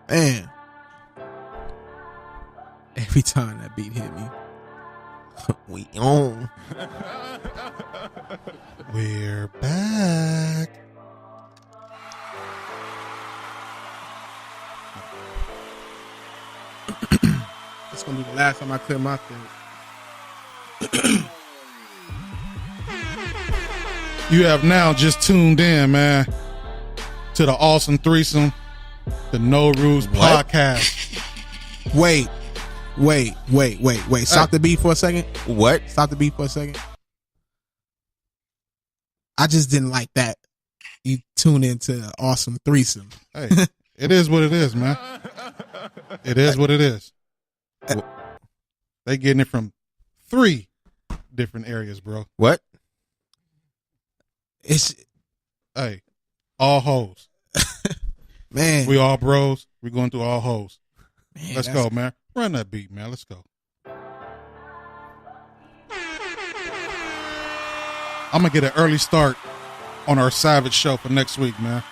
Man, every time that beat hit me, we on. We're back. It's gonna be the last time I clear my thing. You have now just tuned in, man, to the Awesome Threesome, the No Rules podcast. Wait. Stop the beat for a second. What? Stop the beat for a second. I just didn't like that. You tune into Awesome Threesome. Hey, it is what it is, man. It is what it is. They getting it from 3 different areas, bro. What? It's Hey, all hoes. man. We all bros. We going through all hoes. Man, Let's go, man. Run that beat, man. Let's go. I'm going to get an early start on our Savage show for next week, man.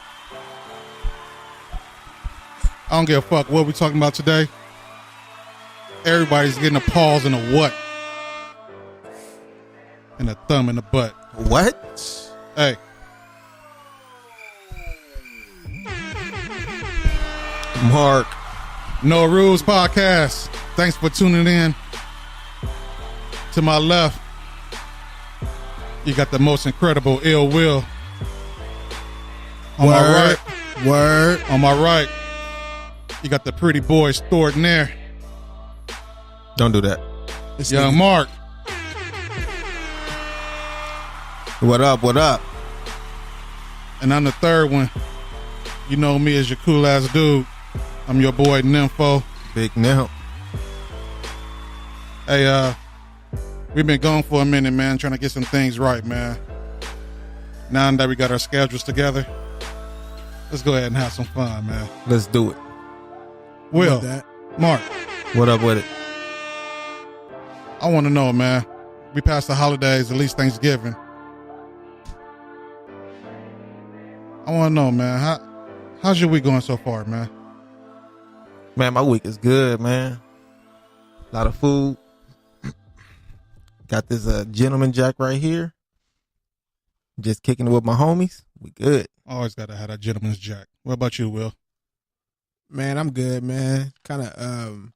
I don't give a fuck what we talking about today. Everybody's getting a pause and a what? And a thumb in the butt. What? Hey. Marq. No Rules podcast. Thanks for tuning in. To my left, you got the most incredible Ill Will. On my right. Word. On my right, you got the pretty boy extraordinaire. Don't do that. This Young nigga- Marq. What up? What up? And I'm the third one. You know me as your cool ass dude. I'm your boy Nimpho. Big Nimpho. Hey, we've been gone for a minute, man, trying to get some things right, man. Now that we got our schedules together, let's go ahead and have some fun, man. Let's do it. Will, Love that. Marq, What up with it? I want to know, man. We passed the holidays, at least Thanksgiving. I want to know, man, how's your week going so far, man? Man, my week is good, man. A lot of food. Got this gentleman jack right here. Just kicking it with my homies. We good. Always got to have that gentleman's jack. What about you, Will? Man, I'm good, man. Kind of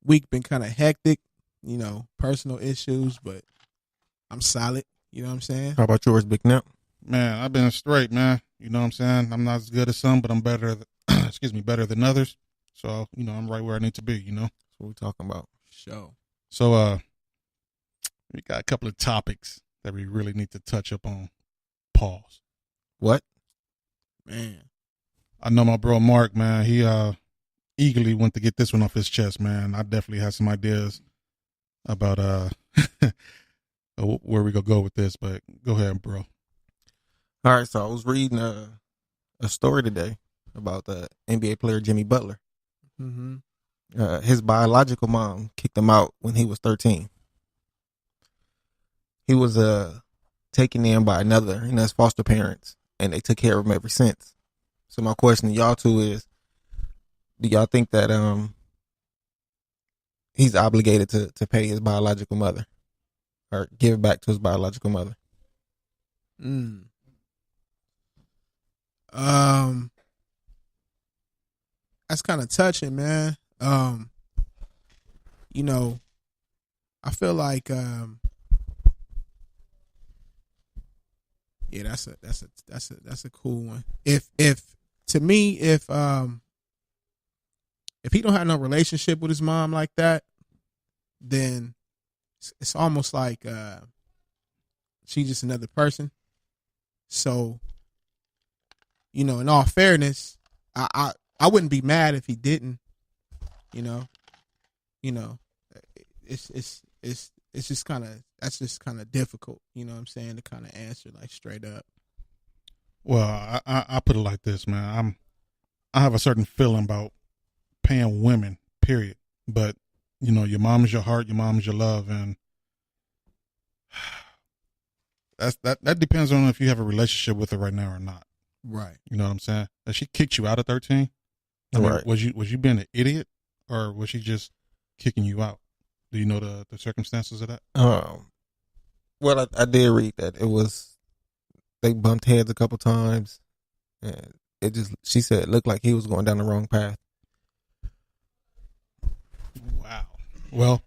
week been kind of hectic, you know, personal issues, but I'm solid. You know what I'm saying? How about yours, Big Nimp? Man, I've been straight, man. You know what I'm saying? I'm not as good as some, but I'm better, better than others. So, you know, I'm right where I need to be, you know? That's what we talking about. Sure. So, we got a couple of topics that we really need to touch up on. Pause. What? Man. I know my bro Marq, man, he eagerly went to get this one off his chest, man. I definitely have some ideas about where we gonna go with this, but go ahead, bro. All right, so I was reading a story today about the NBA player Jimmy Butler. Mm-hmm. His biological mom kicked him out when he was 13. He was taken in by another, his foster parents, and they took care of him ever since. So my question to y'all two is, do y'all think that he's obligated to pay his biological mother or give it back to his biological mother? That's kind of touching, man. You know, I feel like yeah, that's a cool one. If to me, if he don't have no relationship with his mom like that, then it's almost like she's just another person. So, you know, in all fairness, I wouldn't be mad if he didn't. You know, it's just kind of, that's just kind of difficult. You know what I'm saying, to kind of answer like straight up. Well, I put it like this, man. I have a certain feeling about paying women, period. But you know, your mom is your heart, your mom is your love, and that depends on if you have a relationship with her right now or not. Right. You know what I'm saying? If she kicked you out at 13, I mean, Right. was you being an idiot, or was she just kicking you out? Do you know the circumstances of that? Well, I did read that they bumped heads a couple times, and she said it looked like he was going down the wrong path. Wow. Well,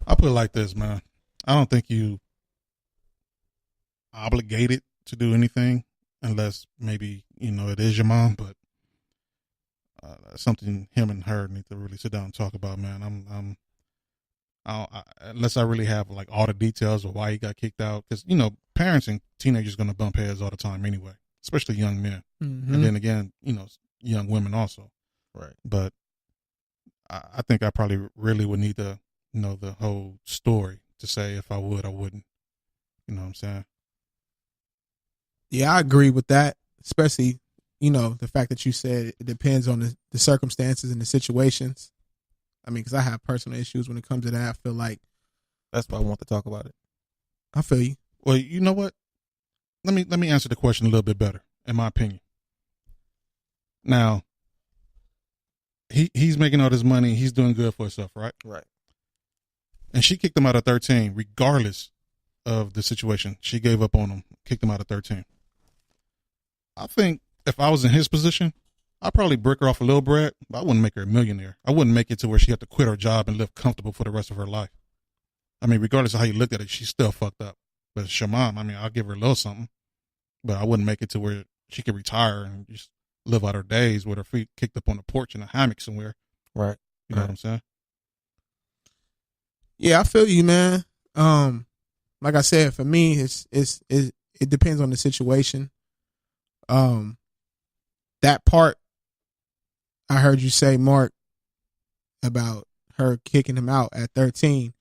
I'll put it like this, man. I don't think you obligated to do anything unless maybe, it is your mom, but that's something him and her need to really sit down and talk about, man. Unless I really have like all the details of why he got kicked out, because parents and teenagers going to bump heads all the time anyway, especially young men, and then again, young women also. Right. But I think I probably really would need to know the whole story to say if I would, I wouldn't. You know what I'm saying? Yeah, I agree with that, especially, the fact that you said it depends on the circumstances and the situations. I mean, because I have personal issues when it comes to that. I feel like that's why I want to talk about it. I feel you. Well, you know what? Let me answer the question a little bit better, in my opinion. Now, he's making all this money. He's doing good for himself, right? Right. And she kicked him out of 13, regardless of the situation. She gave up on him, kicked him out of 13. I think if I was in his position, I'd probably brick her off a little bread, but I wouldn't make her a millionaire. I wouldn't make it to where she had to quit her job and live comfortable for the rest of her life. I mean, regardless of how you looked at it, she's still fucked up. But it's your mom. I mean, I'll give her a little something, but I wouldn't make it to where she could retire and just live out her days with her feet kicked up on the porch in a hammock somewhere. Right. You know what I'm saying? Yeah, I feel you, man. Like I said, for me, it depends on the situation. That part I heard you say, Marq, about her kicking him out at 13,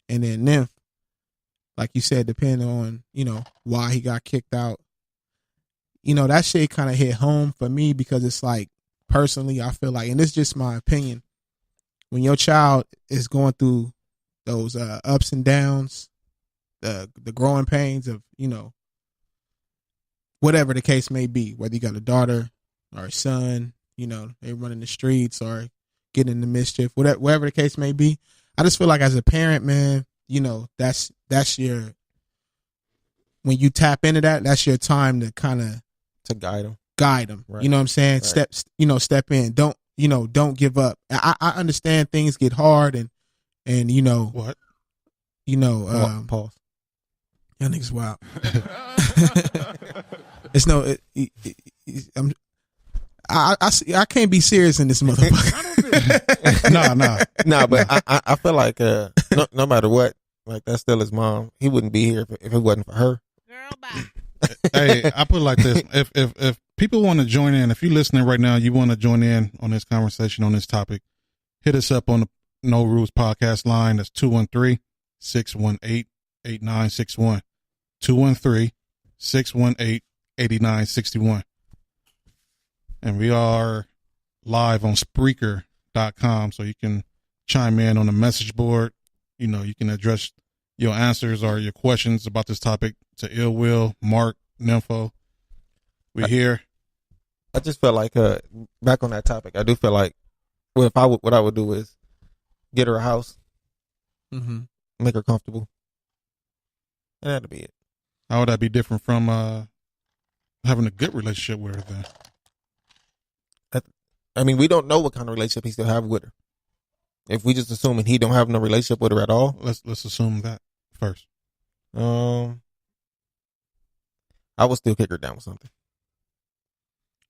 and then Nimpho, like you said, depending on, why he got kicked out. That shit kind of hit home for me because it's like, personally, I feel like, and this is just my opinion, when your child is going through those ups and downs, the growing pains of, whatever the case may be, whether you got a daughter or a son, they running the streets or getting into mischief, whatever the case may be. I just feel like as a parent, man, that's your, when you tap into that, that's your time to kind of to guide them. Right. You know what I'm saying? Right. Step in. Don't give up. I understand things get hard and What? Pause. Y'all niggas wild. It's no. I can't be serious in this motherfucker. No. But I feel like no matter what, like that's still his mom. He wouldn't be here if it wasn't for her. Girl, bye. Hey, I put it like this: if people want to join in, if you're listening right now, you want to join in on this conversation on this topic, hit us up on the No Rules podcast line. That's 213-618-8961. 213-618-8961. And we are live on Spreaker.com, so you can chime in on the message board. You can address your answers or your questions about this topic to Ill Will, Marq, Nimpho. We here. I just feel like back on that topic, I do feel like what I would do is get her a house, make her comfortable, and that'll be it. How would that be different from having a good relationship with her then? I mean, we don't know what kind of relationship he still have with her. If we just assuming he don't have no relationship with her at all, Let's assume that first. I would still kick her down with something.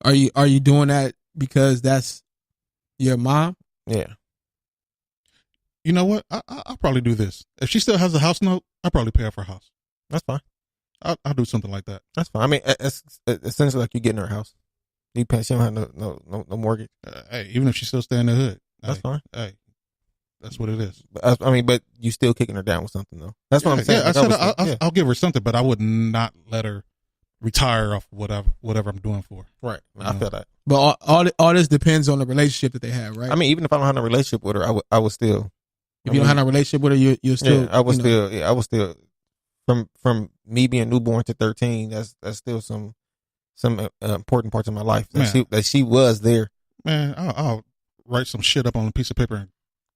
Are you doing that because that's your mom? Yeah. You know what? I'll probably do this. If she still has a house note, I'll probably pay off her house. That's fine. I'll do something like that. That's fine. I mean, it's essentially like you getting her house. You pay. She don't have no mortgage. Hey, even if she still stay in the hood, that's fine. Hey, that's what it is. But you still kicking her down with something though. That's what I'm saying. Yeah, I'll give her something, but I would not let her retire off whatever I'm doing for her. Right. I feel that. But all this depends on the relationship that they have, right? I mean, even if I don't have no relationship with her, I would still. If you don't have no relationship with her, you'll still. Yeah, I would still. Yeah, I would still. From me being newborn to 13, that's still some important parts of my life that she was there Man, I'll write some shit up on a piece of paper and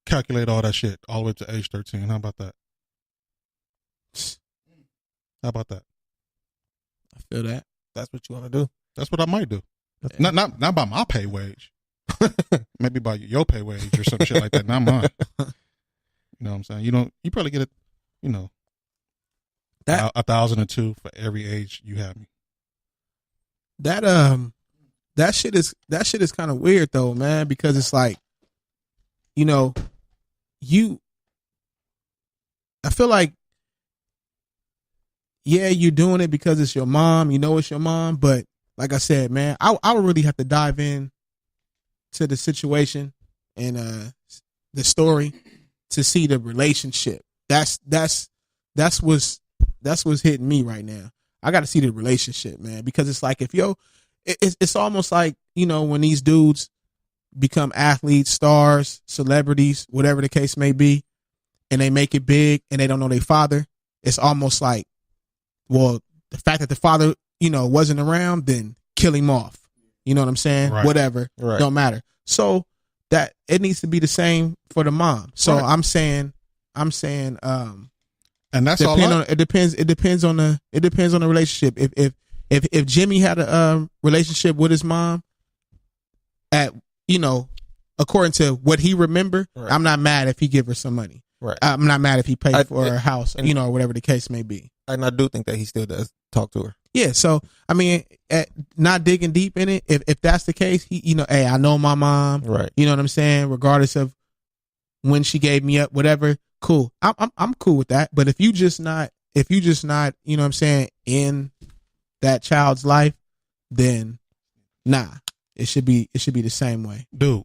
calculate all that shit all the way to age 13. How about that? How about that? I feel that. That's what you want to do. That's what I might do. Yeah. Not by my pay wage. Maybe by your pay wage or some shit like that. Not mine. You know what I'm saying? You probably get That 1,002 for every age you have me. that shit is kind of weird though, man, because it's like, I feel like, yeah, you're doing it because it's your mom, it's your mom, but like I said, man, I would really have to dive in to the situation and the story to see the relationship. That's what's hitting me right now. I got to see the relationship, man, because it's like it's almost like, when these dudes become athletes, stars, celebrities, whatever the case may be, and they make it big and they don't know their father. It's almost like, well, the fact that the father, wasn't around, then kill him off. You know what I'm saying? Right. Whatever. Right. Don't matter. So that it needs to be the same for the mom. So Right. I'm saying, And that's all. it depends on the relationship. If Jimmy had a relationship with his mom at, according to what he remember, Right. I'm not mad if he give her some money. Right. I'm not mad if he paid for I- her house, and- or whatever the case may be. And I do think that he still does talk to her. Yeah. So, I mean, not digging deep in it. If that's the case, he, hey, I know my mom. Right. You know what I'm saying? Regardless of when she gave me up, whatever. Cool. I'm cool with that. But if you just not, you know what I'm saying, in that child's life, then nah. It should be the same way. Dude,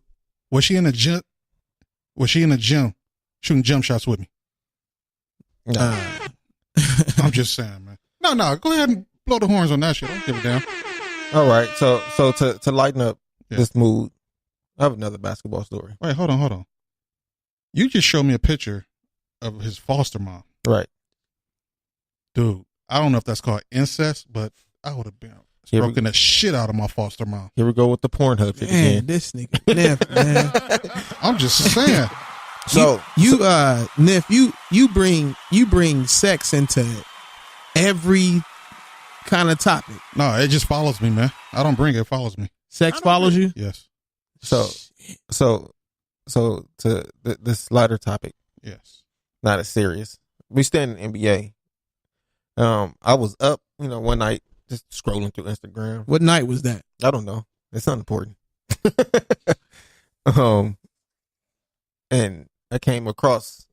was she in the gym? Shooting jump shots with me? No. I'm just saying, man. No, go ahead and blow the horns on that shit. I don't give a damn. All right. So to lighten up Yeah. this mood, I have another basketball story. Wait, hold on. You just showed me a picture of his foster mom. Right. Dude, I don't know if that's called incest, but I would have been stroking the shit out of my foster mom. Here we go with the Pornhub shit Man, again. this nigga, Niff, man. I'm just saying. Niff, you bring sex into every kind of topic. No, it just follows me, man. I don't bring it. It follows me. Sex follows you? Yes. So to this lighter topic, Yes. not as serious. We stay in the NBA. I was up, one night just scrolling through Instagram. What night was that? I don't know. It's not important. And I came across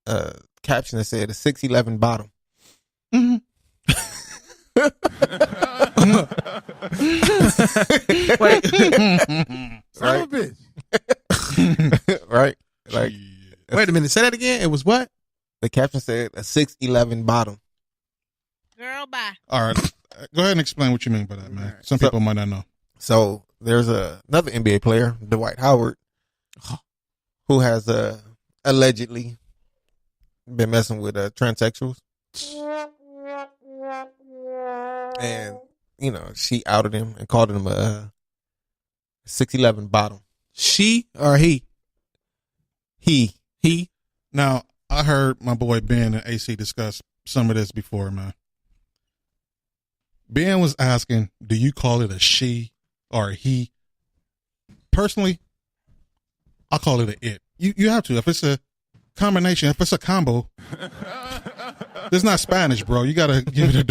a caption that said a 6'11" bottom. Mm-hmm. Wait. Son of a bitch. Right? Like, Wait a minute. Say that again. It was what? the caption said a 6'11" bottom. Girl, bye. All right. Go ahead and explain what you mean by that, man. Some people might not know. So there's another NBA player, Dwight Howard, who has allegedly been messing with transsexuals. And, she outed him and called him a 6'11" bottom. She or he? He. Now, I heard my boy Ben and AC discuss some of this before, man. Ben was asking, do you call it a she or a he? Personally, I call it a it. You have to. If it's a combination, if it's a combo, it's not Spanish, bro. You got to give it a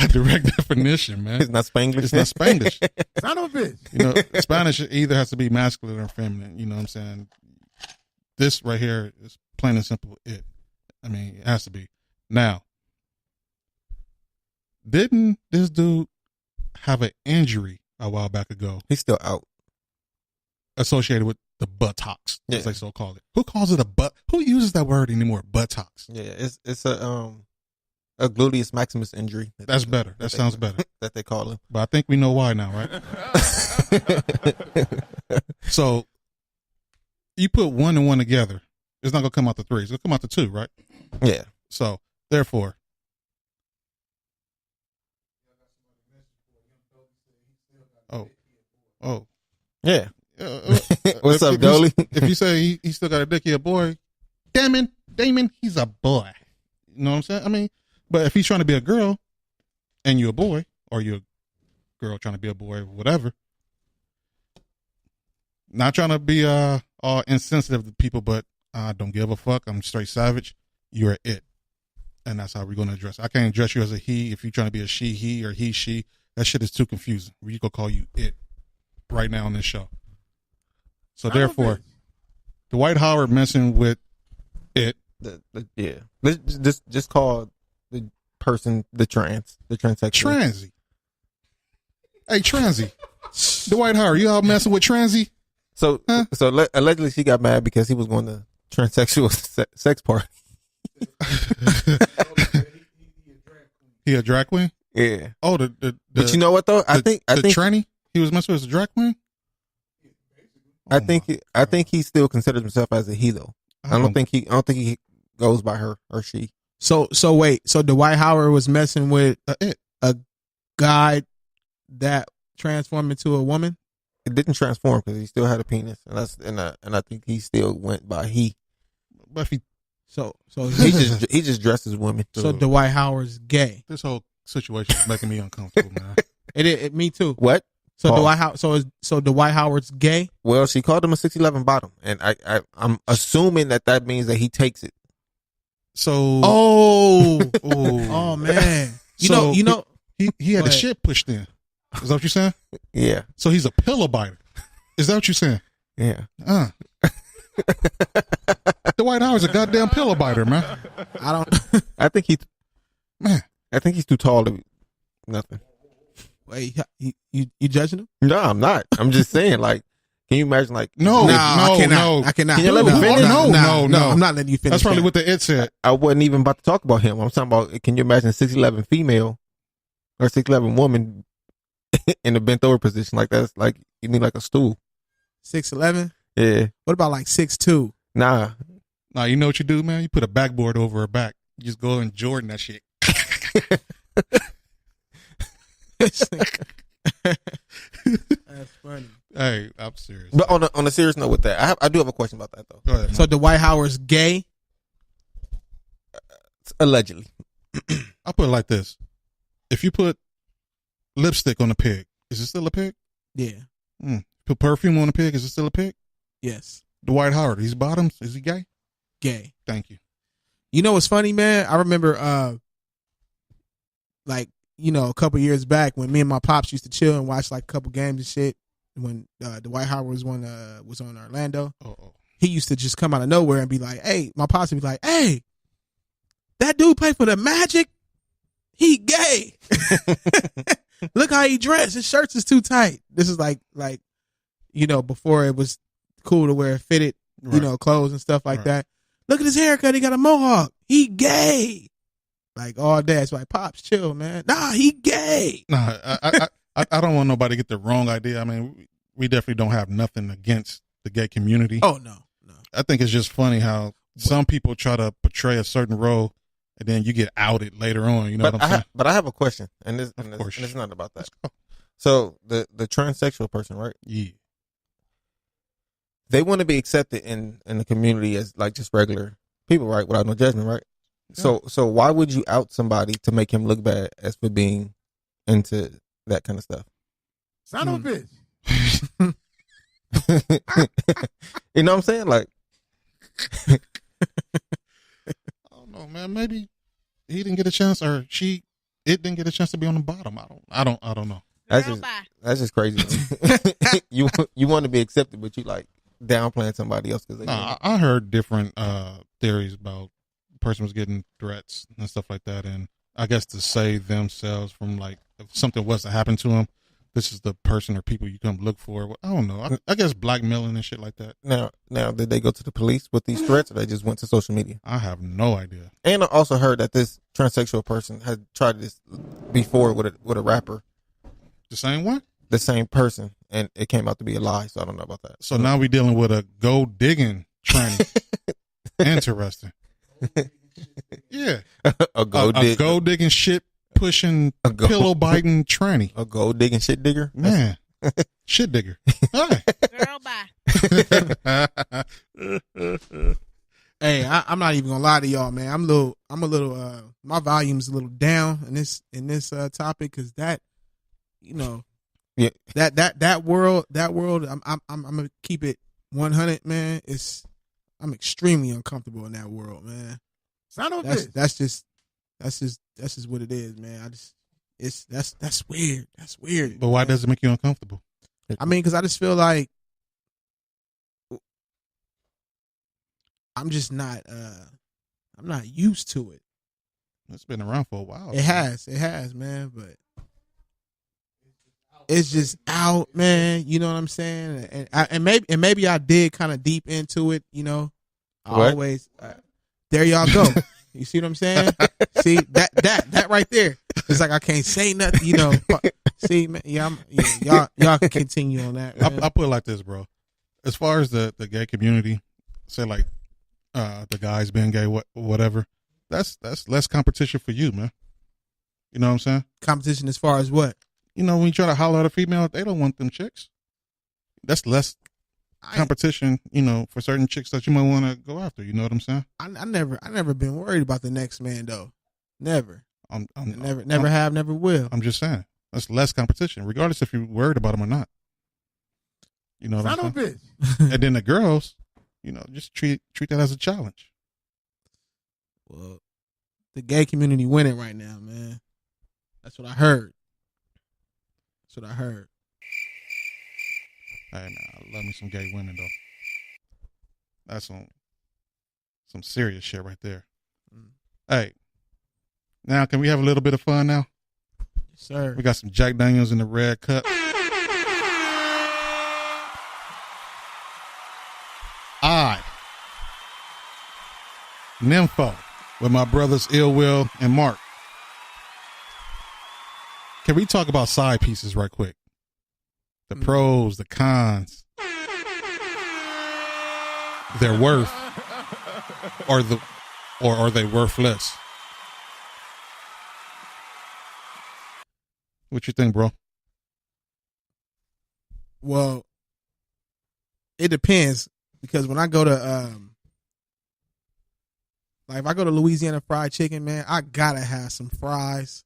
direct definition, man. It's not Spanglish. It's not Spanglish. Son of a bitch. Spanish either has to be masculine or feminine. You know what I'm saying? This right here is plain and simple it. I mean, it has to be. Now, didn't this dude have an injury a while back ago He's still out. associated with the buttocks, as Yeah. they so call it? Who calls it a butt? Who uses that word anymore? Buttocks. Yeah, it's a gluteus maximus injury. That's better. That sounds better. That they call him. But I think we know why now, right? So you put 1 and 1 together, it's not gonna come out to 3. It's gonna come out to 2, right? Yeah. So therefore, oh, Yeah. What's up, Dolly? If you say he still got a dick, he a boy. Damon, he's a boy. You know what I'm saying? I mean, but if he's trying to be a girl and you're a boy, or you're a girl trying to be a boy, whatever. Not trying to be all insensitive to people, but I don't give a fuck. I'm straight savage. You're it. And that's how we're going to address it. I can't address you as a he if you're trying to be a she, he, or he, she. That shit is too confusing. We going to call you it right now on this show. So therefore, Dwight Howard messing with it. Yeah. Let's just call the person the transsexual. Transy. Hey, Transy. Dwight Howard, you out messing with Transy? So allegedly she got mad because he was going to transsexual sex party. He a drag queen? Yeah. Oh, but you know what though? I think tranny he was messing with as a drag queen. I think he still considers himself as a he though. I don't think he goes by her or she. So wait. So Dwight Howard was messing with a guy that transformed into a woman. It didn't transform because he still had a penis, and I think he still went by he. But if he, so he just dresses women. So Dwight Howard's gay. This whole situation is making me uncomfortable, man. It me too. What? So Dwight Howard's gay. Well, she called him a 6'11" bottom, and I'm assuming that means that he takes it. So oh man, you know he had the shit pushed in. Is that what you're saying? Yeah. So he's a pillow biter. Is that what you're saying? Yeah. Dwight Howard's a goddamn pillow biter, man. I think he's too tall to be nothing. Wait, you judging him? No, I'm not. I'm just saying, like, can you imagine, like, I cannot. Can you let me finish? No, I'm not letting you finish. That's probably what the it said. I wasn't even about to talk about him. I'm talking about, can you imagine 6'11" female or 6'11" woman in a bent over position like that? It's like, you need like a stool. 6'11"? Yeah. What about like 6'2"? Nah, you know what you do, man? You put a backboard over her back. You just go and Jordan that shit. That's funny. Hey, I'm serious. but on a serious note with that, I do have a question about that though. Go ahead, so Dwight Howard's gay? Allegedly. I'll put it like this. If you put lipstick on a pig, is it still a pig? Yeah. Put perfume on a pig, is it still a pig? Yes. Dwight Howard, he's bottoms. Is he gay? Gay. Thank you. You know what's funny, man? I remember a couple years back when me and my pops used to chill and watch like a couple games and shit. When Dwight Howard was on Orlando, he used to just come out of nowhere and be like, "Hey," my pops would be like, "Hey, that dude play for the Magic. He gay. Look how he dressed. His shirts is too tight." This is like before it was cool to wear fitted, clothes and stuff like that. Look at his haircut. He got a mohawk. He gay. Like all day. It's like, Pops, chill, man. Nah, he gay. Nah, I don't want nobody to get the wrong idea. I mean, we definitely don't have nothing against the gay community. Oh, no. I think it's just funny how some people try to portray a certain role and then you get outed later on. You know what I'm saying? But I have a question, and it's not about that. So the transsexual person, right? Yeah. They want to be accepted in the community as like just regular people, right? Without no judgment, right? Yeah. So why would you out somebody to make him look bad as for being into that kind of stuff? Son of a bitch. You know what I'm saying? Like, I don't know, man. Maybe he didn't get a chance, or it didn't get a chance to be on the bottom. I don't know. That's just crazy. You want to be accepted, but you like downplaying somebody else because I heard different theories about the person was getting threats and stuff like that, and I guess to save themselves from like if something was to happen to them, this is the person or people you come look for. Well, I don't know. I guess blackmailing and shit like that. Now, did they go to the police with these threats, or they just went to social media? I have no idea. And I also heard that this transsexual person had tried this before with a rapper. The same one? The same person, and it came out to be a lie. So I don't know about that. So now we're dealing with a gold digging tranny. Interesting. Yeah, a gold digging shit pushing pillow biting tranny. A gold digging shit digger, man. Shit digger. All right. Girl, bye. Hey, I'm not even gonna lie to y'all, man. I'm a little my volume's a little down in this topic because that, you know, Yeah. that world I'm gonna keep it 100, man. I'm extremely uncomfortable in that world, man. Son of a bitch. That's just what it is, man. That's weird. That's weird. But why man. does it make you uncomfortable? I mean, because I just feel like I'm just not I'm not used to it. It's been around for a while. It has, man, but it's just out, man. You know what I'm saying? And maybe I did kind of deep into it. You know, I What? always there y'all go. You see what I'm saying? See that right there. It's like I can't say nothing. You know. See, man, y'all can continue on that. Man. I put it like this, bro. As far as the gay community, say like the guys being gay, whatever. That's less competition for you, man. You know what I'm saying? Competition as far as what? You know, when you try to holler at a female, they don't want them chicks. That's less competition, you know, for certain chicks that you might want to go after. You know what I'm saying? I never been worried about the next man though. Never. Never will. I'm just saying that's less competition, regardless if you're worried about them or not. You know what Son I'm of a saying? bitch. And then the girls, you know, just treat that as a challenge. Well, the gay community winning right now, man. That's what I heard. Hey man, I love me some gay women though. That's some serious shit right there. Hey, now can we have a little bit of fun now? Yes, sir. We got some Jack Daniels in the red cup. Nimpho with my brothers Ill Will and Marq. Can we talk about side pieces right quick? The pros, the cons, their worth, or are they worthless? What you think, bro? Well, it depends because when I go to like if I go to Louisiana Fried Chicken, man, I gotta have some fries.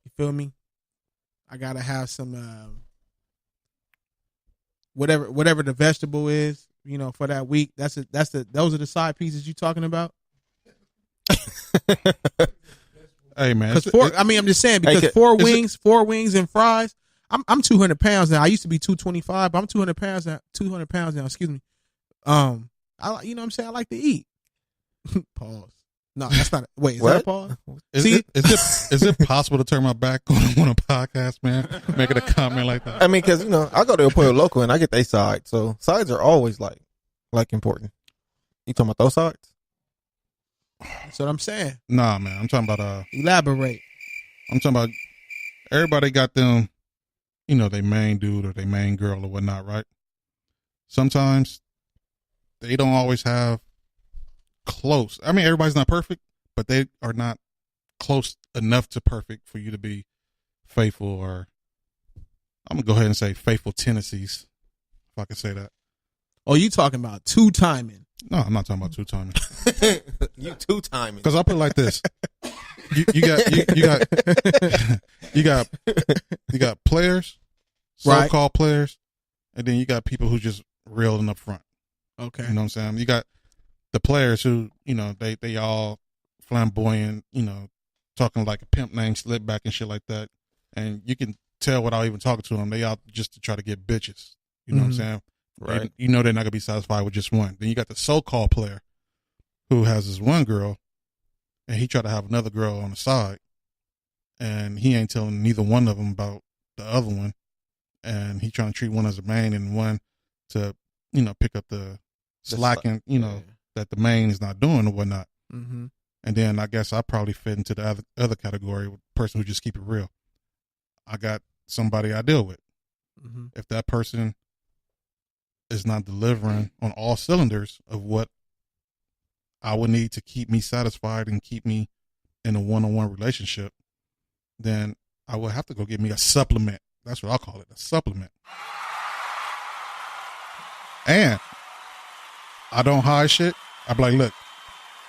You feel me? I gotta have some whatever the vegetable is, you know, for that week. Those are the side pieces you talking about. Hey man, I'm just saying because four wings and fries. I'm 200 pounds now. I used to be 225, but I'm 200 pounds now. 200 pounds now. Excuse me. You know what I'm saying? I like to eat. Pause. No, that's not. Wait, is that a pause? Is it possible to turn my back on a podcast, man? Making a comment like that. I mean, because, you know, I go to a Pollo Loco and I get their side. So sides are always like important. You talking about those sides? That's what I'm saying. Nah, man. I'm talking about elaborate. I'm talking about everybody got them, you know, they main dude or they main girl or whatnot, right? Sometimes they don't always have close. I mean, everybody's not perfect, but they are not close enough to perfect for you to be faithful, or I'm gonna go ahead and say faithful tendencies, if I can say that. Oh, you talking about two timing? No, I'm not talking about two timing. You two timing. Because I'll put it like this: you got players, so-called players, and then you got people who just reeling up front. Okay, you know what I'm saying? You got the players who, you know, they all flamboyant, you know, talking like a pimp named Slipback and shit like that. And you can tell without even talking to them, they out just to try to get bitches. You know what I'm saying? Right. You know they're not going to be satisfied with just one. Then you got the so-called player who has this one girl and he tried to have another girl on the side. And he ain't telling neither one of them about the other one. And he trying to treat one as a main and one to, you know, pick up the slacking, you know, that the main is not doing or whatnot. Mm-hmm. And then I guess I probably fit into the other category, person who just keep it real. I got somebody I deal with. Mm-hmm. If that person is not delivering on all cylinders of what I would need to keep me satisfied and keep me in a one-on-one relationship, then I will have to go get me a supplement. That's what I'll call it, a supplement. And I don't hide shit. I be like, look,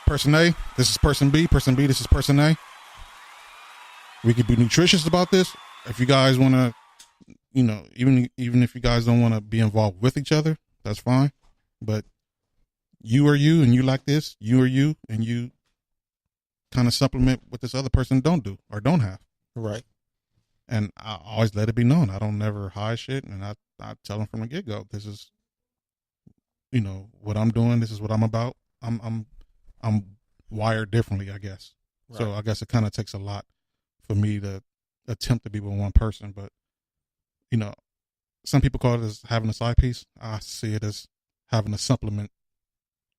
person A, this is person B. Person B, this is person A. We could be nutritious about this. If you guys want to, even if you guys don't want to be involved with each other, that's fine. But you are you, and you like this. You are you, and you kind of supplement what this other person don't do or don't have. Right. And I always let it be known. I don't never hide shit, and I tell them from the get go. This is, what I'm doing. This is what I'm about. I'm wired differently, I guess. Right. So I guess it kind of takes a lot for me to attempt to be with one person. But some people call it as having a side piece. I see it as having a supplement,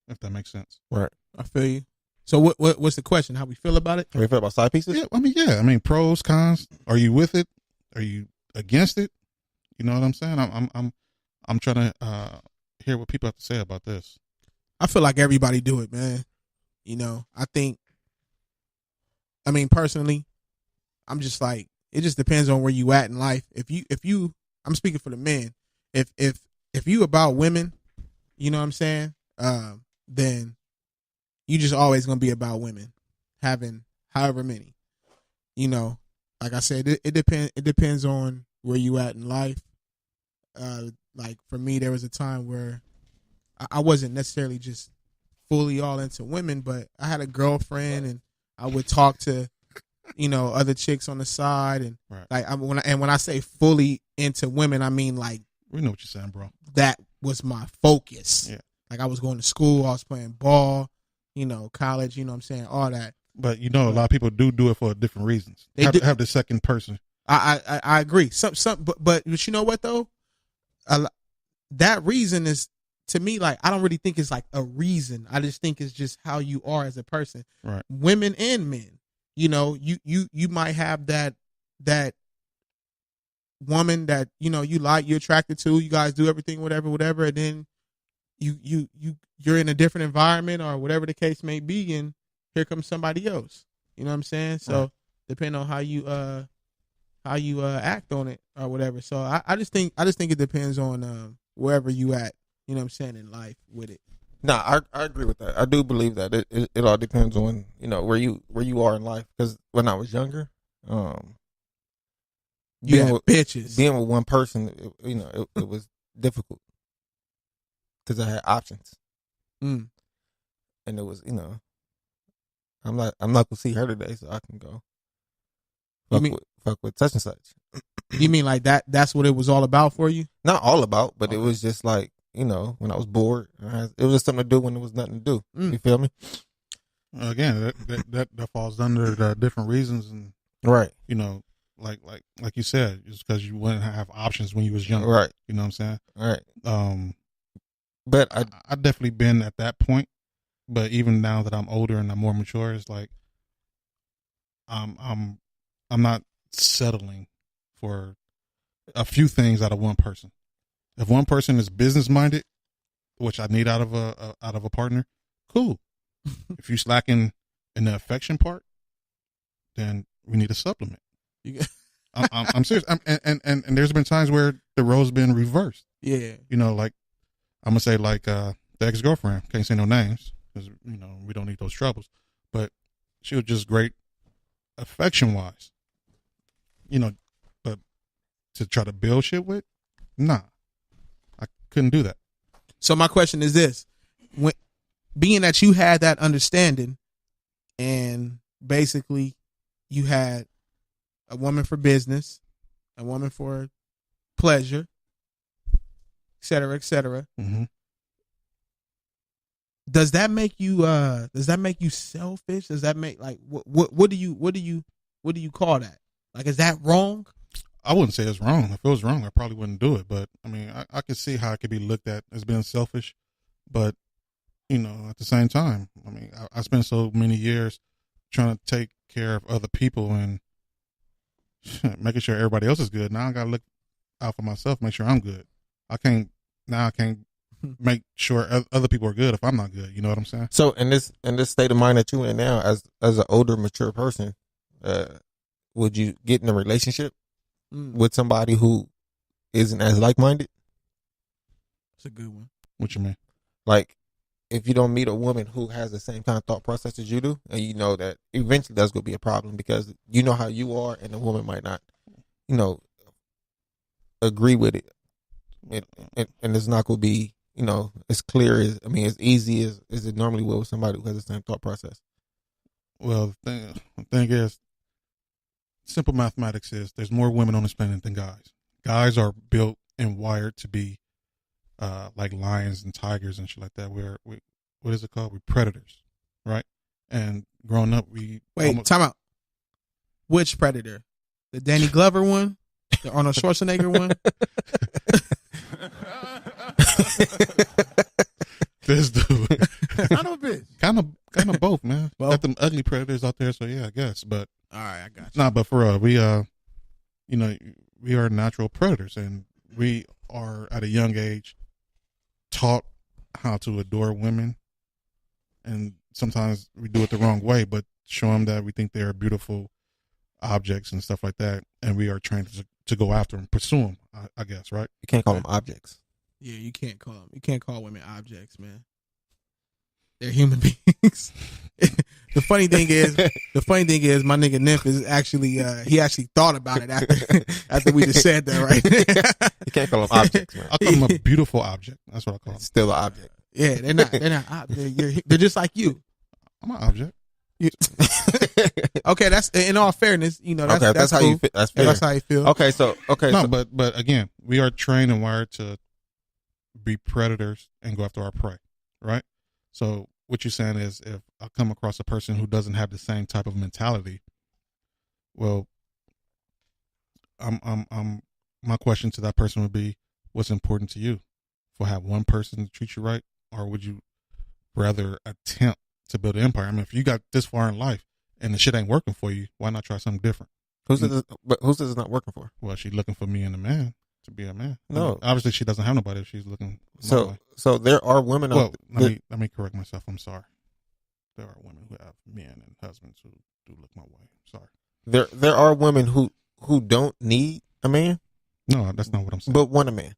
if that makes sense. Right. I feel you. So what's the question? How we feel about it? How we feel about side pieces? Yeah. I mean, pros, cons. Are you with it? Are you against it? You know what I'm saying? I'm trying to hear what people have to say about this. I feel like everybody do it, man. Personally, I'm just like, it just depends on where you at in life. If you, I'm speaking for the men. If you about women, you know what I'm saying? Then you just always gonna be about women, having however many. Like I said, it depends on where you at in life. Like for me, there was a time where I wasn't necessarily just fully all into women, but I had a girlfriend, and I would talk to, other chicks on the side, and right. like when I say fully into women, I mean like we know what you're saying, bro. That was my focus. Yeah. Like I was going to school, I was playing ball, college, what I'm saying, all that. But a lot of people do it for different reasons. They have the second person. I agree. But you know what though? That reason is, to me, like, I don't really think it's like a reason. I just think it's just how you are as a person. Right. Women and men. You might have that woman that, you like, you're attracted to, you guys do everything, whatever, and then you're in a different environment or whatever the case may be, and here comes somebody else. You know what I'm saying? So right. Depending on how you act on it or whatever. So I just think it depends on wherever you at, you know what I'm saying, in life with it. I agree with that. I do believe that it all depends on, where you are in life. Because when I was younger, being with one person, it was difficult because I had options. And it was, I'm not gonna see her today, so I can go fuck with such and such. You mean like that? That's what it was all about for you? Not all about, but it was just like, when I was bored, it was just something to do when there was nothing to do. You feel me? Again, that falls under the different reasons, and right. Like you said, it's because you wouldn't have options when you was young. Right. You know what I'm saying? Right. But I definitely been at that point. But even now that I'm older and I'm more mature, it's like I'm not settling for a few things out of one person. If one person is business minded, which I need out of a partner, cool. If you slacking in the affection part, then we need a supplement. I'm serious. And there's been times where the role's been reversed. Yeah. Like I'm gonna say like the ex-girlfriend, can't say no names because we don't need those troubles. But she was just great affection wise. But to try to build shit with, nah. I couldn't do that. So my question is this: being that you had that understanding, and basically you had a woman for business, a woman for pleasure, et cetera, et cetera. Mm-hmm. Does that make you selfish? Does that make like what do you call that? Like, is that wrong? I wouldn't say it's wrong. If it was wrong, I probably wouldn't do it. But I mean, I could see how it could be looked at as being selfish. But at the same time, I mean, I spent so many years trying to take care of other people and making sure everybody else is good. Now I gotta look out for myself, make sure I'm good. I can't make sure other people are good if I'm not good. You know what I'm saying? So in this state of mind that you're in now, as an older, mature person, would you get in a relationship with somebody who isn't as like-minded? That's a good one. What you mean? Like, if you don't meet a woman who has the same kind of thought process as you do, and you know that eventually that's going to be a problem because you know how you are, and the woman might not, agree with it, and it's not going to be, as clear as as easy as it normally will with somebody who has the same thought process. Well, the thing is, simple mathematics is there's more women on this planet than guys. Guys are built and wired to be like lions and tigers and shit like that. What is it called? We're predators, right? And growing up, time out. Which predator? The Danny Glover one? The Arnold Schwarzenegger one? This dude. Son of a bitch. Kind of both, man. Well, got them ugly predators out there, so yeah, I guess. But all right, I got you. Nah, but for we we are natural predators, and we are at a young age taught how to adore women, and sometimes we do it the wrong way, but show them that we think they are beautiful objects and stuff like that, and we are trained to go after them, pursue them. I guess, right? You can't call them objects. Yeah, you can't call them. You can't call women objects, man. They're human beings. The funny thing is, my nigga Nimpho is actually, he actually thought about it after we just said that, right? You can't call them objects, man. I call them a beautiful object. That's what I call them. Still an object. Yeah, they're not. They're just like you. I'm an object. Okay, that's in all fairness, that's how cool. you feel. That's fair. That's how you feel. Okay, No, but again, we are trained and wired to be predators and go after our prey, right? So what you're saying is, if I come across a person who doesn't have the same type of mentality, well, my question to that person would be, what's important to you? For have one person to treat you right, or would you rather attempt to build an empire? I mean, if you got this far in life and the shit ain't working for you, why not try something different? Who's this not working for? Well, she's looking for me and a man to be a man. No, I mean, obviously she doesn't have nobody if she's looking. So there are women. Well, let me correct myself. I'm sorry. There are women who have men and husbands who do look my way. Sorry. There are women who don't need a man. No, that's not what I'm saying. But want a man.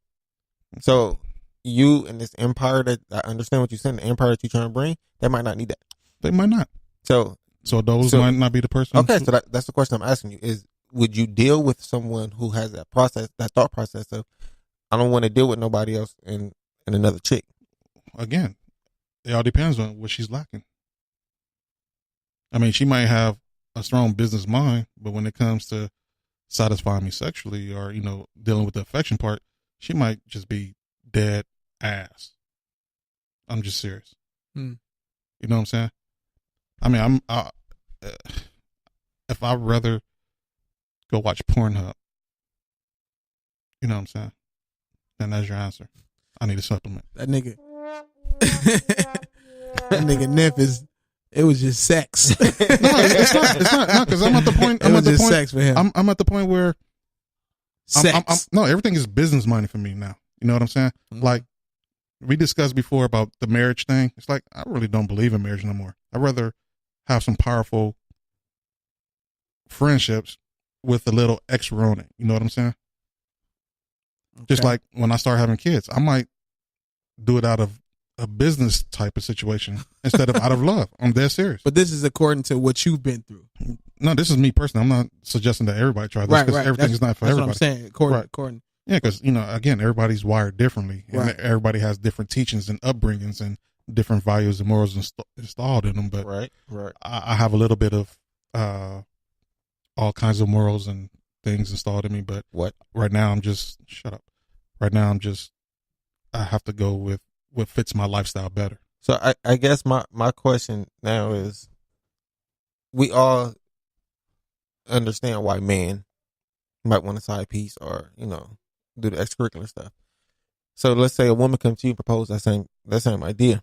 So you and this empire that I understand what you're saying, the empire that you're trying to bring, they might not need that. They might not. So those might not be the person. Okay, so that's the question I'm asking you is, would you deal with someone who has that thought process of, I don't want to deal with nobody else and another chick? Again, it all depends on what she's lacking. I mean, she might have a strong business mind, but when it comes to satisfying me sexually or, dealing with the affection part, she might just be dead ass. I'm just serious. You know what I'm saying? I mean, if I'd rather go watch Pornhub, you know what I'm saying? Then that's your answer. I need a supplement. That nigga Nimpho it was just sex. No, it's not because I'm at the point. Sex for him. I'm at the point where sex. No, everything is business money for me now. You know what I'm saying? Mm-hmm. Like we discussed before about the marriage thing. It's like I really don't believe in marriage no more. I'd rather have some powerful friendships with a little extra on it. You know what I'm saying? Okay. Just like when I start having kids, I might do it out of a business type of situation instead of out of love. I'm dead serious. But this is according to what you've been through. No, this is me personally. I'm not suggesting that everybody try this because everything is not for everybody. That's what I'm saying. According. Yeah, because, again, everybody's wired differently. And right. Everybody has different teachings and upbringings and different values and morals installed in them. But right. I have a little bit of all kinds of morals and things installed in me. But right now I'm just, shut up. Right now I have to go with what fits my lifestyle better. So I guess my question now is, we all understand why men might want a side piece or, do the extracurricular stuff. So let's say a woman comes to you and proposes that same idea.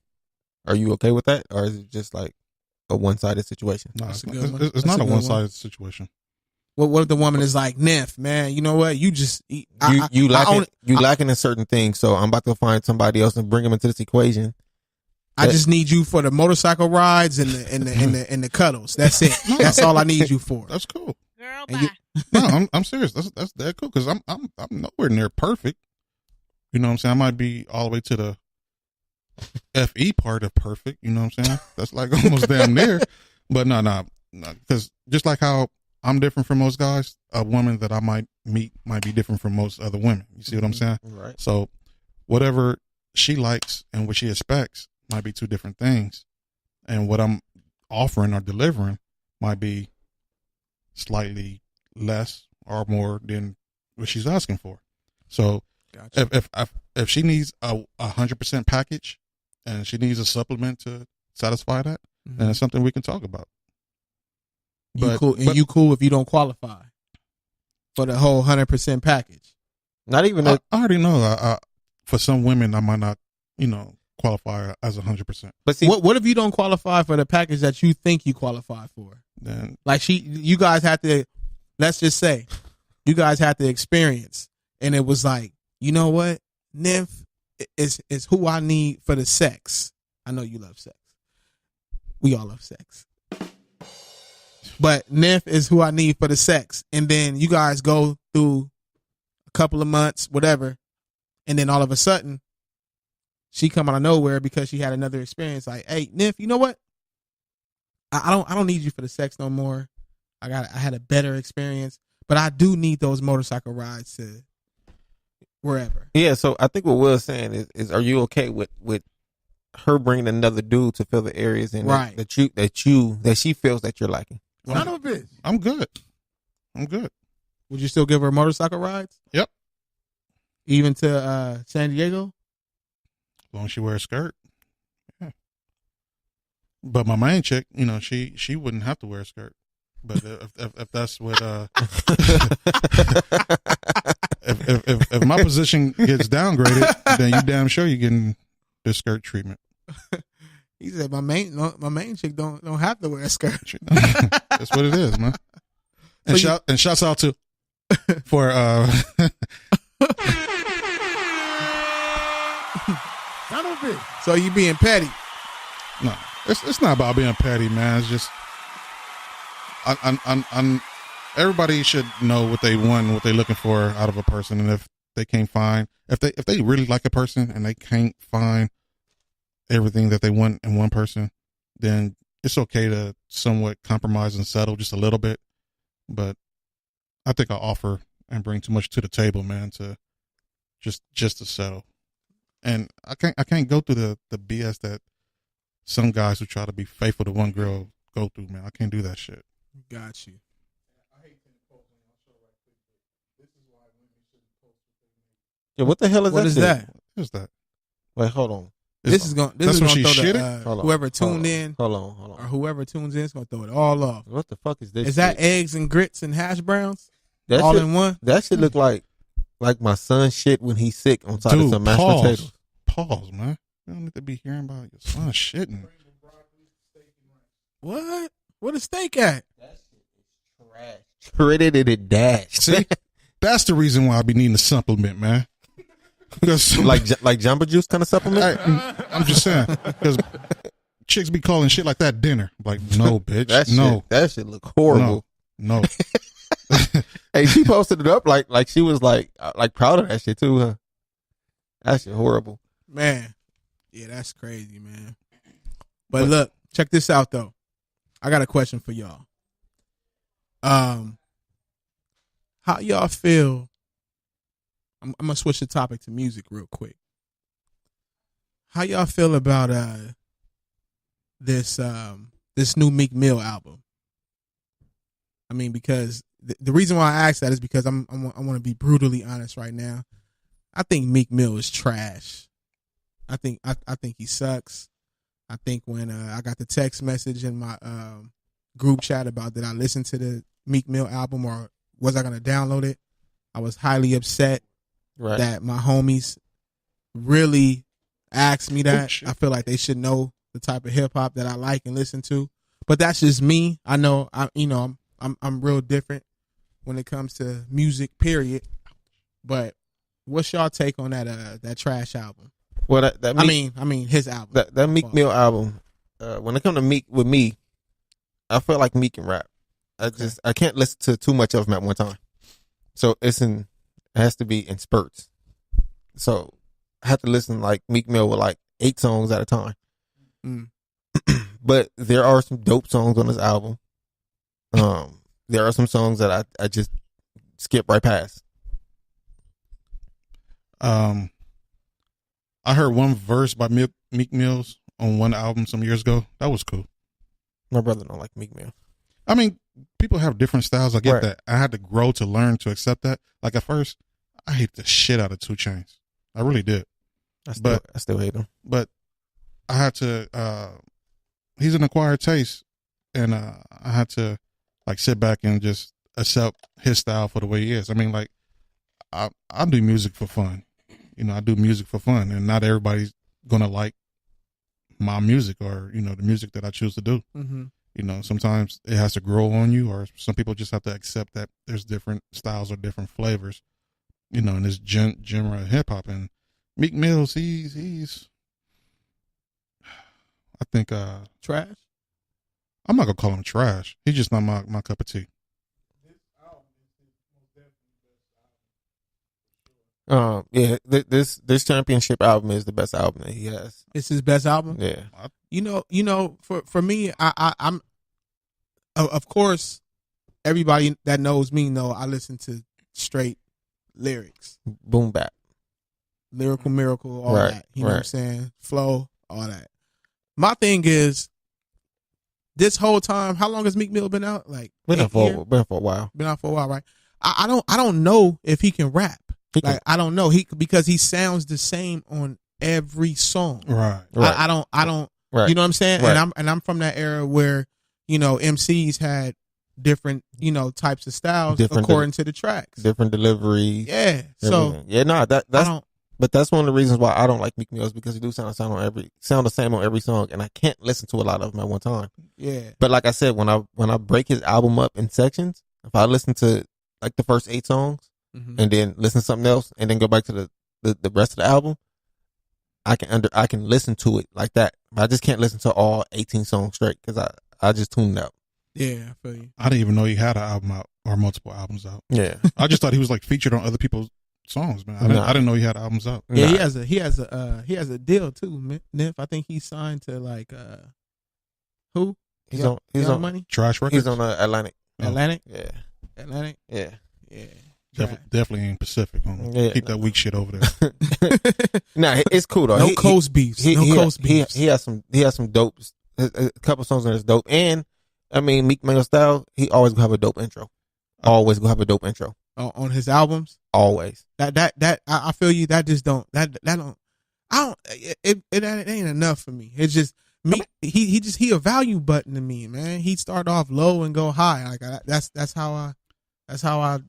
Are you okay with that? Or is it just like a one-sided situation? No, it's not a one-sided situation. What if the woman is like, Nimpho, man, you know what? You just you lacking in certain things, so I'm about to find somebody else and bring them into this equation. I just need you for the motorcycle rides and the cuddles. That's it. That's all I need you for. That's cool. Girl, bye. No, I'm serious. That's that cool because I'm nowhere near perfect. You know what I'm saying? I might be all the way to the FE part of perfect. You know what I'm saying? That's like almost damn near. But no, because just like how I'm different from most guys, a woman that I might meet might be different from most other women. You see what I'm saying? Right. So whatever she likes and what she expects might be two different things. And what I'm offering or delivering might be slightly less or more than what she's asking for. So gotcha. if she needs a 100% package and she needs a supplement to satisfy that, then it's something we can talk about. You cool if you don't qualify for the whole 100% package? Not even. I already know. For some women, I might not, qualify as 100%. But see, what if you don't qualify for the package that you think you qualify for? Then, like you guys have to. Let's just say, you guys had to experience, and it was like, you know what, Nymph is who I need for the sex. I know you love sex. We all love sex. But Nymph is who I need for the sex. And then you guys go through a couple of months, whatever, and then all of a sudden, she come out of nowhere because she had another experience. Like, hey, Nymph, you know what? I don't need you for the sex no more. I had a better experience, but I do need those motorcycle rides to wherever. Yeah, so I think what Will's saying is are you okay with her bringing another dude to fill the areas in right. that she feels that you're liking? Son of a bitch. I'm good. Would you still give her motorcycle rides? Yep. Even to San Diego? As long as she wears a skirt. Yeah. But my main chick, she wouldn't have to wear a skirt. But if that's what if my position gets downgraded, then you damn sure you're getting the skirt treatment. He said my main chick don't have to wear a skirt. That's what it is, man. And so shouts out to for So you being petty? No, it's not about being petty, man. It's just I'm everybody should know what they want, what they're looking for out of a person, and if they can't find, if they really like a person and they can't find everything that they want in one person, then it's okay to somewhat compromise and settle just a little bit. But I think I offer and bring too much to the table, man, to just to settle. And I can't go through the BS that some guys who try to be faithful to one girl go through, man. I can't do that shit. Got you. Yeah, what the hell is that? What is that? What is that? Wait, hold on. This is gonna throw whoever tuned in. Hold on. Or whoever tunes in is gonna throw it all off. What the fuck is this? Is that eggs and grits and hash browns? That all shit, in one? That shit look like my son's shit when he's sick on top of some mashed potatoes. Pause, man. You don't need to be hearing about your son shitting. What? Where the steak at? That shit is trash. Shredded and dashed. See, that's the reason why I be needing a supplement, man. like Jamba Juice kind of supplement. I'm just saying because chicks be calling shit like that dinner. Like, no, bitch, that shit look horrible. No. Hey, she posted it up like she was like proud of that shit too, huh? That shit horrible, man. Yeah, that's crazy, man. But look, check this out though. I got a question for y'all. How y'all feel? I'm gonna switch the topic to music real quick. How y'all feel about this new Meek Mill album? I mean, because the reason why I asked that is because I want to be brutally honest right now. I think Meek Mill is trash. I think he sucks. I think when I got the text message in my group chat about did I listen to the Meek Mill album or was I gonna download it, I was highly upset that my homies really asked me that. I feel like they should know the type of hip hop that I like and listen to. But that's just me. I know I'm real different when it comes to music, period. But what's y'all take on that trash album? Well, I mean his album. That Meek Mill album. When it comes to Meek with me, I feel like Meek can rap. I can't listen to too much of him at one time. So it has to be in spurts. So I have to listen like Meek Mill with like 8 songs at a time. Mm. But there are some dope songs on this album. There are some songs that I just skip right past. I heard one verse by Meek Mills on one album some years ago. That was cool. My brother don't like Meek Mill. I mean, people have different styles. I get Right. that. I had to grow to learn to accept that. Like at first, I hate the shit out of 2 Chainz. I really did. I still hate him. But I had to. He's an acquired taste, and I had to like sit back and just accept his style for the way he is. I mean, like I do music for fun. You know, I do music for fun, and not everybody's gonna like my music or the music that I choose to do. Mm-hmm. You know, sometimes it has to grow on you, or some people just have to accept that there's different styles or different flavors, in this genre of hip hop. And Meek Mills, he's, I think, Trash. I'm not gonna call him trash. He's just not my cup of tea. Yeah, this championship album is the best album that he has. It's his best album. Yeah, For me, I'm of course, everybody that knows me know I listen to straight lyrics, boom bap, lyrical miracle, all Right, that. You know what I'm saying? Flow, all that. My thing is, this whole time, how long has Meek Mill been out? Like been out for a while. Been out for a while, right? I don't know if he can rap. I don't know because he sounds the same on every song. Right. I don't. Right. You know what I'm saying? Right. And I'm from that era where MCs had different types of styles according to the tracks, different deliveries. Yeah. So but that's one of the reasons why I don't like Meek Mill, because he do sound the same on every song, and I can't listen to a lot of them at one time. Yeah. But like I said, when I break his album up in sections, if I listen to like the first 8 songs and then listen to something else and then go back to the rest of the album, I can listen to it like that. But I just can't listen to all 18 songs straight because I just tuned out. Yeah, I feel you. I didn't even know he had an album out or multiple albums out. Yeah. I just thought he was like featured on other people's songs, man. I didn't know he had albums out. Yeah, he has a deal too, Nimpho. I think he signed to like who? He's on Money. Trash Records. He's on Atlantic. Atlantic. Yeah. Atlantic. Yeah. Yeah. Definitely ain't Pacific. Keep that weak shit over there. Nah, it's cool though. No coast beefs. Coast beefs. He has some dope. A couple songs on this dope, and I mean Meek Mill style. He always gonna have a dope intro. Always gonna have a dope intro on his albums. Always. That I feel you. That just don't. It ain't enough for me. It's just me. He a value button to me, man. He start off low and go high. Like that's how I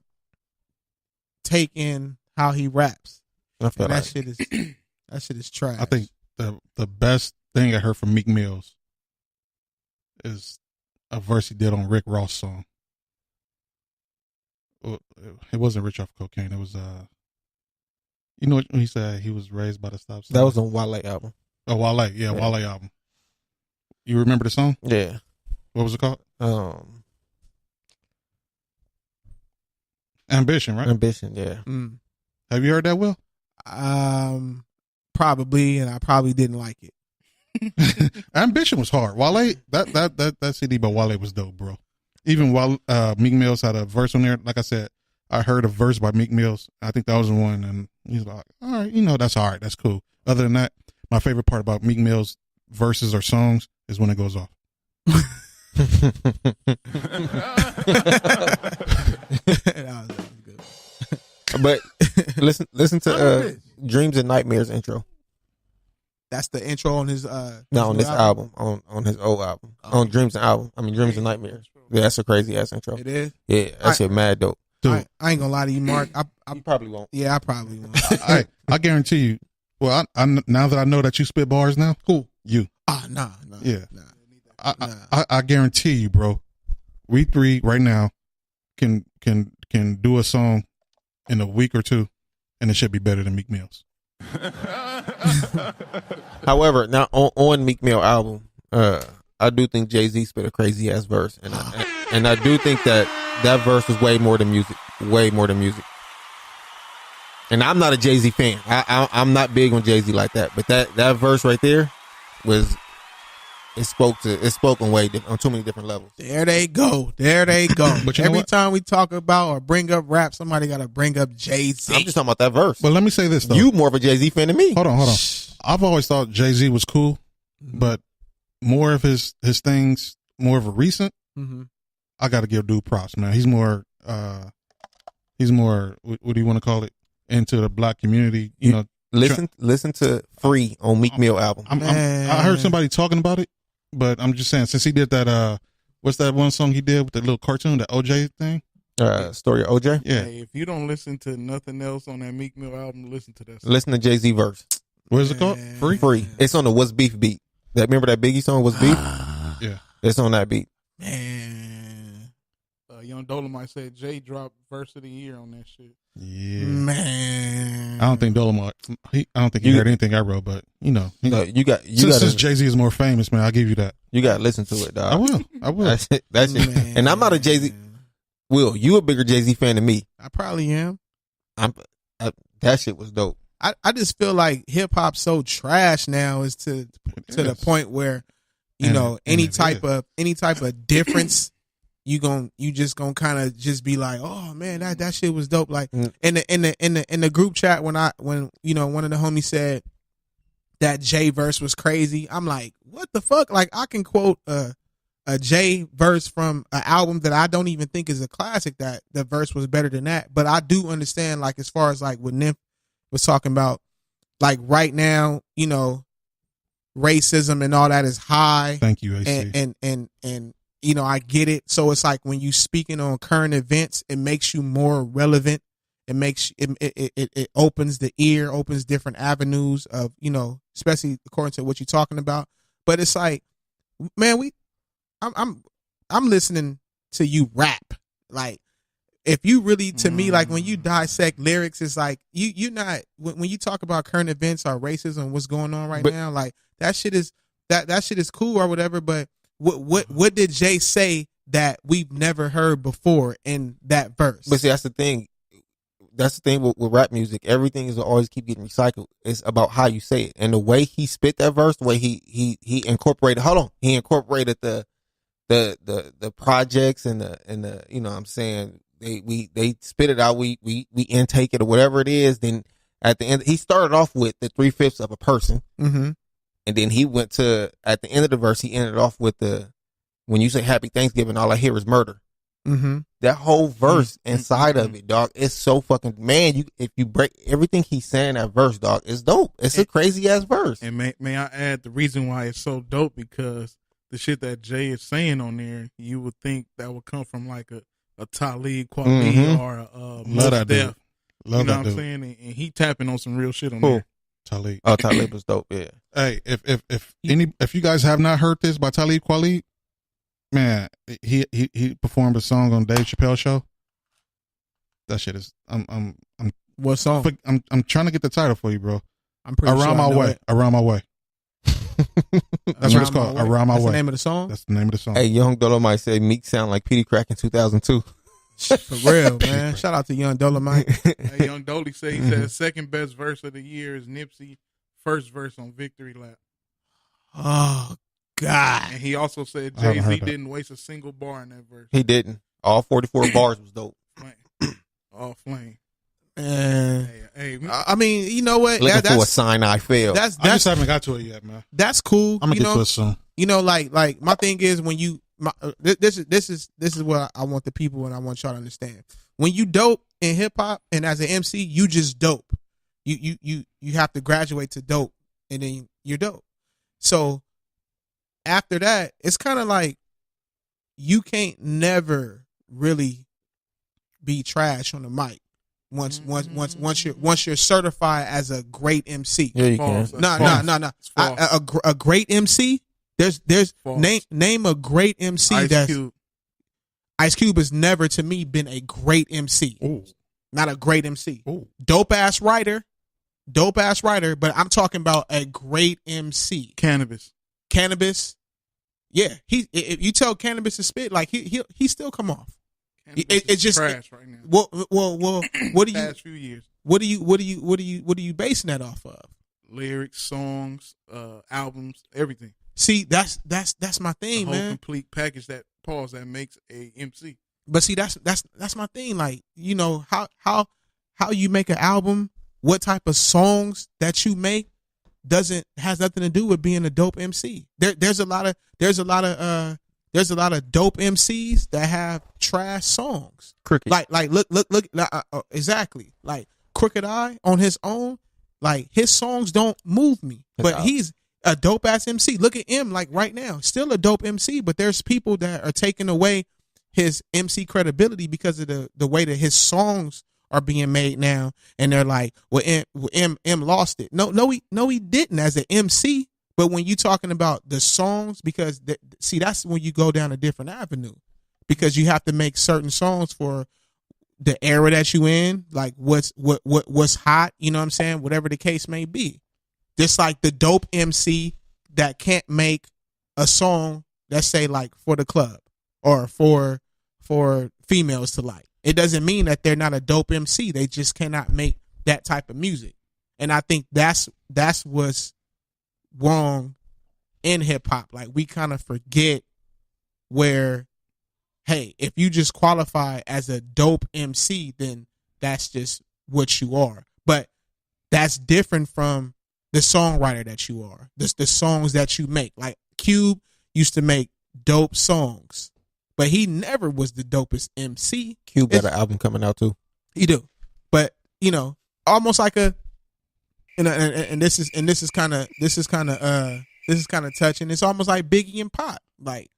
take in how he raps. That shit is trash. I think the best thing I heard from Meek Mills is a verse he did on Rick Ross' song. It wasn't Rich Off Cocaine. It was when he said he was raised by the stop sign. That was on Wale album. Oh, Wale, yeah, Wale album. You remember the song? Yeah. What was it called? Ambition, right? Ambition, yeah. Have you heard that, Will? Probably, and I probably didn't like it. Ambition was hard. Wale, that CD by Wale was dope, bro. Even while Meek Mills had a verse on there, like I said, I heard a verse by Meek Mills. I think that was the one, and he's like, all right, that's all right, that's cool. Other than that, my favorite part about Meek Mill's verses or songs is when it goes off. That was good. But listen to Dreams and Nightmares intro. That's the intro on his no, on this album. On his old album. On Dreams and Nightmares. Yeah, that's a crazy ass intro. It is? Yeah, that shit mad dope. I ain't gonna lie to you, Mark. You probably won't. Yeah, I probably won't. I guarantee you. Well, I now that I know that you spit bars now, cool. You. Nah. Yeah. I guarantee you, bro. We three right now can do a song in a week or two, and it should be better than Meek Mill's. However, now on Meek Mill album, I do think Jay-Z spit a crazy ass verse, and I do think that verse was way more than music. Way more than music. And I'm not a Jay-Z fan. I'm not big on Jay-Z like that. But that verse right there it spoke on too many different levels. There they go. But every time we talk about or bring up rap, somebody got to bring up Jay-Z. I'm just talking about that verse. But let me say this though. You more of a Jay-Z fan than me. Hold on. I've always thought Jay-Z was cool, but more of his things, more of a recent. Mm-hmm. I got to give dude props, man. He's more. What do you want to call it? Into the black community, you know. Listen to Free on Meek Mill album. I heard somebody talking about it, but I'm just saying, since he did that, what's that one song he did with the little cartoon, the OJ thing? Story of OJ? Yeah. Hey, if you don't listen to nothing else on that Meek Mill album, listen to that song. Listen to Jay-Z verse. What is it called? Free. It's on the What's Beef beat. Remember that Biggie song, What's Beef? Yeah. It's on that beat. Man. Young Dolomite said Jay dropped verse of the year on that shit. Yeah. Man. I don't think Dolomite, I don't think he heard anything I wrote, but you know. Since Jay-Z is more famous, man, I'll give you that. You got to listen to it, dog. I will. That's it. And I'm not a Jay-Z. Will, you a bigger Jay-Z fan than me. I probably am. That shit was dope. I just feel like hip hop's so trash now is to the point where, any type of difference, you just gonna kind of just be like, oh man, that shit was dope. Like in the group chat when one of the homies said that Jay verse was crazy, I'm like, what the fuck? Like I can quote a Jay verse from an album that I don't even think is a classic that the verse was better than that. But I do understand, like, as far as like what Nimpho was talking about, like right now, racism and all that is high. Thank you, AC. And I get it. So it's like when you speaking on current events, it makes you more relevant. It makes it opens the ear, opens different avenues of, especially according to what you're talking about. But it's like, man, I'm listening to you rap. Like, if you really, to me, like when you dissect lyrics, it's like you not when you talk about current events or racism, what's going on right now, like that shit is that shit is cool or whatever. But what did Jay say that we've never heard before in that verse? But see, that's the thing. That's the thing with rap music. Everything is always keep getting recycled. It's about how you say it and the way he spit that verse. The way he incorporated. Hold on, he incorporated the projects and the what I'm saying, they spit it out. We intake it or whatever it is. Then at the end, he started off with the 3/5 of a person, and then he went to at the end of the verse. He ended off with when you say Happy Thanksgiving, all I hear is murder. That whole verse inside of it, dog, it's so fucking, man. If you break everything he's saying, that verse, dog, it's dope. It's a crazy ass verse. And may I add the reason why it's so dope, because the shit that Jay is saying on there, you would think that would come from like a Talib Kweli or a Mos Def. You know what I'm saying? And he tapping on some real shit on there. Talib. Oh, Talib was dope. Yeah. Hey, if you guys have not heard this by Talib Kweli, man, he performed a song on Dave Chappelle's show. That shit is I'm what song? I'm trying to get the title for you, bro. I'm pretty Around sure My Way. Around My Way. That's what it's called. Around My Way. That's the name of the song? That's the name of the song. Hey, Young Dolomite said Meek sound like Petey Crack in 2002. For real, man. Shout out to Young Dolomite. Hey, Young Dolly he said second best verse of the year is Nipsey, first verse on Victory Lap. Oh, God. And he also said Jay-Z didn't waste a single bar in that verse. He didn't. All 44 bars was dope. All flame. Hey, I mean, you know what? Looking for a sign I failed. I just haven't got to it yet, man. That's cool. I'm gonna get to it soon. Like my thing is when you this is what I want the people and I want y'all to understand. When you dope in hip hop and as an MC, you just dope. You have to graduate to dope and then you're dope. So after that, it's kind of like you can't never really be trash on the mic. Once you're certified as a great MC. Yeah, you can. No. A great MC. There's name a great MC. Ice Cube. Ice Cube has never to me been a great MC. Ooh. Not a great MC. Ooh. Dope ass writer. But I'm talking about a great MC. Cannabis. Yeah, if you tell Cannabis to spit, like he still come off. It's just trash right now. Well, what do you? Past few years. what are you basing that off of? Lyrics, songs, albums, everything. See, that's my thing, the whole man. Complete package that makes a MC. But see, that's my thing. Like, you know, how you make an album, what type of songs that you make has nothing to do with being a dope MC. There's a lot of dope MCs that have trash songs. Cricket. Like look exactly. Like Crooked Eye on his own, like his songs don't move me. But he's a dope ass MC. Look at him, like right now, still a dope MC, but there's people that are taking away his MC credibility because of the way that his songs are being made now, and they're like, well, M lost it. No, he didn't as an MC. But when you talking about the songs, because that's when you go down a different avenue, because you have to make certain songs for the era that you in, like what's hot, you know what I'm saying? Whatever the case may be. Just like the dope MC that can't make a song that say like for the club or for females to like. It doesn't mean that they're not a dope MC. They just cannot make that type of music. And I think that's what's wrong in hip hop. Like, we kind of forget where, hey, if you just qualify as a dope MC, then that's just what you are. But that's different from the songwriter that you are. The songs that you make. Like Cube used to make dope songs, but he never was the dopest MC. Cube got an album coming out too. He do, but you know, almost like a, and this is kind of touching. It's almost like Biggie and Pop. Like,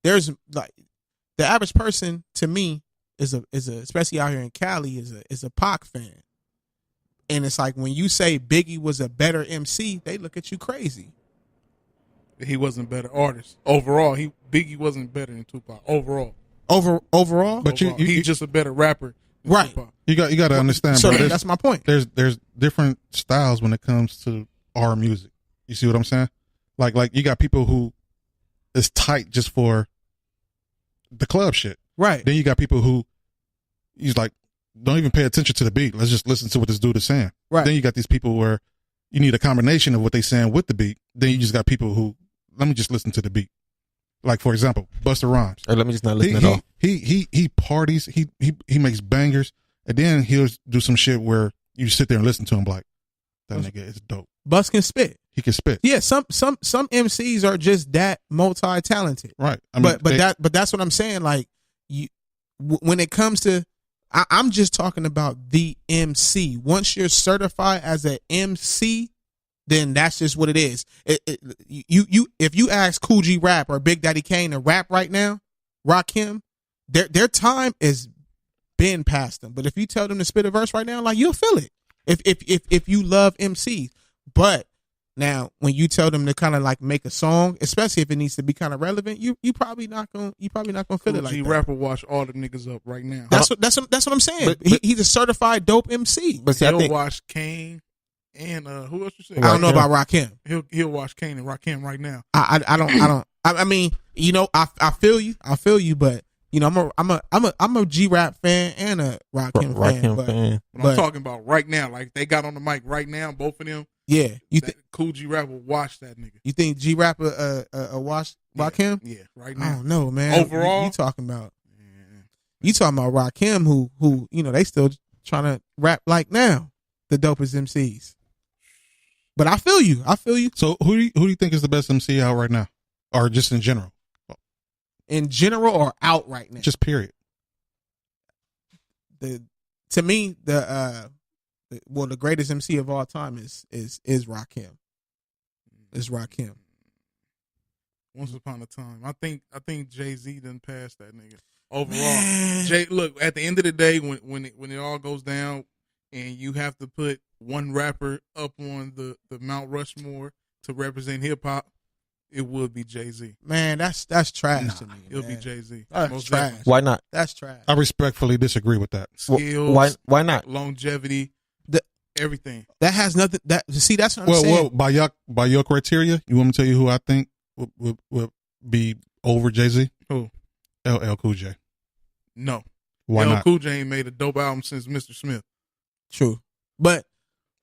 there's like the average person to me is a especially out here in Cali is a Pac fan, and it's like when you say Biggie was a better MC, they look at you crazy. He wasn't a better artist overall. Biggie wasn't better than Tupac overall. Overall, but he's just a better rapper than right? Tupac. You got to understand, so bro. That's my point. There's different styles when it comes to our music. You see what I'm saying? Like you got people who is tight just for the club shit, right? Then you got people who he's like, don't even pay attention to the beat. Let's just listen to what this dude is saying. Right. Then you got these people where you need a combination of what they saying with the beat. Then you just got people who, let me just listen to the beat. Like, for example, Busta Rhymes. Let me just not listen at all. He parties. He makes bangers, and then he'll do some shit where you sit there and listen to him like, that nigga is dope. Bus can spit. He can spit. Yeah, some MCs are just that multi-talented. Right. I mean, but that's what I'm saying. Like, when it comes to, I'm just talking about the MC. Once you're certified as an MC, then that's just what it is. If you ask Kool G Rap or Big Daddy Kane to rap right now, Rakim, their time is been past them. But if you tell them to spit a verse right now, like, you'll feel it. If you love MCs, but now when you tell them to kind of like make a song, especially if it needs to be kind of relevant, you probably not gonna feel it like that. G Rapper wash all the niggas up right now. That's what I'm saying. But he's a certified dope MC. But see, he'll wash Kane and who else you say? I don't know about Rakim. He'll wash Kane and Rakim right now. I don't. I mean, you know, I feel you, but you know, I'm a G Rap fan and a Rakim fan. But I'm talking about right now, like they got on the mic right now, both of them. Yeah, Cool G Rap will wash that nigga. You think G Rap wash Rakim? Yeah, right now. I don't know, man. Overall, you talking about Rakim, who you know, they still trying to rap like now the dopest MCs. But I feel you. So who do you think is the best MC out right now, or just in general? In general, or out right now? Just period. To me, the greatest MC of all time is Rakim. Is Rakim. Once upon a time, I think Jay-Z done passed that nigga. Overall, look, at the end of the day, when it all goes down, and you have to put one rapper up on the Mount Rushmore to represent hip hop, it would be Jay-Z. Man, that's trash to me. It'll be Jay-Z. That's trash. Definitely. Why not? That's trash. I respectfully disagree with that. Skills. Why not? Longevity. Everything. That has nothing. That's what I'm saying. Well, by your criteria, you want me to tell you who I think would be over Jay-Z? Who? LL Cool J. No. Why not? Cool J ain't made a dope album since Mr. Smith. True. But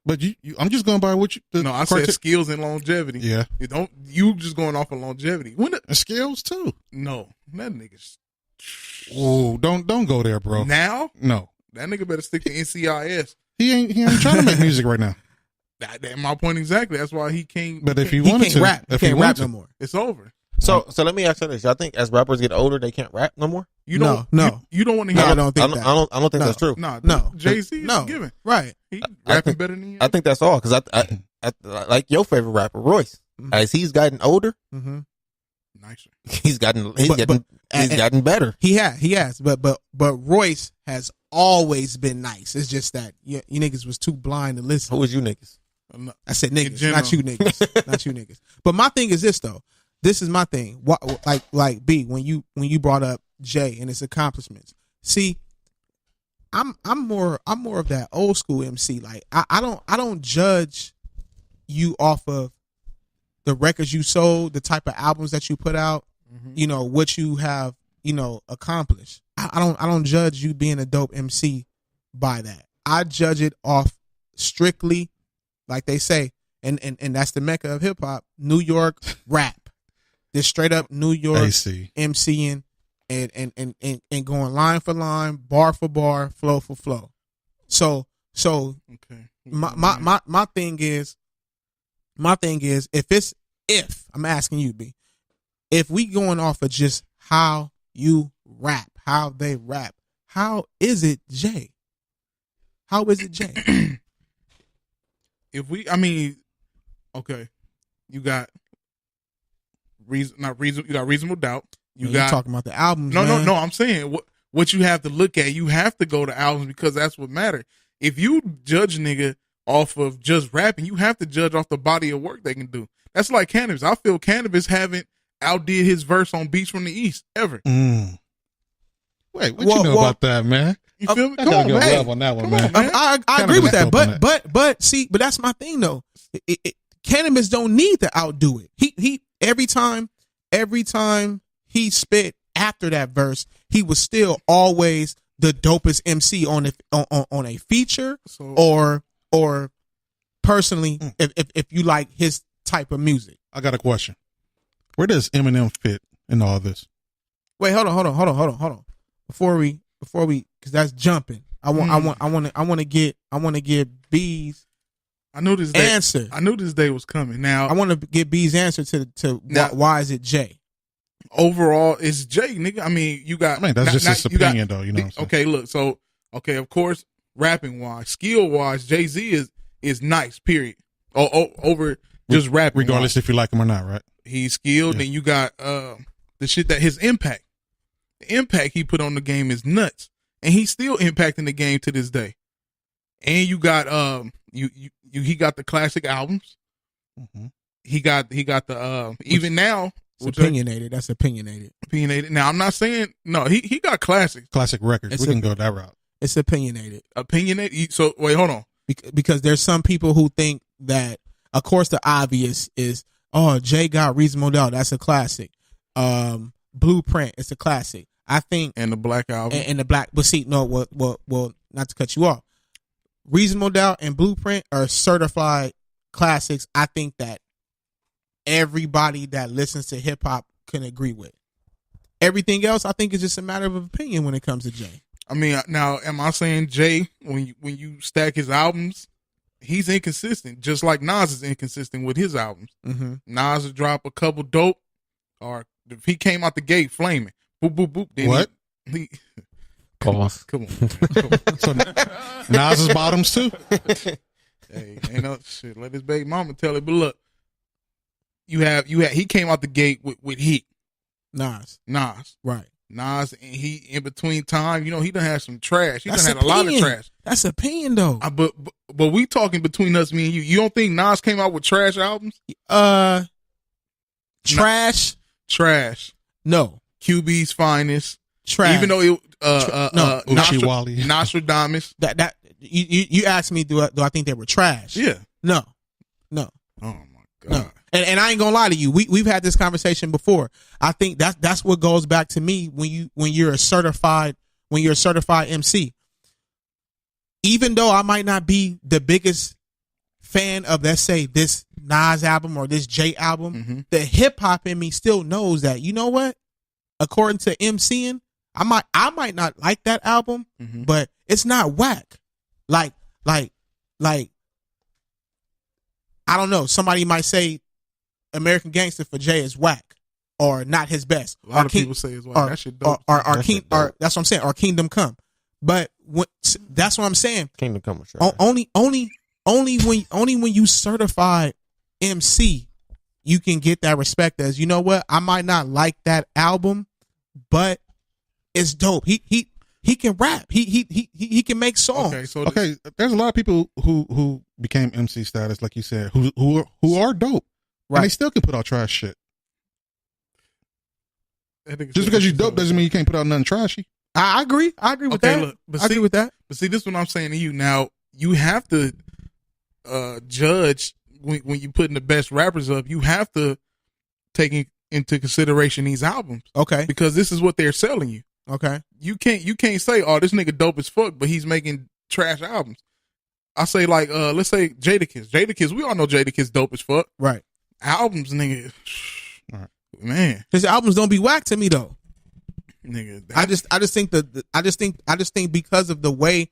I'm just going by what you. No, I said skills and longevity. Yeah, you just going off of longevity. And skills too. No, that nigga's. Oh, don't go there, bro. Now, no, that nigga better stick to NCIS. He ain't trying to make music right now. That's my point exactly. That's why he can't. But if he wanted to, rap. He can't rap no more. It's over. So let me ask you this: y'all think as rappers get older, they can't rap no more? You don't. No. You don't want to hear. I don't think that. I don't think that's true. No. Jay-Z is given. Right. He rapping better than you. I think that's all because I like your favorite rapper, Royce. As he's gotten older, nicer. He's gotten better. He has. But Royce has always been nice. It's just that you niggas was too blind to listen. Who was you niggas? I said niggas, not you niggas, not you niggas. But my thing is this though. This is my thing. What, like B, when you brought up Jay and his accomplishments. See, I'm more of that old school MC. Like I don't judge you off of the records you sold, the type of albums that you put out, what you have, accomplished. I don't judge you being a dope MC by that. I judge it off strictly, like they say, and that's the mecca of hip hop, New York rap. This straight up New York MCing and going line for line, bar for bar, flow for flow. So okay. My thing is if I'm asking you, B, if we going off of just how you rap, how they rap, how is it Jay? How is it Jay? Okay, you got reasonable doubt. You talking about the albums? No. I'm saying what you have to look at. You have to go to albums because that's what matters. If you judge nigga off of just rapping, you have to judge off the body of work they can do. That's like Cannabis. I feel Cannabis haven't outdid his verse on Beats from the East ever. Wait, what you know about that, man? You feel me? Come on, man. Love on that one, man. I agree with that, but that's my thing though. Cannabis don't need to outdo it. He every time he spit after that verse, he was still always the dopest MC on a feature or personally if you like his type of music. I got a question. Where does Eminem fit in all this? Wait, hold on. Before we, because that's jumping. I want to get B's. I knew this answer. I knew this day was coming. Now I want to get B's answer to why is it Jay? Overall, it's Jay, nigga. I mean, you got. That's just his opinion, though. You know. What I'm okay, look. So, of course, rapping wise, skill wise, Jay-Z is nice. Period. Over just rapping, regardless if you like him or not, right? He's skilled. Yeah. And you got the shit that his impact, the impact he put on the game is nuts, and he's still impacting the game to this day. And you got he got the classic albums. Mm-hmm. He got the even now. It's opinionated. That's opinionated. Opinionated. Now I'm not saying no. He got classic records. We can go that route. It's opinionated. Opinionated. So wait, hold on. Because there's some people who think that, of course, the obvious is, Jay got Reasonable Doubt. That's a classic. Blueprint. It's a classic. I think. And the Black Album. And the Black. But see, no. Well, not to cut you off. Reasonable Doubt and Blueprint are certified classics. I think that everybody that listens to hip hop can agree with. Everything else, I think, is just a matter of opinion when it comes to Jay. I mean, now, am I saying Jay, when you stack his albums, he's inconsistent, just like Nas is inconsistent with his albums. Mm-hmm. Nas will drop a couple dope, or if he came out the gate flaming, boop, boop, boop. Then what? Come on. So Nas's bottoms too? Hey, ain't no shit. Let his baby mama tell it. But look, he came out the gate with heat. Nas. Right. Nas, and he in between time, he done had some trash. He done had a lot of trash. That's opinion though. But we talking between us, me and you. You don't think Nas came out with trash albums? Trash. Trash. No. QB's Finest. Trash. Even though it no. Nostradamus. That you asked me, do I think they were trash? Yeah. No. Oh my God. No. And I ain't gonna lie to you. We've had this conversation before. I think that's what goes back to me when you're a certified MC. even though I might not be the biggest fan of, let's say, this Nas album or this J album, the hip hop in me still knows that, you know what? According to MCing, I might not like that album, but it's not whack. Like, I don't know. Somebody might say American Gangster for Jay is whack or not his best. A lot of people say it's whack. That shit dope. Or that's what I'm saying. Or Kingdom Come. But that's what I'm saying. Kingdom Come. Sure. Only when you certified MC, you can get that respect as, you know what? I might not like that album, but it's dope. He can rap. He can make songs. Okay, there's a lot of people who became MC status, like you said, who are dope, right? And they still can put out trash shit. Just because you're dope doesn't mean you can't put out nothing trashy. I agree. I agree with that. Look, I agree with that. But see, this is what I'm saying to you. Now, you have to judge when you putting the best rappers up. You have to take into consideration these albums. Okay. Because this is what they're selling you. Okay. You can't say, oh, this nigga dope as fuck, but he's making trash albums. I say, like, let's say Jadakiss. We all know Jadakiss dope as fuck. Right. Albums, nigga. Right. Man. His albums don't be whack to me though. Nigga. I just think because of the way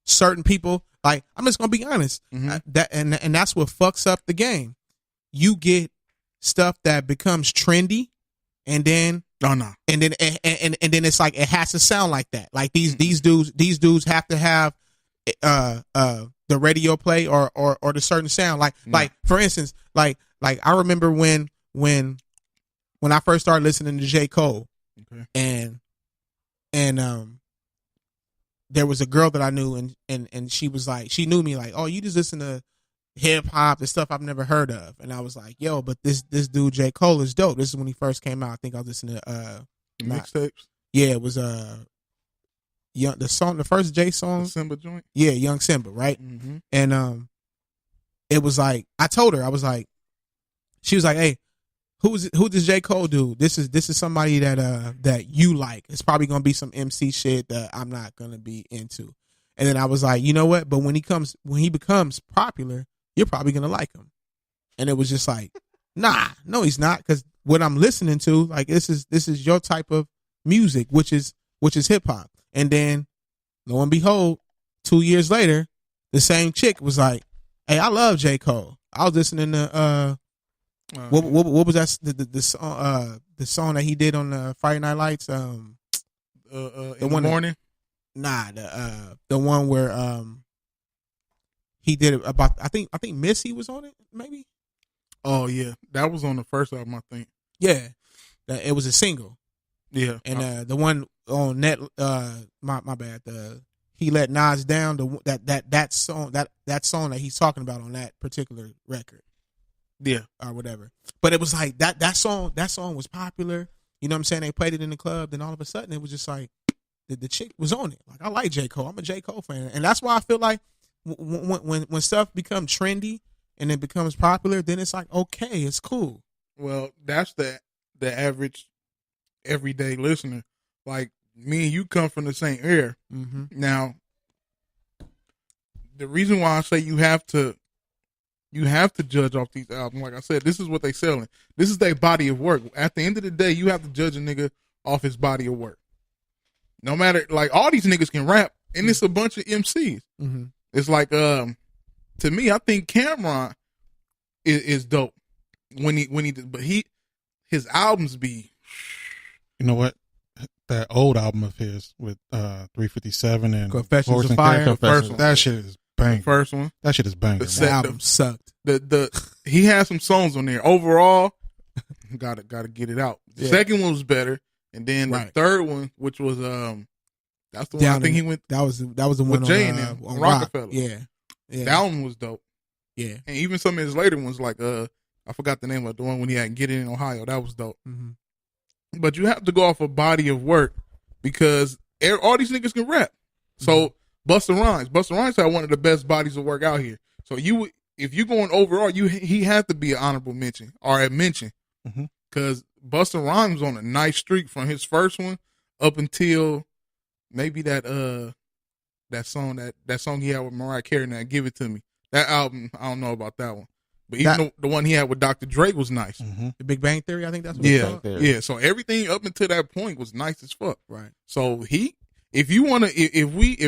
certain people, like, I'm just gonna be honest, and that's what fucks up the game. You get stuff that becomes trendy, and then and then it's like it has to sound like that. Like these dudes have to have the radio play or the certain sound. Like for instance, like I remember when I first started listening to J. Cole, and there was a girl that I knew, and she was like, she knew me, like, oh, you just listen to hip hop and stuff I've never heard of. And I was like, yo, but this dude J. Cole is dope. This is when he first came out. I think I was listening to mixtapes. Yeah, it was the first J song, the Simba joint. Yeah, Young Simba, right? And it was like, I told her, I was like, she was like, hey, who does J. Cole do? This is somebody that you like. It's probably gonna be some MC shit that I'm not gonna be into. And then I was like, you know what? But when he becomes popular, you're probably gonna like him. And it was just like, nah, no, he's not, because what I'm listening to, like, this is your type of music, which is hip hop. And then, lo and behold, 2 years later, the same chick was like, hey, I love J. Cole. I was listening to what was that the song that he did on Friday Night Lights? In the morning. The one where he did it about, I think Missy was on it, maybe. Oh yeah, that was on the first album, I think. Yeah, it was a single. Yeah, and the one on net, my bad. He let Nas down. That song that he's talking about on that particular record. Yeah, or whatever. But it was like that song was popular. You know what I'm saying? They played it in the club. Then all of a sudden, it was just like the chick was on it. Like, I like J. Cole. I'm a J. Cole fan, and that's why I feel like when stuff becomes trendy and it becomes popular, then it's like, okay, it's cool. Well, that's the average everyday listener. Like, me and you come from the same era. Now, the reason why I say you have to judge off these albums, like I said, this is what they selling. This is their body of work. At the end of the day, you have to judge a nigga off his body of work. No matter, like, all these niggas can rap, and it's a bunch of MCs. It's like, to me, I think Cameron is dope but his albums be. You know what? That old album of his with 357 and Confessions of Fire. That shit is bang. The first one. That shit is bang. The album sucked. He has some songs on there. Overall, gotta get it out. The second one was better, and then the third one, which was that's the one I think he went. That was the one with Jay and on Rockefeller. Yeah, that one was dope. Yeah, and even some of his later ones, like I forgot the name of the one when he had Get It in Ohio. That was dope. But you have to go off a body of work because all these niggas can rap. So Busta Rhymes had one of the best bodies of work out here. So if you're going overall, he had to be an honorable mention or a mention because Busta Rhymes on a nice streak from his first one up until maybe that That song he had with Mariah Carey. Now Give It To Me. That album, I don't know about that one. But even the one he had with Dr. Dre was nice. Mm-hmm. The Big Bang Theory, I think that's what it's called. Yeah. So everything up until that point was nice as fuck. Right. So if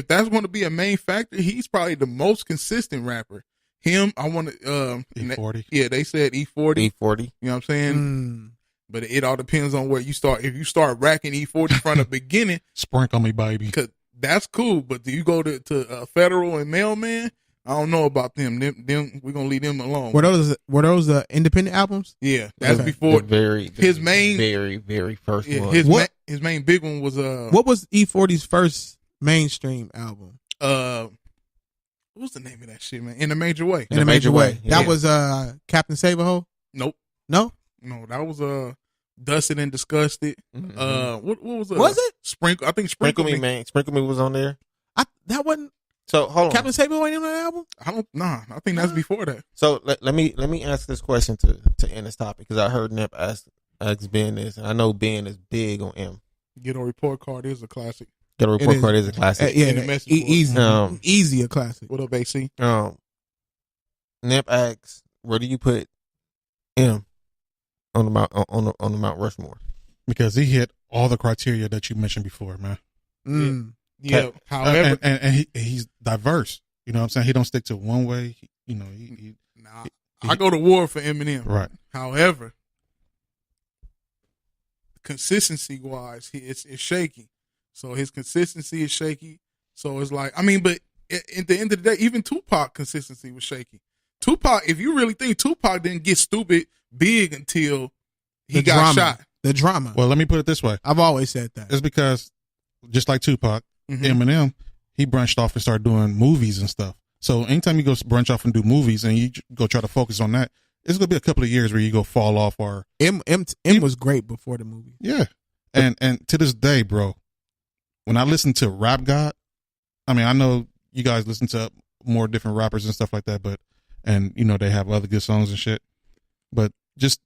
that's going to be a main factor, he's probably the most consistent rapper. Him, I want to E40. Yeah, they said E40. E40. You know what I'm saying? But it all depends on where you start. If you start racking E40 from the beginning, sprinkle me, baby. Because that's cool. But do you go to Federal and Mailman? I don't know about them. Them we're gonna leave them alone. Were those independent albums? Yeah, that's before his main very first one. His main big one was what was E40's first mainstream album? What's the name of that shit, man? In a Major Way. In a Major Way. That was Captain Save-A-Ho? Nope. No, that was Dusted and Disgusted. Mm-hmm. What was it? Was it Sprinkle? I think Sprinkle Me, man. Sprinkle Me was on there. That wasn't. So hold on. Captain Save-A-Ho ain't on that album? I think that's before that. So let me ask this question to end this topic, because I heard Nip ask Ben this, and I know Ben is big on M. Get a Report Card is a classic. Get a Report Card is a classic. Easy a classic. What up, AC? Nip asks, where do you put M on the Mount Rushmore? Because he hit all the criteria that you mentioned before, man. Yeah. However, and he's diverse. You know what I'm saying? He don't stick to one way. I go to war for Eminem. Right. However, consistency wise, it's shaky. So his consistency is shaky. So it's like, but at the end of the day, even Tupac consistency was shaky. Tupac, if you really think, Tupac didn't get stupid big until he got shot. The drama. Well, let me put it this way. I've always said that. It's because, just like Tupac, Eminem, he branched off and started doing movies and stuff. So anytime you go branch off and do movies and you go try to focus on that, it's going to be a couple of years where you go fall off. Or M was great before the movie. Yeah. And to this day, bro, when I listen to Rap God, I know you guys listen to more different rappers and stuff like that, but, and they have other good songs and shit, but just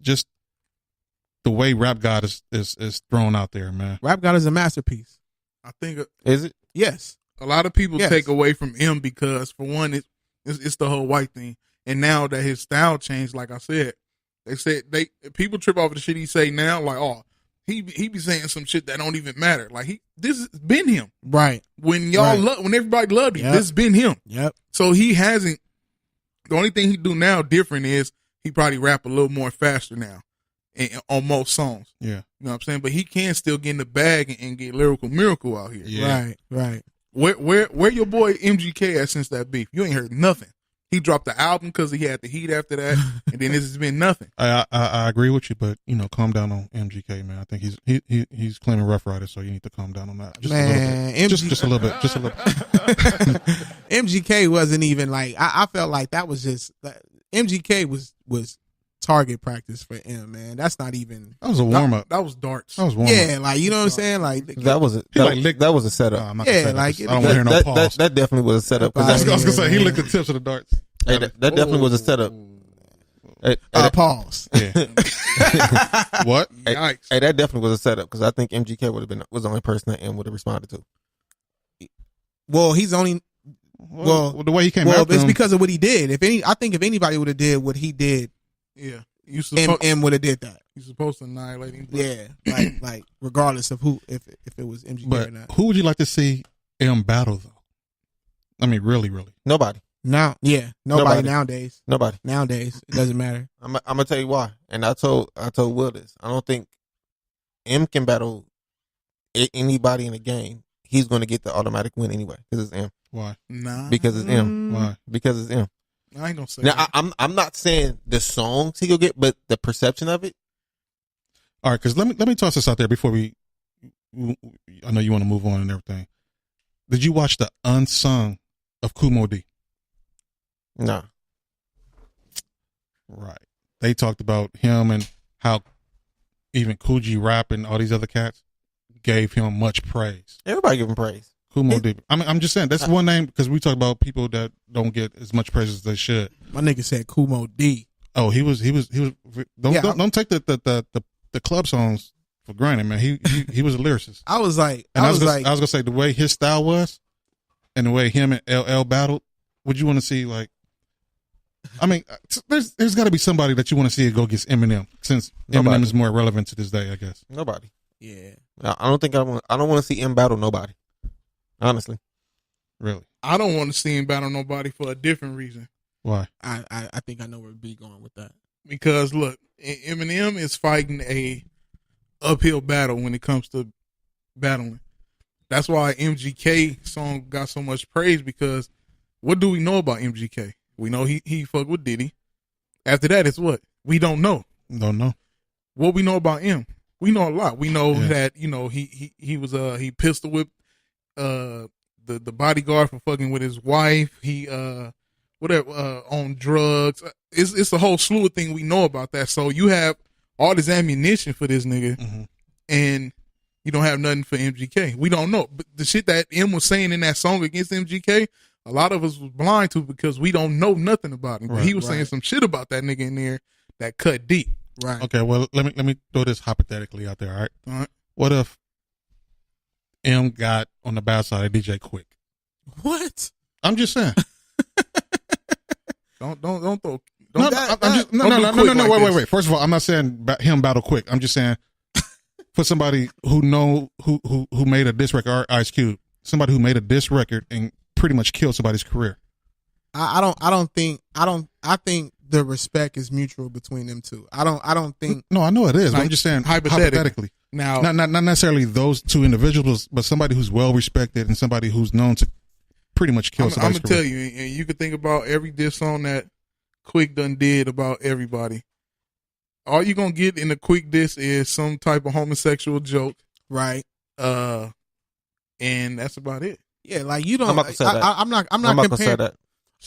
the way Rap God is thrown out there, man. Rap God is a masterpiece. I think is it? Yes. A lot of people take away from him because, for one, it's the whole white thing, and now that his style changed, like I said, people trip off the shit he say now, like, oh, he be saying some shit that don't even matter. Like this has been him, right? When when everybody loved him, this has been him. Yep. So he hasn't. The only thing he do now different is he probably rap a little more faster now, on most songs. Yeah. You know what I'm saying? But he can still get in the bag and get lyrical miracle out here. Yeah. Right. Where your boy MGK at since that beef? You ain't heard nothing. He dropped the album because he had the heat after that, and then this has been nothing. I agree with you, but calm down on MGK, man. I think he's claiming Rough Rider, so you need to calm down on that. Just a little bit. Just a little bit. MGK wasn't even like I felt like that was just MGK was target practice for M, man. That's not even. That was a warm up. That was darts. That was warm up. Yeah, like you know what I'm saying. Like that was a setup. I'm not gonna say like I don't want to hear no pause. That definitely was a setup. I was gonna say he licked the tips of the darts. Hey, that definitely was a setup. Pause. Yeah. What? Yikes. Hey, that definitely was a setup, because I think MGK was the only person that M would have responded to. Well, he's only. Well, the way he came out. Well, it's because of what he did. I think if anybody would have did what he did, yeah, M would have did that. You're supposed to annihilate him. Yeah, like regardless of who, if it was MGK or not. Who would you like to see M battle though? Really, really. Nobody. Nobody nowadays. Nobody nowadays. It doesn't matter. I'm gonna tell you why. And I told Will this. I don't think M can battle anybody in the game. He's gonna get the automatic win anyway because it's M. Why? Nah. Because it's M. Why? Because it's M. I ain't gonna say. Now that. I'm not saying the songs he go get, but the perception of it. All right, because let me toss this out there before I know you want to move on and everything. Did you watch the Unsung of Kumo D? No. Right. They talked about him and how even Coogee Rap and all these other cats gave him much praise. Everybody give him praise. Kumo D. I'm just saying that's one name, because we talk about people that don't get as much praise as they should. My nigga said Kumo D. Oh, he was. Don't take the club songs for granted, man. He was a lyricist. I was gonna say the way his style was, and the way him and LL battled, would you want to see like? I mean, there's got to be somebody that you want to see go against Eminem, since Eminem is more relevant to this day, I guess. Nobody. Yeah. I don't think I want to see him battle nobody. Honestly. Really? I don't want to see him battle nobody for a different reason. Why? I think I know where B going with that. Because look, Eminem is fighting a uphill battle when it comes to battling. That's why MGK song got so much praise, because what do we know about MGK? We know he fucked with Diddy. After that, it's what? We don't know. Don't know. What we know about him? We know a lot. We know that, you know, he was he pistol whipped the bodyguard for fucking with his wife. He on drugs. It's a whole slew of things we know about that. So you have all this ammunition for this nigga, and you don't have nothing for MGK. We don't know. But the shit that M was saying in that song against MGK, a lot of us was blind to, because we don't know nothing about him. But he was saying some shit about that nigga in there that cut deep. Right. Okay, well, let me throw this hypothetically out there, all right? All right. What if M got on the bad side of DJ Quick? What? I'm just saying. Don't throw. No, wait. First of all, I'm not saying him battle Quick. I'm just saying for somebody who made a diss record, or Ice Cube, somebody who made a diss record and pretty much killed somebody's career. I think the respect is mutual between them two. I don't think. No, I know it is. But I'm just saying hypothetically. Now, not necessarily those two individuals, but somebody who's well respected and somebody who's known to pretty much kill somebody's career. I'm gonna tell you, and you can think about every diss song that Quick done did about everybody. All you gonna get in a Quick diss is some type of homosexual joke, right? And that's about it. Yeah, like you don't. I'm not gonna say that. I'm not I'm not gonna say that.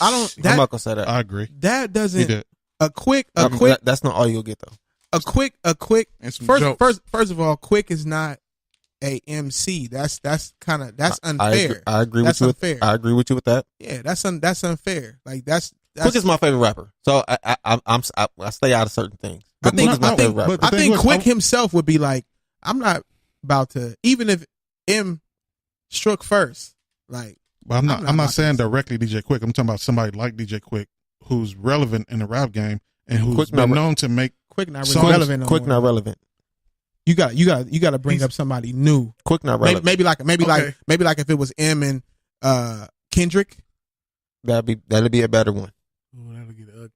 I don't. I'm not gonna say that. I agree. That doesn't. A quick. That's not all you'll get though. A quick. And some First of all, Quick is not a MC. That's unfair. I agree with you. Unfair. I agree with you with that. Yeah, that's unfair. Like that's Quick is my favorite rapper, so I stay out of certain things. I think Quick himself would be like, I'm not about to, even if M struck first. Like, but I'm not saying directly DJ Quick. I'm talking about somebody like DJ Quick who's relevant in the rap game and who's been known to make Quick not really relevant. Quick not relevant. You got to bring up somebody new. Quick not relevant. Maybe like if it was M and Kendrick. That'd be a better one. Oh, that'll get ugly.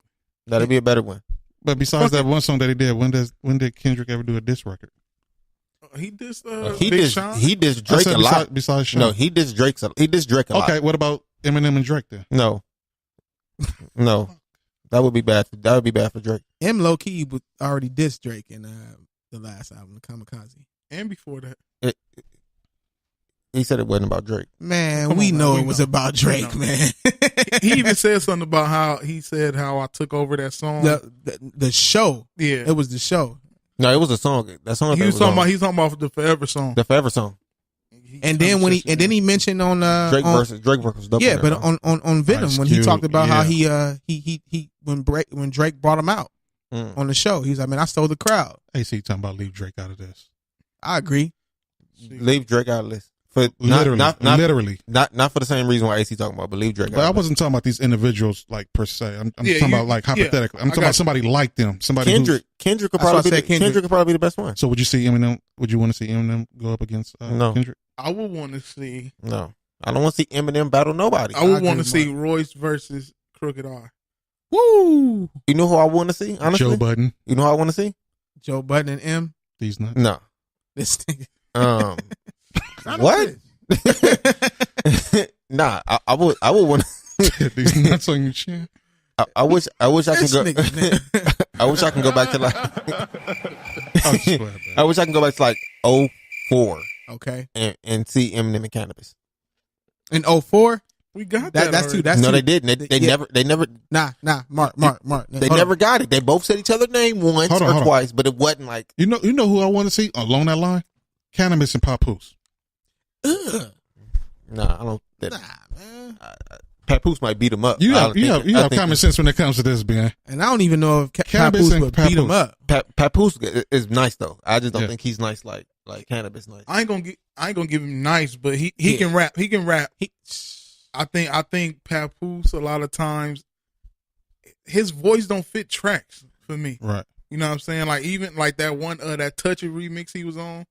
That'd be a better one. But besides that one song that he did, when did Kendrick ever do a diss record? He dissed he dissed Drake a lot. Besides Sean. No, he dissed Drake a lot. Okay, what about Eminem and Drake then? No. That would be bad. That would be bad for Drake. M low key already dissed Drake in the last album, The Kamikaze. And before that. He said it wasn't about Drake. Man, we know it was about Drake, man. He even said something about how I took over that song. The show. Yeah. It was the show. No, it was a song. That song. He was talking about the Forever song. The Forever song. And then he mentioned on Drake versus dope. Yeah, but on Venom when he talked about how he when Drake brought him out on the show, he's like, man, I stole the crowd. AC talking about leave Drake out of this. I agree. Leave Drake out of this. For literally, not for the same reason why AC talking about, but leave Drake. But I wasn't talking about these individuals like per se. I'm talking about like hypothetically. I'm talking about somebody like them. Somebody Kendrick could probably be the best one. So would you see Eminem? Would you want to see Eminem go up against Kendrick? I would want to see. No, I don't want to see Eminem battle nobody. I would want to see Royce versus Crooked R. Woo! You know who I want to see? Honestly, Joe Budden. You know who I want to see? Joe Budden and M. These nuts. No. This thing. What? Nah, I would want these nuts on your chin. I wish I can go. I wish I can go back to like. I wish I can go back to like 04. Okay. And see Eminem and Cannabis. In 04? We got that. That's already. two. No, they didn't. They never. Nah. Marq. They never got it. They both said each other's name once or twice, but it wasn't like. You know who I want to see along that line? Cannabis and Papoose. Nah, I don't. Nah, man. Papoose might beat him up. You have common sense when it comes to this, man. And I don't even know if Cannabis Papoose would beat him up. Papoose is nice though. I just don't think he's nice like Cannabis nice. I ain't gonna give him nice, but he can rap. He can rap. I think Papoose a lot of times his voice don't fit tracks for me. Right. You know what I'm saying? Like even like that one that Touch It remix he was on,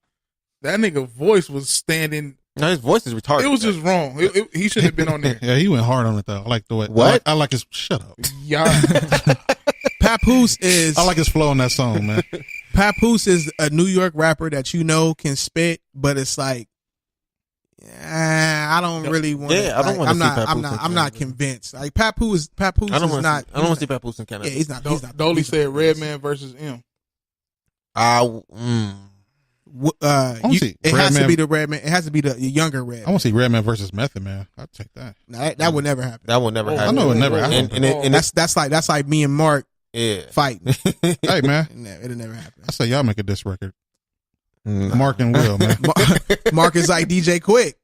that nigga voice was standing. No, his voice is retarded. It was just wrong. He shouldn't have been on there. Yeah, he went hard on it though. I like the way. What? I like his. Shut up. Yeah. Papoose is. I like his flow on that song, man. Papoose is a New York rapper that can spit, but it's like, I don't really want. Yeah, I don't want to see Papoose. I'm not convinced. Like Papoose I don't is want not. I don't want to see Papoose in Canada. Yeah, he's not. Dolly said Redman versus M. It has to be the Redman. It has to be the younger Red. I want to see Redman versus Method Man. I'd take that. That would never happen. That would never happen. I know it never happened. And that's like me and Marq fighting. Hey man, it'll never happen. I say y'all make a diss record. Marq and Will, man. Marq is like DJ Quick.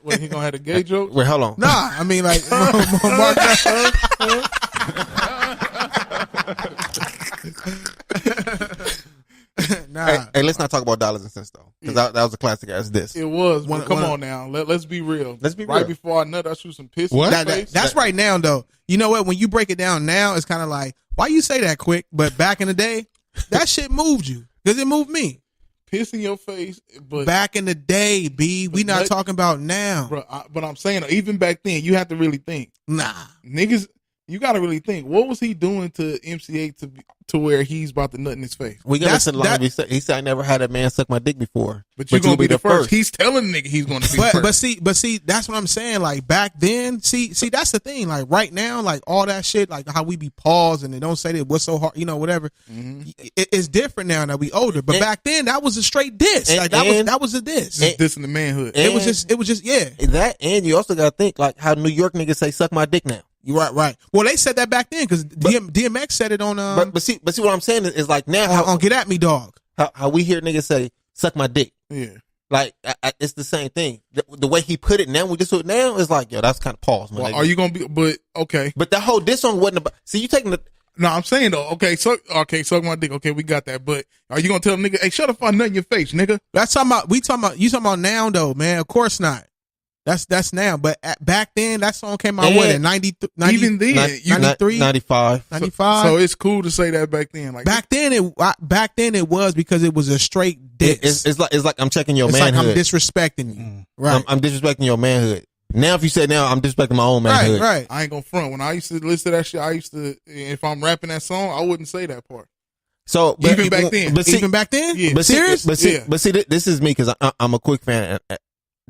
What, he gonna have a gay joke? Wait, hold on. Nah, I mean like Marq. Nah. Hey, let's not talk about dollars and cents though, because that was a classic ass diss. It was. But come on now, let's be real. Let's be right real. Before I nut, I shoot some piss. What? In your face. That's right now though. You know what? When you break it down now, it's kind of like, why you say that quick? But back in the day, that shit moved you because it moved me. Piss in your face, but back in the day, B, we not talking about now. Bro, but I'm saying even back then, you have to really think. Nah, niggas, you got to really think. What was he doing to MC8 to where he's about to nut in his face? We got to line. He said, "I never had a man suck my dick before." But you're gonna be the first. He's telling nigga he's gonna be the first. But see, that's what I'm saying. Like back then, see, that's the thing. Like right now, like all that shit, like how we be paused and they don't say that what's so hard, whatever. Mm-hmm. It's different now that we older. But back then, that was a straight diss. Like that was a diss. Dissing the manhood. It was just yeah. That, and you also got to think like how New York niggas say "suck my dick" now. You right. Well, they said that back then because DMX said it on. But see what I'm saying is like now on Get At Me Dog. How we hear niggas say "suck my dick." Yeah. Like it's the same thing. The way he put it now, we just do it now is like, yo, that's kind of pause. Well, are you gonna be? But okay. But that whole diss song wasn't about. See, you taking the. No, I'm saying though. Okay, suck my dick. Okay, we got that. But are you gonna tell a nigga, hey, shut up, I nut in your face, nigga? That's talking about. You talking about now though, man? Of course not. That's now. But back then, that song came out what in 90, even then 93, 95. So it's cool to say that back then. Like back then it was because it was a straight diss. It's like I'm checking your manhood. Like I'm disrespecting you. Right. I'm disrespecting your manhood. Now, if you say now, I'm disrespecting my own manhood. Right. I ain't gonna front. When I used to listen to that shit, if I'm rapping that song, I wouldn't say that part. So even back then, yeah. But serious. See, this is me because I'm a quick fan.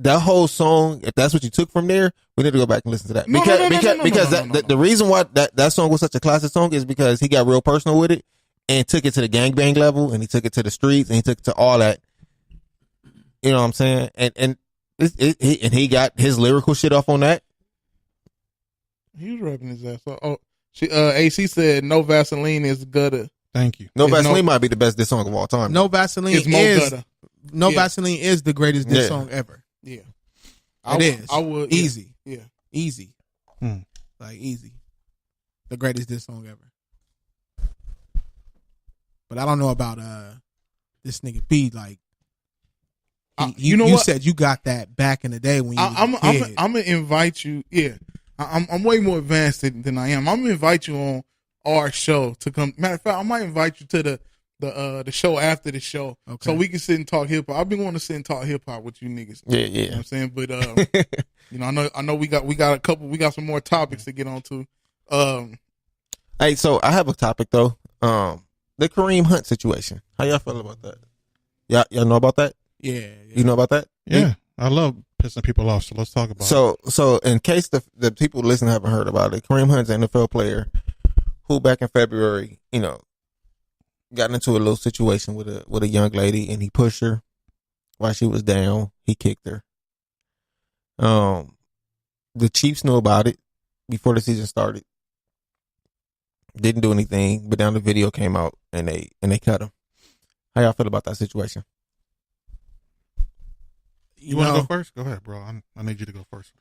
That whole song, if that's what you took from there, we need to go back and listen to that. Because the reason why that song was such a classic song is because he got real personal with it and took it to the gangbang level and he took it to the streets and he took it to all that. You know what I'm saying? And he got his lyrical shit off on that. He was rapping his ass off. AC said no Vaseline is gutter. Thank you. No Vaseline might be the best diss song of all time. No Vaseline Vaseline is the greatest diss song ever. Yeah. It is. I would. Easy. Yeah. Easy. Like easy. The greatest diss song ever. But I don't know about this nigga B. Like you said you got that back in the day when you I'm gonna invite you. Yeah. I'm way more advanced than I am. I'm gonna invite you on our show to come. Matter of fact, I might invite you to the show after the show, so we can sit and talk hip hop. I've been wanting to sit and talk hip hop with you niggas. Yeah. You know what I'm saying, but I know we got some more topics to get onto. Hey, so I have a topic though. The Kareem Hunt situation. How y'all feel about that? Y'all know about that? Yeah. You know about that? Yeah. I love pissing people off, so let's talk about it. So in case the people listening haven't heard about it, Kareem Hunt's an NFL player who back in February, got into a little situation with a young lady and he pushed her while she was down. He kicked her. The Chiefs knew about it before the season started. Didn't do anything, but now the video came out and they cut him. How y'all feel about that situation? You want to go first? Go ahead, bro. I need you to go first.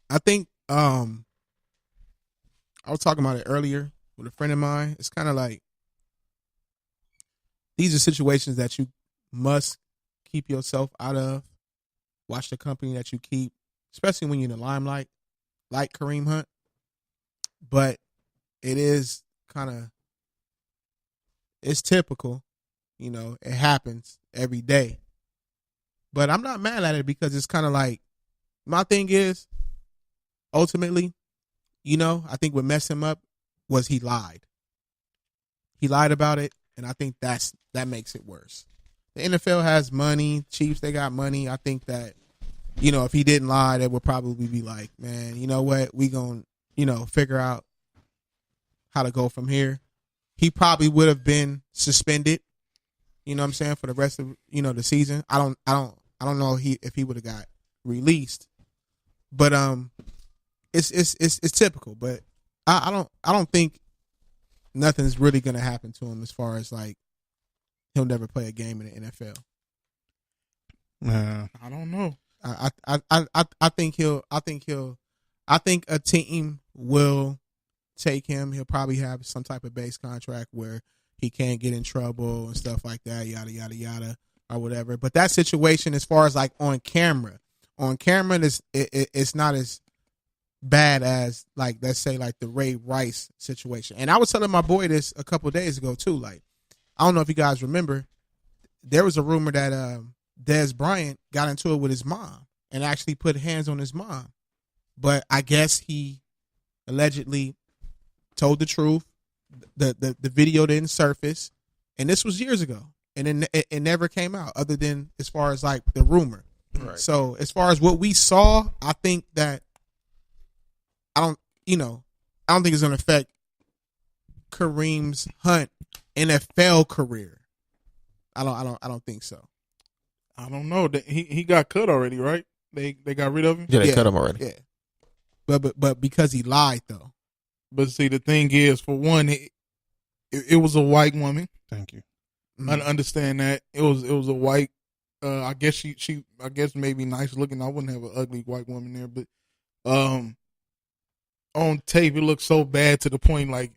I think I was talking about it earlier with a friend of mine. It's kind of like these are situations that you must keep yourself out of. Watch the company that you keep. especially when you're in the limelight, like Kareem Hunt. But it is kind of, it's typical, you know, it happens every day. But I'm not mad at it because it's kind of like, my thing is, ultimately, you know, I think what messed him up was he lied. He lied about it, and I think that makes it worse. The NFL has money. Chiefs, they got money. I think that, you know, if he didn't lie, they would probably be like, man, you know what? We going to, you know, figure out how to go from here. He probably would have been suspended, you know what I'm saying, for the rest of, you know, the season. I don't know if he would have got released. But it's typical, but I don't think nothing's really going to happen to him as far as like he'll never play a game in the NFL. I don't know. I think a team will take him. He'll probably have some type of base contract where he can't get in trouble and stuff like that, yada yada yada, or whatever. But that situation, as far as like on camera, it's not as bad as, like, let's say like the Ray Rice situation. And I was telling my boy this a couple of days ago too. Like, I don't know if you guys remember, there was a rumor that Dez Bryant got into it with his mom and actually put hands on his mom. But I guess he allegedly told the truth. The video didn't surface, and this was years ago, and it never came out, other than as far as like the rumor. Right. So as far as what we saw, I think that I don't think it's going to affect Kareem's Hunt NFL career. I don't think so. I don't know. He got cut already, right? They got rid of him. Yeah, they cut him already. Yeah, but because he lied though. But see, the thing is, for one, it was a white woman. Thank you. I understand that it was a white. I guess she I guess maybe nice looking. I wouldn't have an ugly white woman there, but on tape it looked so bad to the point like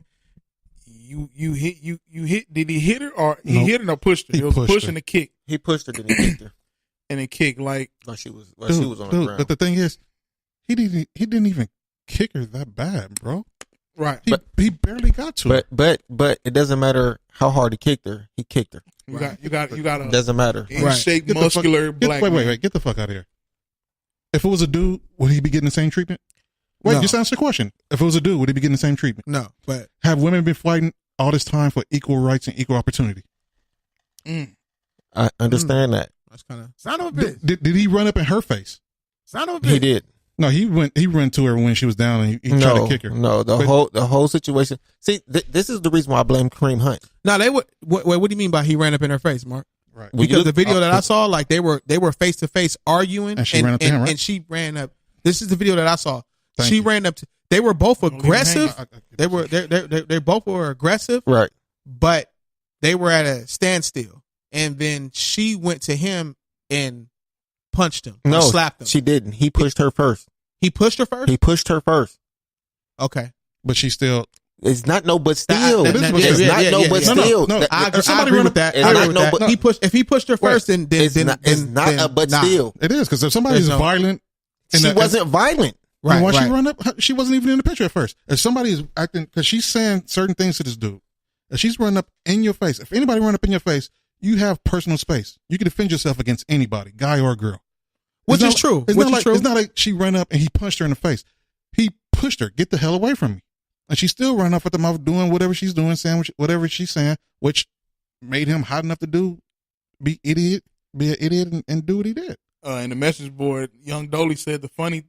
you hit. Did he hit her or he hit her or pushed her? It was pushing the kick. He pushed her, then he kicked her, and it kicked like. No, she was on the ground. But the thing is, he didn't even kick her that bad, bro. Right. He barely got to her. But it doesn't matter how hard he kicked her. He kicked her. You got a It doesn't matter. in shape, muscular black. Wait, get the fuck out of here. If it was a dude, would he be getting the same treatment? Wait, No. just answer the question. If it was a dude, would he be getting the same treatment? No, but Have women been fighting all this time for equal rights and equal opportunity? I understand that. that's kind of Son of a bitch. Did he run up in her face? Son of a bitch. He did. No, he ran to her when she was down and he tried to kick her. No, the whole situation. See, this is the reason why I blame Kareem Hunt. no. They would. What do you mean by he ran up in her face, Mark? Right. Because the video that I saw, like they were face to face arguing, And she ran up to him, right? And she ran up. This is the video that I saw. Thank She you. ran up to. They were both leave him aggressive. hanging. They both were aggressive, Right. but they were at a standstill. And then she went to him and punched him. No, or slapped him. she didn't. He pushed her first. He pushed her first. He pushed her first. Okay. But she still. It's not no but still. That- that- It's yeah, not yeah, no yeah, but yeah. still. No, no. I If somebody agree run with that. it's I not agree with no that. but- If he pushed her first, then It's not a but nah. still. It is, because if somebody's There's no- violent. She wasn't violent. Right. Why right. she run up? She wasn't even in the picture at first. If somebody is acting, because she's saying certain things to this dude, if she's running up in your face, if anybody run up in your face, you have personal space. You can defend yourself against anybody, guy or girl. Which is true. It's Which not is like true. it's not like she ran up and he punched her in the face. He pushed her. Get the hell away from me. And she still ran up at the mouth doing whatever she's doing, saying whatever she's saying, which made him hot enough to be an idiot and do what he did. In the message board, Young Dolly said the funny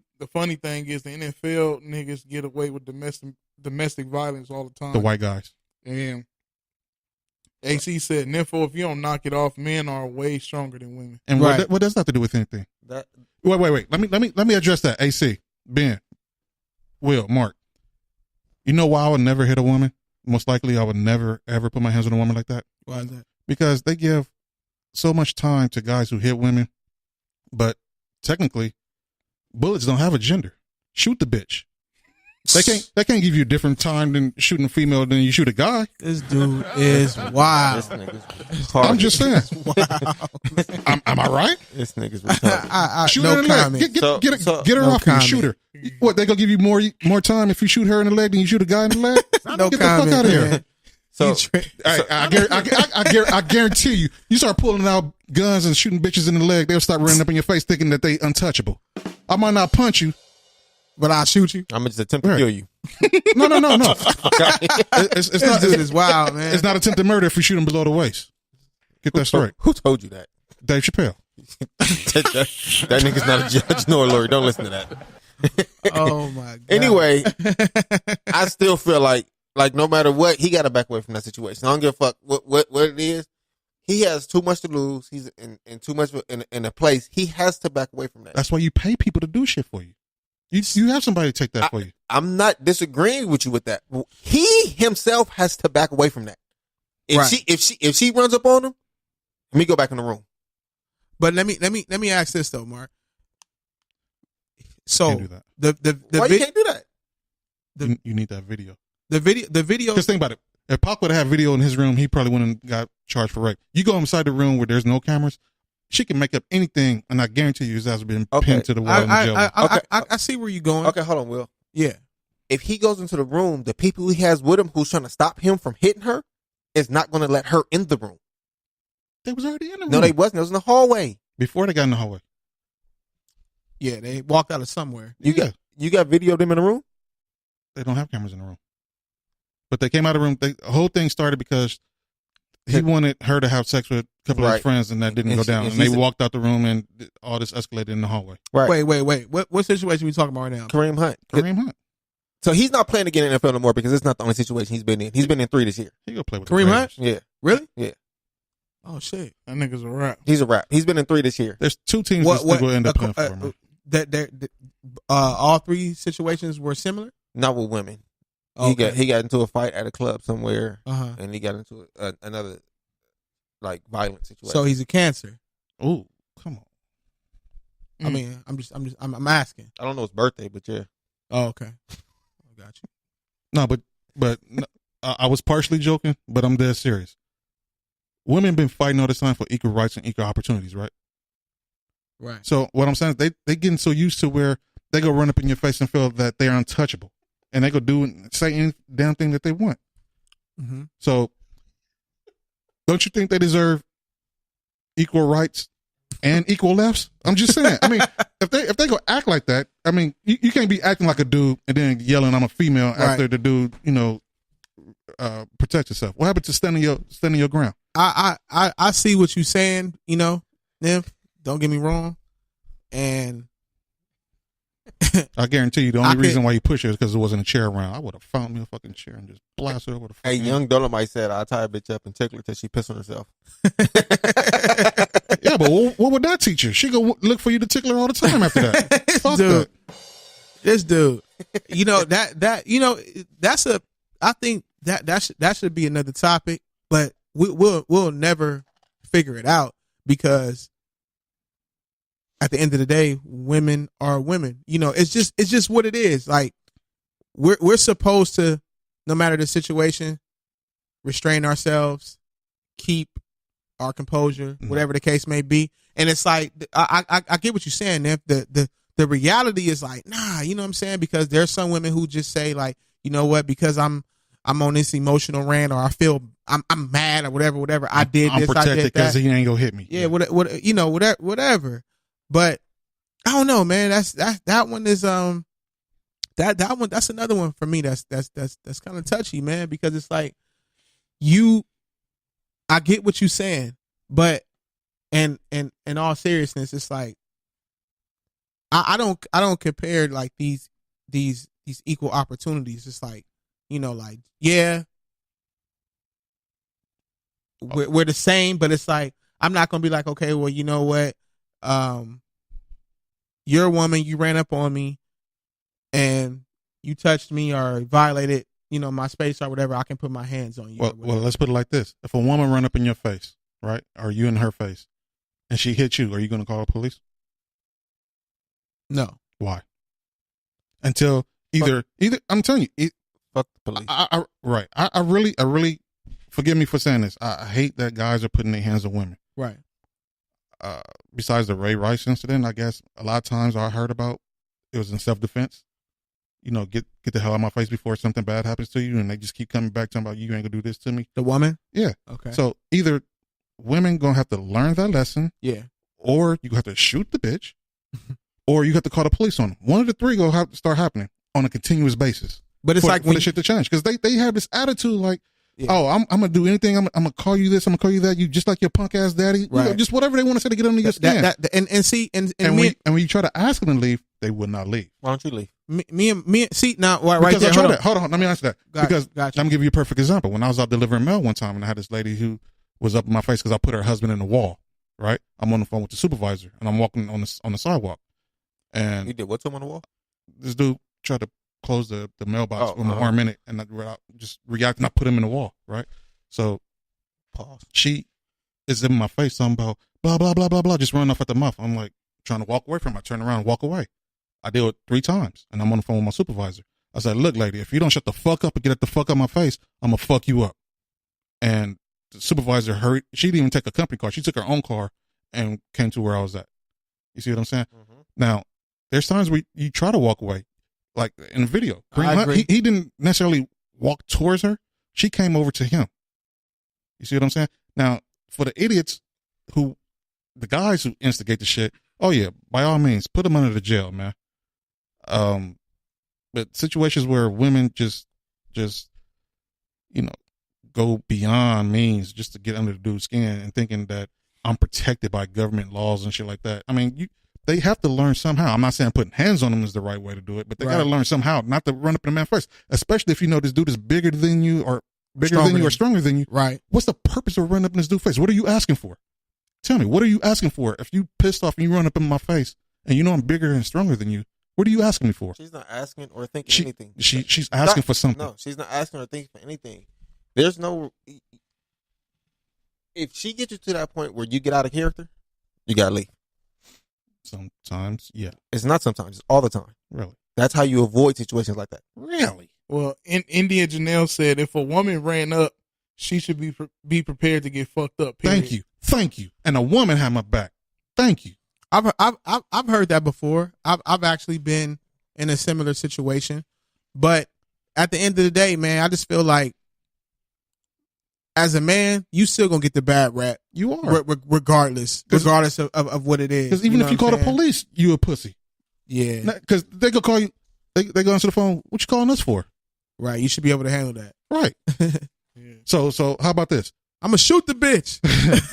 thing is the NFL niggas get away with domestic violence all the time. The white guys. And AC said, Nimpho, if you don't knock it off, men are way stronger than women. And Right. what does that have to do with anything? That Wait. Let me address that. AC, Ben, Will, Mark. You know why I would never hit a woman? Most likely I would never, ever put my hands on a woman like that. Why is that? Because they give so much time to guys who hit women. But technically, bullets don't have a gender. Shoot the bitch. They can't give you a different time than shooting a female than you shoot a guy. This dude is wild. This nigga's hard. I'm just saying. Am I right? This nigga's retarded. Shoot no her in the leg. comment. Get her no off comment. and shoot her. What, they gonna give you more time if you shoot her in the leg than you shoot a guy in the leg? No Get comment, the fuck out of man. here. So, I guarantee you, you start pulling out guns and shooting bitches in the leg, they'll start running up in your face thinking that they untouchable. I might not punch you, but I'll shoot you. I'm gonna just attempt to kill you. No. It's This not. dude is wild, man. It's not attempted murder if you shoot him below the waist. Get that straight. Who told you that? Dave Chappelle. that nigga's not a judge nor a lawyer. Don't listen to that. Oh my god. Anyway, I still feel like no matter what, he got to back away from that situation. I don't give a fuck what it is. He has too much to lose. He's in too much in a place. He has to back away from that. That's why you pay people to do shit for you. You have somebody to take that for you. I'm not disagreeing with you with that. He himself has to back away from that. If she runs up on him, let me go back in the room. But let me ask this though, Mark. So Can't do that. the Why you can't do that? You need that video. The video. Just think about it. If Pac would have had video in his room, he probably wouldn't have got charged for rape. You go inside the room where there's no cameras, she can make up anything, and I guarantee you his ass has been pinned to the wall in the jail. I see where you're going. Okay, hold on, Will. Yeah. If he goes into the room, the people he has with him who's trying to stop him from hitting her is not going to let her in the room. They was already in the room. No, they wasn't. It was in the hallway. Before they got in the hallway. Yeah, they walked out of somewhere. You got video of them in the room? They don't have cameras in the room. But they came out of the room. The whole thing started because he wanted her to have sex with a couple of his friends, and that didn't go down. And they walked out the room, and all this escalated in the hallway. Right. Wait. What situation are we talking about right now? Kareem Hunt. So he's not playing again in the NFL no more because it's not the only situation he's been in. He's been in 3 this year. He go play with Kareem Hunt? Yeah. Really? Yeah. Oh shit. That nigga's a rap. He's a rap. He's been in 3 this year. There's 2 teams that will end up playing for him. All 3 situations were similar? Not with women. Okay. He got into a fight at a club somewhere, Uh-huh. and he got into another like violent situation. So he's a Cancer. Oh, come on. I mean, I'm asking. I don't know his birthday, but yeah. Oh, okay. I got you. No, but I was partially joking, but I'm dead serious. Women been fighting all this time for equal rights and equal opportunities, right? Right. So what I'm saying is they getting so used to where they go run up in your face and feel that they're untouchable, and they go do and say any damn thing that they want. Mm-hmm. So don't you think they deserve equal rights and equal lefts? I'm just saying. I mean, if they go act like that, I mean, you can't be acting like a dude and then yelling I'm a female after the dude, protect yourself. What happened to standing your ground? I see what you're saying, Nymph. Don't get me wrong. And I guarantee you the only reason why you push her is because there wasn't a chair around. I would have found me a fucking chair and just blasted her with a fucking... Hey, young Dolomite said, I'll tie a bitch up and tickle her till she piss on herself. Yeah, but what would that teach her? She go look for you to tickle her all the time after that. Fuck dude, that. This dude, I think that should be another topic, but we'll never figure it out because at the end of the day, women are women. It's just what it is. Like we're supposed to, no matter the situation, restrain ourselves, keep our composure, whatever the case may be. And it's like I get what you're saying, Nymph. The reality is like, nah, you know what I'm saying? Because there's some women who just say like, you know what, because I'm on this emotional rant or I feel I'm mad or whatever. I did I'm this, I protected did because that. he ain't gonna hit me. Yeah, whatever. But I don't know, man. That one is that one, that's another one for me that's kind of touchy, man, because it's like I get what you're saying, but and in all seriousness, it's like I don't compare like these equal opportunities. It's like, like, yeah, we're the same, but it's like I'm not gonna be like, okay, well, you know what, you're a woman, you ran up on me and you touched me or violated, my space or whatever, I can put my hands on you. Well, let's put it like this. If a woman run up in your face, right, or you in her face, and she hit you, are you going to call the police? No. Why? Until Either I'm telling you, Fuck the police. Right. I really forgive me for saying this. I hate that guys are putting their hands on women. Right. Besides the Ray Rice incident, I guess a lot of times I heard about it was in self-defense. Get the hell out of my face before something bad happens to you, and they just keep coming back talking about you ain't gonna do this to me. The woman? Yeah. Okay. So either women gonna have to learn that lesson, yeah, or you have to shoot the bitch, or you have to call the police on them. One of the three gonna have to start happening on a continuous basis. But it's for, like for the shit to change, because they have this attitude like, yeah. oh, I'm gonna do anything. I'm gonna call you this. I'm gonna call you that. You just like your punk ass daddy. Right. Just whatever they want to say to get under your skin. When you try to ask them to leave, they would not leave. Why don't you leave? Me. See now, right because there. I tried that. Hold on, let me answer that. Gotcha. I'm gonna give you a perfect example. When I was out delivering mail one time, and I had this lady who was up in my face because I put her husband in the wall. Right, I'm on the phone with the supervisor, and I'm walking on the sidewalk. And you did what to him on the wall? This dude tried to close the mailbox with my arm in it, and I just reacted. And I put him in the wall. Right, so pause. She is in my face. Something about blah blah blah blah blah, just running off at the mouth. I'm like trying to walk away from her. I turn around and walk away. I did it 3 times, and I'm on the phone with my supervisor. I said, "Look, lady, if you don't shut the fuck up and get the fuck out of my face, I'm gonna fuck you up." And the supervisor hurried. She didn't even take a company car. She took her own car and came to where I was at. You see what I'm saying? Mm-hmm. Now, there's times where you try to walk away, like in the video. He didn't necessarily walk towards her. She came over to him. You see what I'm saying? Now, for the idiots the guys who instigate the shit, oh yeah, by all means, put them under the jail, man. But situations where women just go beyond means just to get under the dude's skin and thinking that I'm protected by government laws and shit like that. I mean, they have to learn somehow. I'm not saying putting hands on them is the right way to do it, but they got to learn somehow not to run up to the man first, especially if you know this dude is bigger than you or stronger than you. Right. What's the purpose of running up in this dude's face? What are you asking for? Tell me, what are you asking for? If you pissed off and you run up in my face and you know I'm bigger and stronger than you, what are you asking me for? She's not asking or thinking anything. She's asking for something. No, she's not asking or thinking for anything. There's no. If she gets you to that point where you get out of character, you gotta leave. Sometimes, yeah. It's not sometimes. It's all the time. Really? That's how you avoid situations like that. Really? Well, India Janelle said if a woman ran up, she should be prepared to get fucked up. Period. Thank you. And a woman had my back. Thank you. I've heard that before. I've actually been in a similar situation, but at the end of the day, man, I just feel like as a man, you still gonna get the bad rap. You are, regardless of what it is. Because even if you call the police, you a pussy. Yeah. Because they could call you. They go answer the phone. What you calling us for? Right. You should be able to handle that. Right. Yeah. So how about this? I'm gonna shoot the bitch.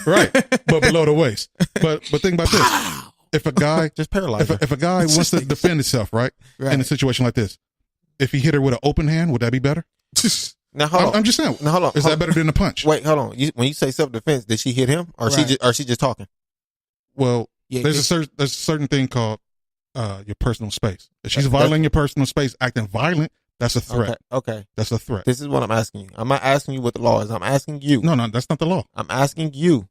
Right, but below the waist. But think about this: if a guy just paralyzed, if a guy wants to defend himself, right, in a situation like this, if he hit her with an open hand, would that be better? Now hold on. I'm just saying. Now hold on. Is that better than a punch? Wait, hold on. When you say self defense, did she hit him, or she just talking? Well, there's a certain thing called your personal space. If she's violating your personal space, acting violent, that's a threat. Okay. That's a threat. This is what I'm asking you. I'm not asking you what the law is. I'm asking you. No, that's not the law. I'm asking you.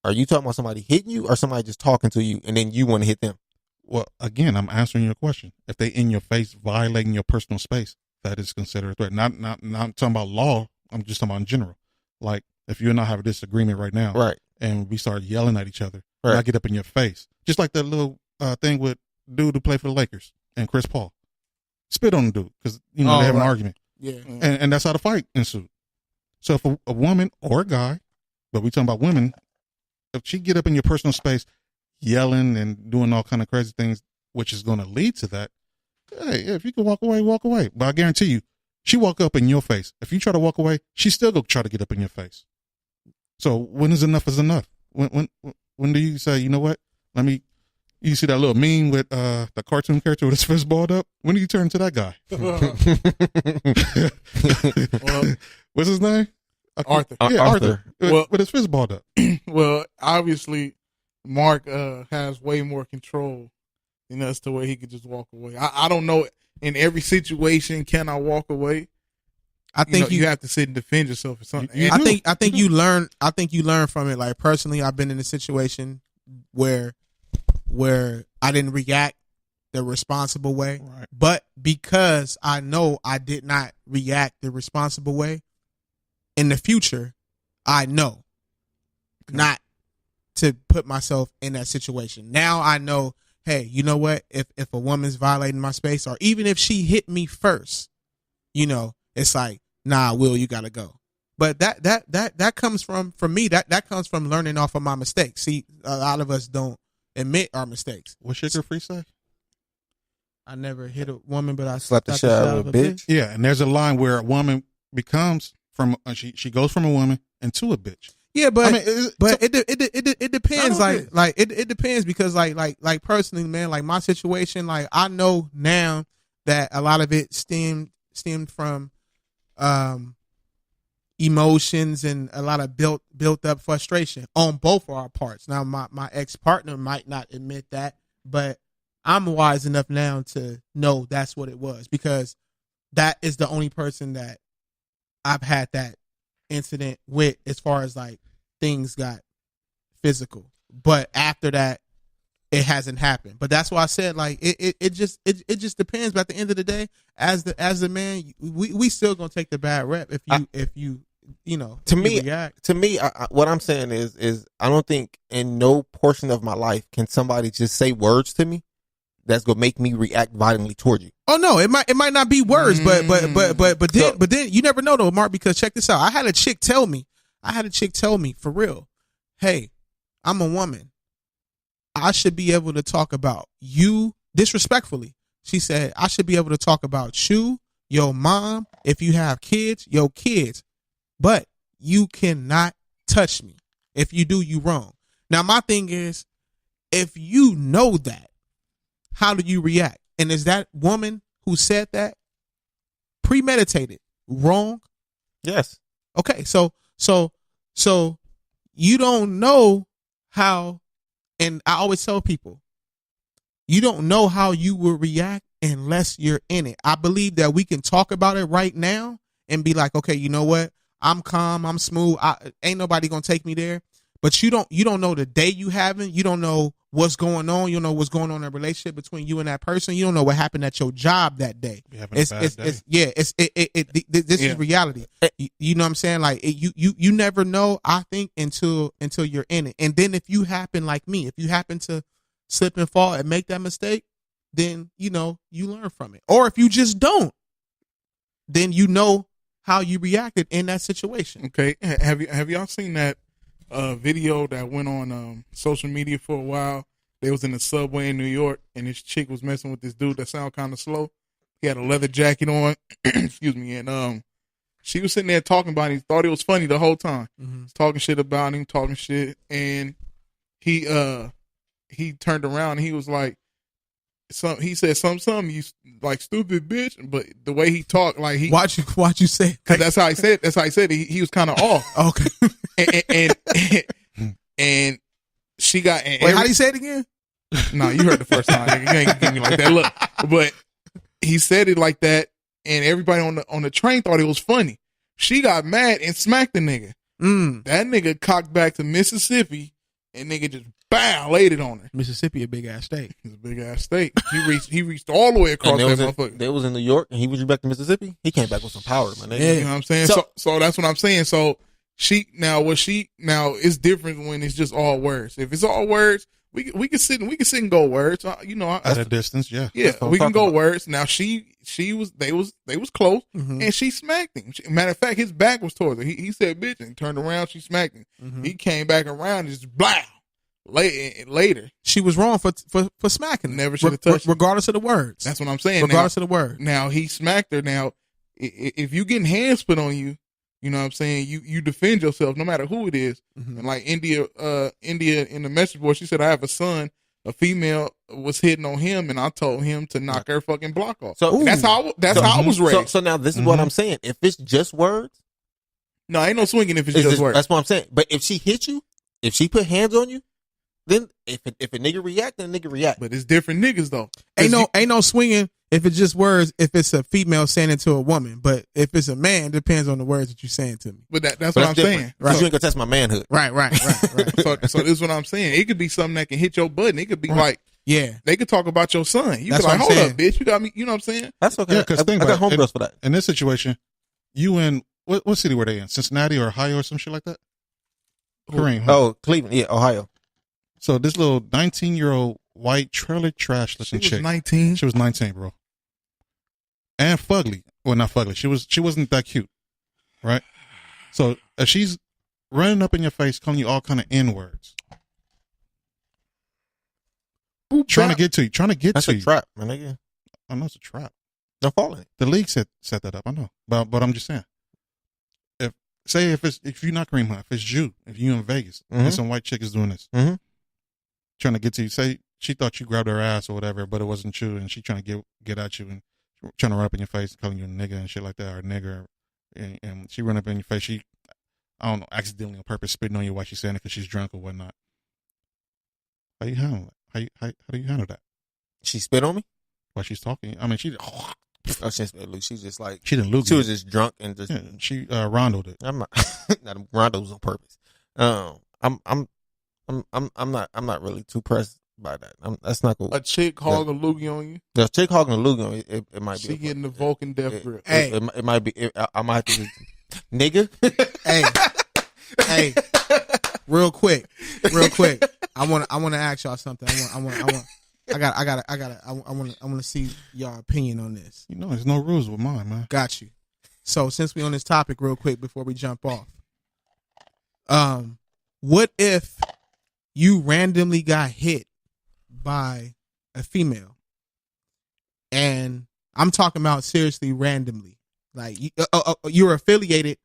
Are you talking about somebody hitting you or somebody just talking to you and then you want to hit them? Well, again, I'm answering your question. If they in your face violating your personal space, that is considered a threat. Not talking about law. I'm just talking about in general. Like if you and I have a disagreement right now, right, and we start yelling at each other, right, and I get up in your face, just like that little thing with dude who played for the Lakers and Chris Paul. Spit on the dude because they have an argument. Yeah, and that's how the fight ensued. So if a woman or a guy, but we talking about women, if she get up in your personal space, yelling and doing all kind of crazy things, which is going to lead to that. Hey, if you can walk away, walk away. But I guarantee you, she walk up in your face. If you try to walk away, she still go try to get up in your face. So when is enough is enough? When do you say, you know what? You see that little meme with the cartoon character with his fist balled up? When do you turn to that guy? What's his name? Arthur. Yeah, Arthur. With his fist balled up. Well, obviously, Marq has way more control than us to where he could just walk away. I don't know. In every situation, can I walk away? I think you have to sit and defend yourself or something. I think you learn. I think you learn from it. Like personally, I've been in a situation where I didn't react the responsible way. Right. But because I know I did not react the responsible way, in the future, I know not to put myself in that situation. Now I know, hey, you know what? If a woman's violating my space, or even if she hit me first, it's like, nah, Will, you gotta go. But that comes from me. That comes from learning off of my mistakes. See, a lot of us don't admit our mistakes. What Sugar Free say? I never hit a woman, but I Slapped the shit out of a bitch. Yeah, and there's a line where a woman becomes she goes from a woman into a bitch. Yeah, but I mean, it depends. It depends because like personally, man, like my situation, like I know now that a lot of it stemmed from emotions and a lot of built up frustration on both of our parts. Now my ex-partner might not admit that, but I'm wise enough now to know that's what it was, because that is the only person that I've had that incident with as far as like things got physical. But after that, it hasn't happened. But that's why I said like it just depends. But at the end of the day, as the man, we still gonna take the bad rep if you react. To me, what I'm saying is I don't think in no portion of my life can somebody just say words to me that's gonna make me react violently toward you. Oh no, it might not be words, but then you never know though, Mark, because check this out. I had a chick tell me for real, hey, I'm a woman. I should be able to talk about you disrespectfully. She said, I should be able to talk about you, your mom, if you have kids, your kids, but you cannot touch me. If you do, you wrong. Now, my thing is, if you know that, how do you react? And is that woman who said that premeditated, wrong? Yes. Okay, so you don't know how, and I always tell people, you don't know how you will react unless you're in it. I believe that we can talk about it right now and be like, okay, you know what? I'm calm, I'm smooth. Ain't nobody gonna take me there. But you don't know the day you having. You don't know what's going on. You don't know what's going on in a relationship between you and that person. You don't know what happened at your job that day. This is reality. You know what I'm saying? Like you never know, I think, until you're in it. And then if you happen like me, if you happen to slip and fall and make that mistake, then you learn from it. Or if you just don't, then you know how you reacted in that situation. Okay. Have y'all seen that video that went on social media for a while? They was in the subway in New York, and this chick was messing with this dude that sound kind of slow. He had a leather jacket on, excuse me, and she was sitting there talking about him. He thought it was funny the whole time. Mm-hmm. Talking shit about him, talking shit, and he turned around and he was like, he said something you like stupid bitch, but the way he talked, like he watch you say it. Cause that's how I said. That's how I said it. He was kind of off. Okay. and she got. And wait, how do you say it again? No, you heard the first time. Nigga. You ain't give me like that look. But he said it like that, and everybody on the train thought it was funny. She got mad and smacked the nigga. That nigga cocked back to Mississippi, and nigga just laid it on her. Mississippi, a big ass state. It's a big ass state. He reached all the way across that motherfucker. They was in New York, and he was back to Mississippi. He came back with some power, man. Yeah. You know what I'm saying? So that's what I'm saying. So it's different when it's just all words. If it's all words, we can sit and go words. At a distance, yeah. Yeah, we can go words. Now they was close, mm-hmm. and she smacked him. Matter of fact, his back was towards her. He said bitch and turned around. She smacked him. Mm-hmm. He came back around and just blah. Later, she was wrong for smacking him. Never should have touched him. Regardless of the words. That's what I'm saying. Regardless of the word. Now he smacked her. Now, if you getting hands put on you, you know what I'm saying, you defend yourself no matter who it is. Mm-hmm. And like India in the message board, she said, I have a son. A female was hitting on him, and I told him to knock her fucking block off. So that's how I was raised. So now this is what I'm saying. If it's just words, no, ain't no swinging. If it's just words, that's what I'm saying. But if she hit you, if she put hands on you, then if a nigga react, then a nigga react. But it's different niggas though. Ain't no swinging if it's just words. If it's a female saying it to a woman, but if it's a man, it depends on the words that you're saying to me. But that's what I'm saying. Right. You ain't gonna test my manhood. Right. So this is what I'm saying. It could be something that can hit your butt. And it could be like Yeah. They could talk about your son. You That's be like, what I'm hold saying. up, bitch. You got me. You know what I'm saying? That's okay. Yeah, because I got homegirls for that. In this situation, you in what city were they in? Cincinnati or Ohio or some shit like that? Kareem. Huh? Oh, Cleveland. Yeah, Ohio. So this little 19-year-old white trailer trash looking She was chick. 19. She was 19, bro. And fugly. Well, not fugly. She wasn't that cute, right? So if she's running up in your face, calling you all kind of N-words, trying to get to you. That's a trap, man. Nigga. I know it's a trap. Don't fall in it. The league set that up. I know, but I'm just saying. If you're not Kareem Hunt, if it's you, if you in Vegas and some white chick is doing this, trying to get to you, say she thought you grabbed her ass or whatever, but it wasn't you, and she trying to get at you and trying to run up in your face, calling you a nigga and shit like that, or a nigger, and she run up in your face, she, I don't know, accidentally on purpose spitting on you while she's saying it because she's drunk or whatnot. How you handle it? How do you handle that? She spit on me? While she's talking? I mean, she She's just like, she didn't lose. She was just drunk and just. Yeah, she rondoed it. I'm not. Rondo was on purpose. I'm not really too pressed by that. That's not cool. A chick hogging a loogie on you. The chick hogging a loogie on you. It might be. She getting the Vulcan death grip. Hey, it might be. I might have to just, nigga. Hey, real quick. I want to ask y'all something. I want to see y'all opinion on this. You know, there's no rules with mine, man. Got you. So since we on this topic, real quick before we jump off, what if you randomly got hit by a female, and I'm talking about seriously randomly, like you're affiliated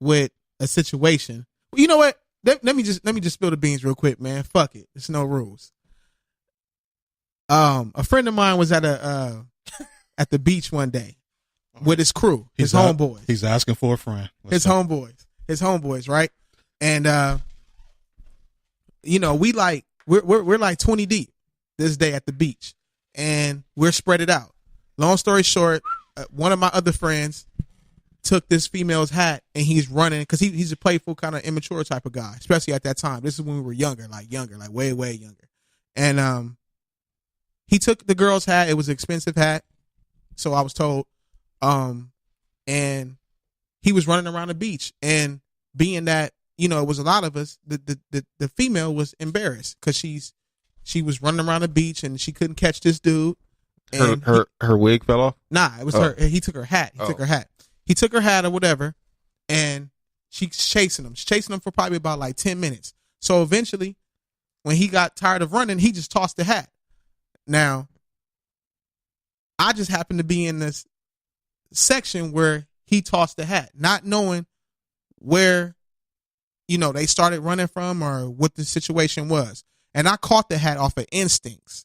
with a situation. Well, you know what? Let me just spill the beans real quick, man. Fuck it. There's no rules. A friend of mine was at the beach one day with his crew, his homeboys. He's asking for a friend. His homeboys, right? And you know, we're like 20 deep this day at the beach, and we're spread it out. Long story short, one of my other friends took this female's hat, and he's running because he's a playful, kind of immature type of guy, especially at that time. This is when we were younger, like way younger, and he took the girl's hat. It was an expensive hat, so I was told. And he was running around the beach, and being that, you know, it was a lot of us, the female was embarrassed because she was running around the beach and she couldn't catch this dude. And her wig fell off? Nah, it was her. He took her hat. He took her hat or whatever, and she's chasing him. She's chasing him for probably about like 10 minutes. So eventually, when he got tired of running, he just tossed the hat. Now, I just happened to be in this section where he tossed the hat, not knowing where, you know, they started running from or what the situation was. And I caught the hat off of instincts.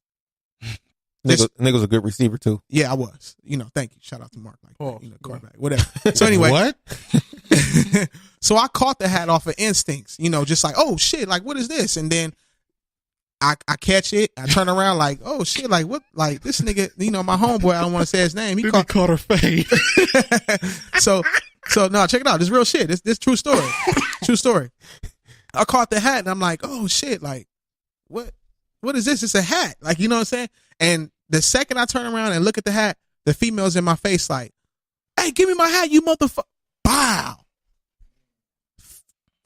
Nigga's a good receiver too. Yeah, I was. You know, thank you. Shout out to Marq, like, you know, quarterback, whatever. So anyway, what? So I caught the hat off of instincts. You know, just like, oh shit, like what is this? And then I catch it. I turn around like, oh shit, like what? Like this nigga, you know, my homeboy. I don't want to say his name. He caught her face. So no, check it out. This real shit. This true story. True story. I caught the hat and I'm like, oh shit, like what is this? It's a hat. Like, you know what I'm saying? And the second I turn around and look at the hat, the female's in my face like, hey, give me my hat, you motherfucker. Bow.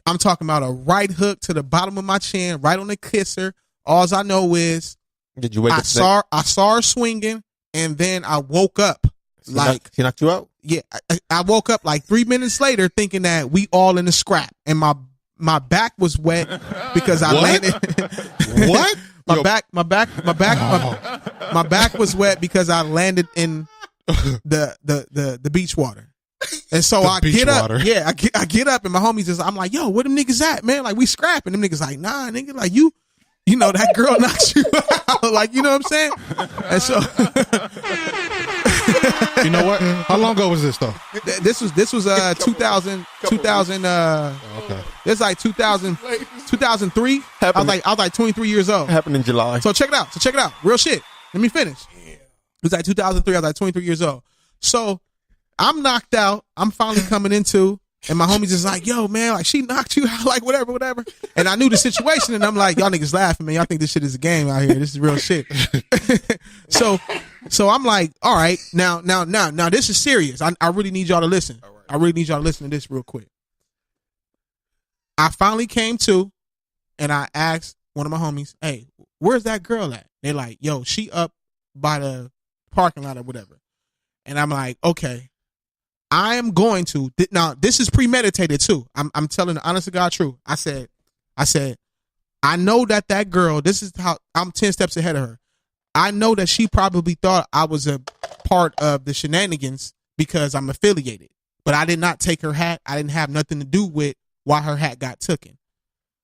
I'm talking about a right hook to the bottom of my chin, right on the kisser. All I know is, did you wake up? I saw her swinging, and then I woke up. She knocked you out? Yeah, I woke up like 3 minutes later, thinking that we all in the scrap, and my back was wet because I landed. What? My back was wet because I landed in the beach water. And so I get up. Yeah, I get up, and my homies is, I'm like, yo, where them niggas at, man? Like, we scrapping. Them niggas like, nah, nigga, like you know, that girl knocked you out. Like, you know what I'm saying? And so you know what? How long ago was this though? This was 2000 okay. It's like 2003. I was like 23 years old. Happened in July. So check it out. Real shit. Let me finish. It was like 2003. I was like 23 years old. So I'm knocked out. I'm finally coming into, And my homies is like, yo, man, like she knocked you out, like whatever. And I knew the situation, and I'm like, y'all niggas laughing, man. Y'all think this shit is a game out here. This is real shit. So I'm like, all right, now, this is serious. I really need y'all to listen. Right. I really need y'all to listen to this real quick. I finally came to, and I asked one of my homies, hey, where's that girl at? They're like, yo, she up by the parking lot or whatever. And I'm like, okay, I am going to, now this is premeditated too. I'm telling the honest to God truth. I said, I know that girl, this is how, I'm 10 steps ahead of her. I know that she probably thought I was a part of the shenanigans because I'm affiliated, but I did not take her hat. I didn't have nothing to do with why her hat got taken.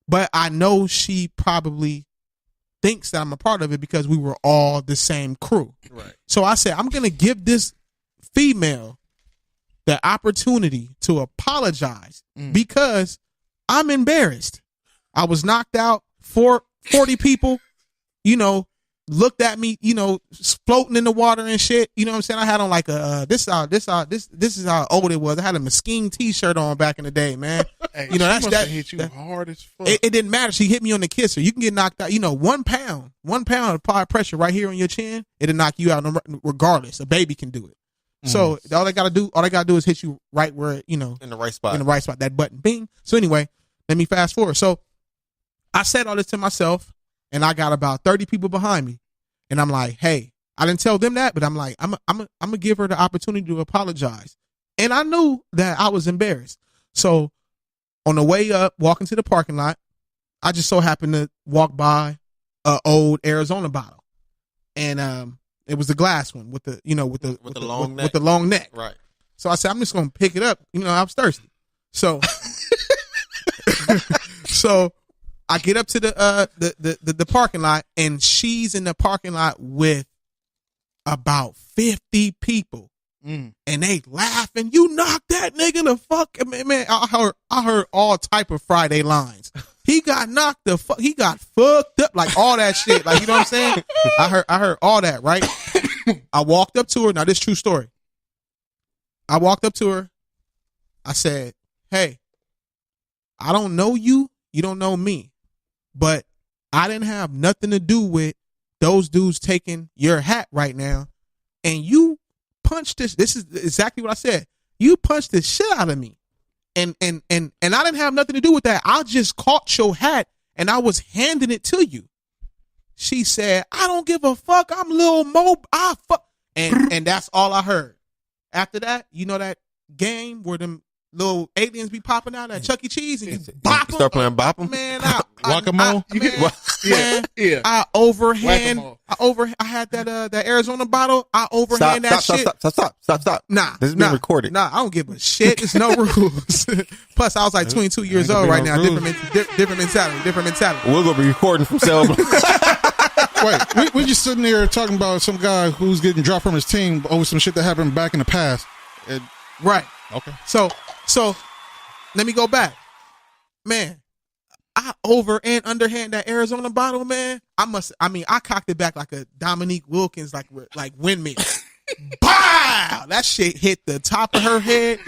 But I know she probably thinks that I'm a part of it because we were all the same crew. Right. So I said, I'm going to give this female the opportunity to apologize because I'm embarrassed. I was knocked out. 40 people, looked at me, floating in the water and shit. You know what I'm saying? I had on like this is how old it was. I had a Mesquite t-shirt on back in the day, man. Hey, that hit you hard as fuck. It didn't matter. She hit me on the kisser. You can get knocked out. 1 pound of pressure right here on your chin, it'll knock you out regardless. A baby can do it. So all I gotta do is hit you right where in the right spot. That button, bing. So anyway, let me fast forward. So I said all this to myself, and I got about 30 people behind me, and I'm like, hey, I didn't tell them that, but I'm like, I'm gonna give her the opportunity to apologize, and I knew that I was embarrassed. So on the way up, walking to the parking lot, I just so happened to walk by an old Arizona bottle, and it was the glass one with the with the long neck. Right. So I said, I'm just gonna pick it up. I was thirsty. So so I get up to the parking lot, and she's in the parking lot with about 50 people. And they laughing. You knocked that nigga the fuck, man. I heard all type of Friday lines. He got knocked the fuck. He got fucked up, like all that shit. Like, you know what I'm saying? I heard all that, right? I walked up to her. Now, this is true story. I walked up to her. I said, hey, I don't know you. You don't know me. But I didn't have nothing to do with those dudes taking your hat right now. And you punched this. This is exactly what I said. You punched the shit out of me. And I didn't have nothing to do with that. I just caught your hat and I was handing it to you. She said, I don't give a fuck. I'm Lil Mo. I fuck. And that's all I heard. After that, that game where them little aliens be popping out at Chuck E. Cheese and you bop them. Start playing bop them? Man, Whack-a-mole? Yeah. I had that Arizona bottle. I overhand that shit. Stop. Nah. This is being recorded. Nah, I don't give a shit. There's no rules. Plus, I was like 22 years old right now. Different mentality. We're going to be recording from cell. Wait, we just sitting there talking about some guy who's getting dropped from his team over some shit that happened back in the past. Right. Okay. So let me go back. Man, I over and underhand that Arizona bottle, man. I cocked it back like a Dominique Wilkins, like windmill. Bow! That shit hit the top of her head.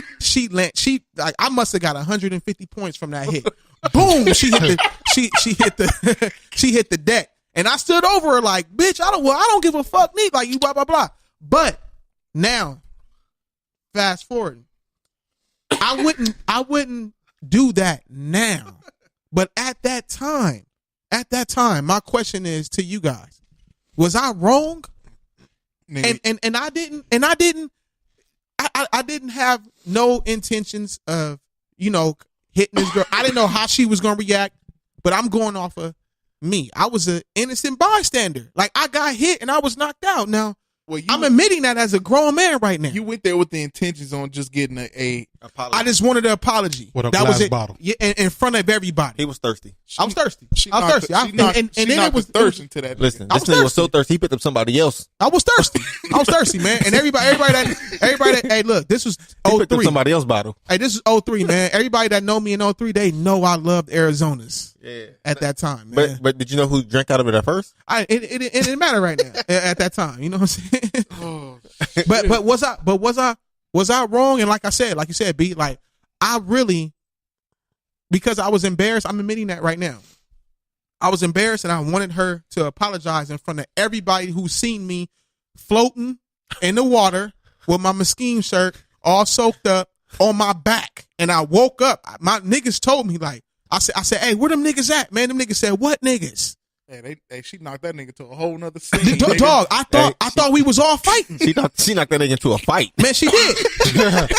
I must have got 150 points from that hit. Boom! She hit the deck. And I stood over her like, bitch, I don't give a fuck, neat, like you blah blah blah. But now, fast forward. I wouldn't do that now. But at that time, my question is to you guys: was I wrong? And I didn't have no intentions of hitting this girl. I didn't know how she was gonna react, but I'm going off of me. I was an innocent bystander. Like, I got hit and I was knocked out. Now, I'm admitting that as a grown man right now. You went there with the intentions on just getting a apology. I just wanted an apology. With a that glass was it. bottle. Yeah, in front of everybody. He was thirsty. I was thirsty. I was thirsty. And then it was thirsty to that. Listen, this nigga was so thirsty, he picked up somebody else. I was thirsty, man. And everybody that, hey, look, this was 03. He picked up somebody else's bottle. Hey, this is 03, man. Everybody that know me in 03, they know I loved Arizonas. Yeah. At that time, man. But did you know who drank out of it at first? It didn't matter right now at that time. You know what I'm saying? But was I wrong? And like you said, B, like, I really, because I was embarrassed, I'm admitting that right now. I was embarrassed and I wanted her to apologize in front of everybody who's seen me floating in the water with my Mesquite shirt all soaked up on my back. And I woke up. My niggas told me, like, I said, hey, where them niggas at, man? Them niggas said, what niggas? Hey, she knocked that nigga to a whole nother scene. Dog, I thought we was all fighting. She knocked that nigga into a fight. Man, she did.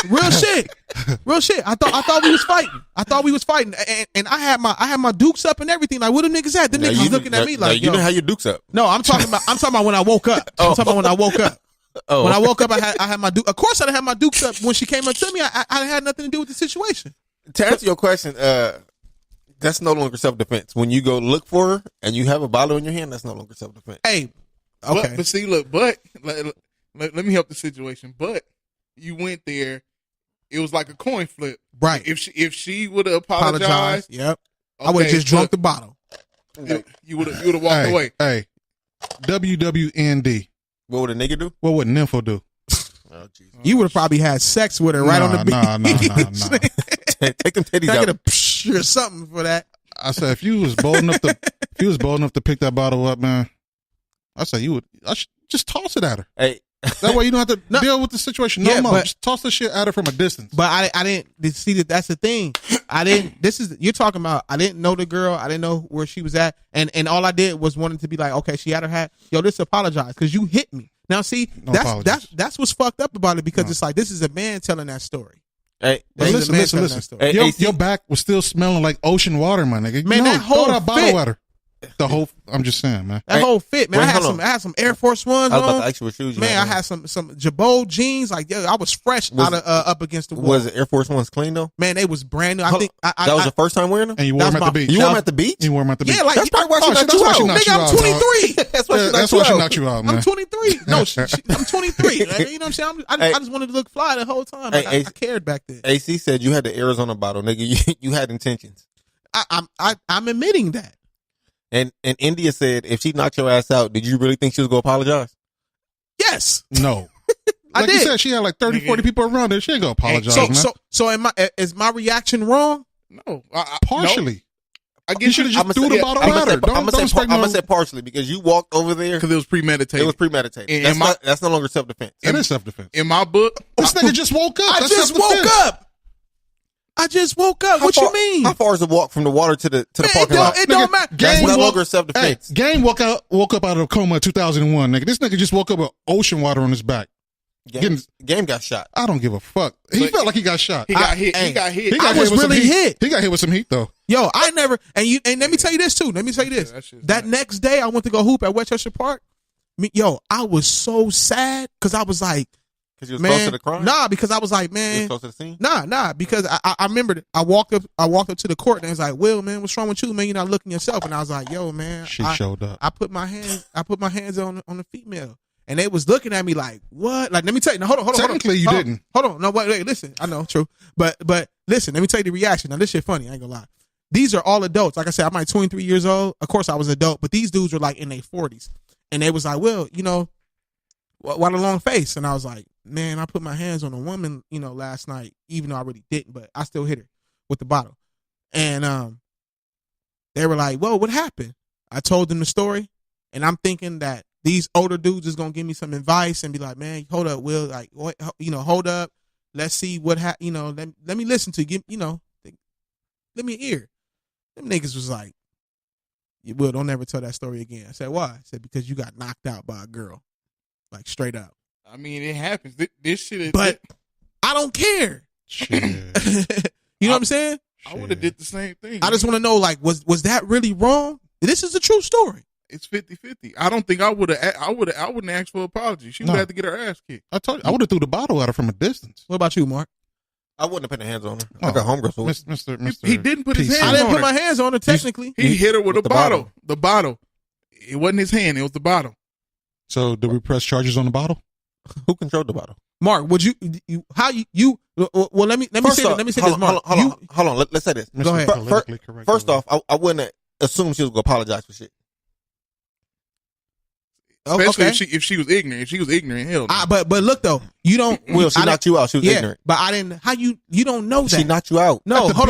Real shit. I thought we was fighting. And I had my dukes up and everything. Like, where them niggas at? Them niggas was looking at me like, you didn't have your dukes up. No, I'm talking about when I woke up. I'm talking about when I woke up. Oh. When I woke up, I had my duke. Of course, I didn't have my dukes up. When she came up to me, I had nothing to do with the situation. To answer your question, that's no longer self-defense. When you go look for her and you have a bottle in your hand, that's no longer self-defense. Hey, okay. But see, look, let me help the situation. But you went there. It was like a coin flip. Right. If she would have apologized. Yep. Okay, I would have just drunk the bottle. You would have walked away. Hey, WWND. What would a nigga do? What would Nimpho do? Oh, Jesus. You would have probably had sex with her right on the beach. Nah. Take them titties Can I out. get a psh or something for that? I said, if you was bold enough to pick that bottle up, man, I said I should just toss it at her. Hey, that way you don't have to deal with the situation no more. But, just toss the shit at her from a distance. But I didn't see that. That's the thing. You're talking about. I didn't know the girl. I didn't know where she was at, and all I did was wanted to be like, okay, she had her hat. Yo, just apologize because you hit me. Now, see, that's what's fucked up about it because it's like this is a man telling that story. Hey, listen. Hey, your back was still smelling like ocean water, my nigga. Man, that whole throw that bottle fit. at her. The whole. I'm just saying, man. That whole fit, man. Wait, I had some Air Force Ones I was about on. to ask you what shoes you Man, had I on. had some Jabot jeans. Like, yo, I was fresh out of up against the wall. Was the Air Force Ones clean though? Man, they was brand new. I think that was your first time wearing them. And you wore them at the beach. You wore them at the beach. You wore them at the beach. Yeah, like That's probably why she knocked that's why she you out. knocked you Nigga, I'm out, 23. That's why That's why she knocked you out, man. I'm 23. No, I'm 23. Like, you know what I'm saying? I just wanted to look fly the whole time. Like, I cared back then. AC said you had the Arizona bottle, nigga. You had intentions. I'm admitting that. And India said if she knocked your ass out, did you really think she was gonna apologize? Yes. No. I Like did. you said, she had like 30, 40 people around her. She ain't gonna apologize, man. So is my reaction wrong? No, Partially. No. I You guess should have just threw the bottle at her. I'm gonna say partially because you walked over there. because it was premeditated. It was premeditated. And That's no longer self-defense. It is self-defense. in my book. This nigga just woke up. I That's just self-defense. woke up. What you mean? How far is the walk from the water to the Man, parking lot? it don't matter. That's Game no woke- longer self-defense. Hey, Game woke up out of a coma in 2001, nigga. This nigga just woke up with ocean water on his back. Game got shot. I don't give a fuck. He felt like he got shot. He got hit. He got hit. I was with some really heat. hit. He got hit with some heat though. Yo, I never and let me tell you this too. That next day I went to go hoop at Westchester Park. I was so sad because I was like, Because you was close to the crime? Nah, because I was like, You man, was close to the scene? nah, because I remembered I walked up to the court and it was like, Will, man, what's wrong with you, man? You're not looking yourself. And I was like, yo, man, She showed up. I put my hands on the female. And they was looking at me like, what? Like, let me tell you. Now, hold on. Technically, you didn't. Hold on. No, wait, listen. I know, true. But listen, let me tell you the reaction. Now, this shit funny. I ain't gonna lie. These are all adults. Like I said, I'm like 23 years old. Of course, I was adult, but these dudes were like in their 40s. And they was like, well, why the long face? And I was like, man, I put my hands on a woman, last night, even though I really didn't, but I still hit her with the bottle. And they were like, well, what happened? I told them the story, and I'm thinking that these older dudes is gonna give me some advice and be like, man, hold up, Will, like, hold up, let's see what happened. Let me listen to you, let me hear. Them niggas was like, Will, don't ever tell that story again. I said, why? I said, because you got knocked out by a girl, like straight up. I mean, it happens. This shit is. But I don't care. Shit. You know what I'm saying? I would have did the same thing. I just want to know, like, was that really wrong? This is a true story. It's 50-50. I don't think I would have. I wouldn't ask for an apology. She would have to get her ass kicked. I told you, I would have threw the bottle at her from a distance. What about you, Mark? I wouldn't have put the hands on her. I got homegirls for it. Mr. He didn't put his PC. hands I didn't on put her. my hands on her, technically. He hit her with a the bottle. bottle. The bottle. It wasn't his hand. It was the bottle. So, do we press charges on the bottle? Who controlled the bottle? Mark, would you well, let me say this, Mark. Hold on. Let's say this. Go ahead. Politically correct. First off, I wouldn't assume she was going to apologize for shit. Especially okay. if she was ignorant. If she was ignorant, hell no. But look though, you don't. Will, she knocked you out. She was ignorant. But I didn't. How you don't know that? She knocked you out. No, At the hold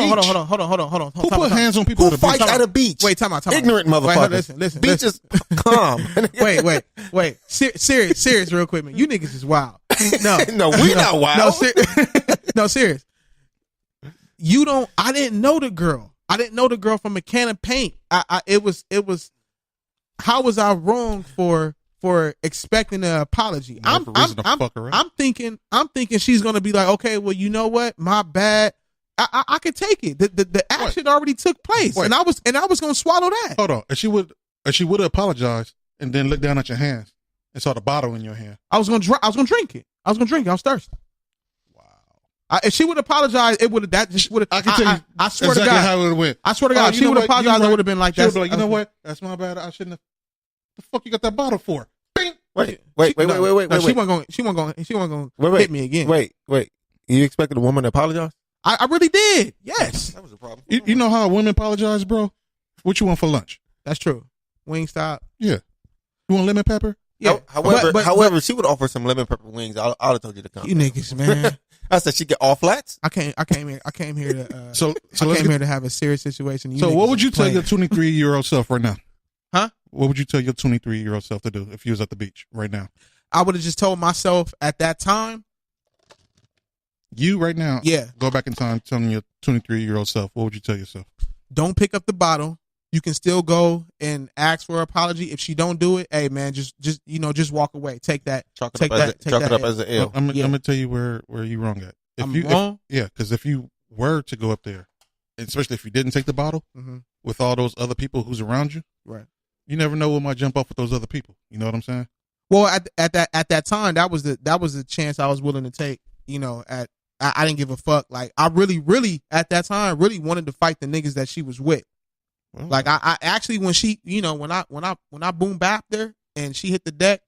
on. Who put hands on people Who at the beach? fights at a beach? Wait, time out. Ignorant motherfucker. Wait, listen. Beach is calm. Wait. Serious, real quick, man. You niggas is wild. No, No, we not wild. No, serious. I didn't know the girl. I didn't know the girl from a can of paint. It was. How was I wrong for expecting an apology? I'm thinking she's gonna be like, okay, well, you know what, my bad. I could take it. The action already took place, and I was gonna swallow that. Hold on, and she would have apologized and then looked down at your hands and saw the bottle in your hand. I was gonna drink it. I was thirsty. Wow. If she would apologize, it would have. That just would have. I can tell you. I swear exactly to God. how it would have went. I swear to God, if she would have apologized, it would have been like that. Like, you know what? That's my bad. I shouldn't have. The fuck you got that bottle for? Bing. Wait. She wasn't going to hit me again. Wait. You expected a woman to apologize? I really did. Yes. That was a problem. You know how women apologize, bro? What you want for lunch? That's true. Wingstop. Yeah. You want lemon pepper? Yeah. However, she would offer some lemon pepper wings. I'd have told you to come. You niggas, man. I said she get all flats. I came here to. So I came here to have a serious situation. You so what would you tell playing. your 23-year-old self right now? Huh? What would you tell your 23-year-old self to do if you was at the beach right now? I would have just told myself at that time. You right now. Yeah. Go back in time telling your 23-year-old self. What would you tell yourself? Don't pick up the bottle. You can still go and ask for an apology. If she don't do it, hey man, just walk away. Take that. Chalk it up as an L. I'm gonna tell you where you wrong at. Wrong? Because if you were to go up there, especially if you didn't take the bottle with all those other people who's around you, right? You never know what might jump off with those other people. You know what I'm saying? Well, at that time, that was the chance I was willing to take. I didn't give a fuck. Like I really at that time really wanted to fight the niggas that she was with. Well, like I actually when she when I boom bap there and she hit the deck,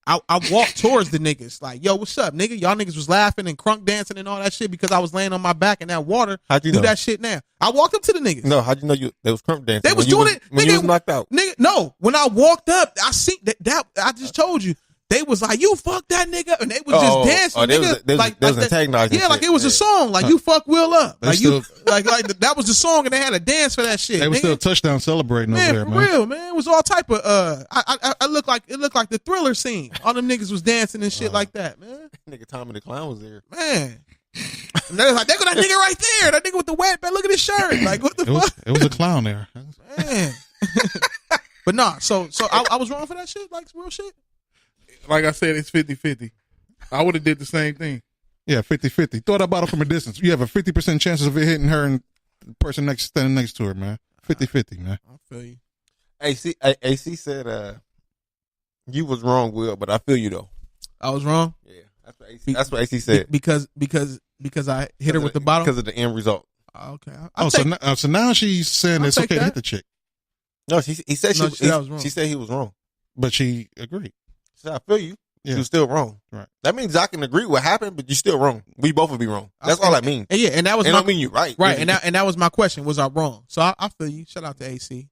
I walked towards the niggas like, yo, what's up, nigga? Y'all niggas was laughing and crunk dancing and all that shit because I was laying on my back in that water. How'd you know that shit now? I walked up to the niggas. No, how'd you know they was crunk dancing? They was doing it. When you was knocked out. Nigga, no. When I walked up, I see that I just told you. They was like, you fuck that nigga, and they was just dancing. They was antagonizing. Yeah, like it was a song, like you fuck Will up, like that was the song, and they had a dance for that shit. They was still touchdown celebrating over there, man. For real, man. It was all type of. It looked like the Thriller scene. All them niggas was dancing and shit like that, man. Nigga Tommy the Clown was there, man. And they was like, there go that nigga right there, that nigga with the wet bed. Look at his shirt, like what the fuck? It was a clown there, man. But nah, so I was wrong for that shit, like real shit. Like I said, it's 50-50. I would have did the same thing. Yeah, 50-50. Throw that bottle from a distance. You have a 50% chance of it hitting her and the person standing next to her, man. 50-50, man. I feel you. AC said you was wrong, Will, but I feel you though. I was wrong? Yeah. That's what AC said. Because I hit her with the bottle? Because of the end result. Okay. So now she's saying it's okay to hit the chick. No, he said she was wrong. She said he was wrong. But she agreed. I feel you. Yeah. You're still wrong. Right. That means I can agree what happened, but you're still wrong. We both would be wrong. That's all that means. Yeah, and that was. I don't mean you're right. Right, and that was my question. Was I wrong? So I feel you. Shout out to AC.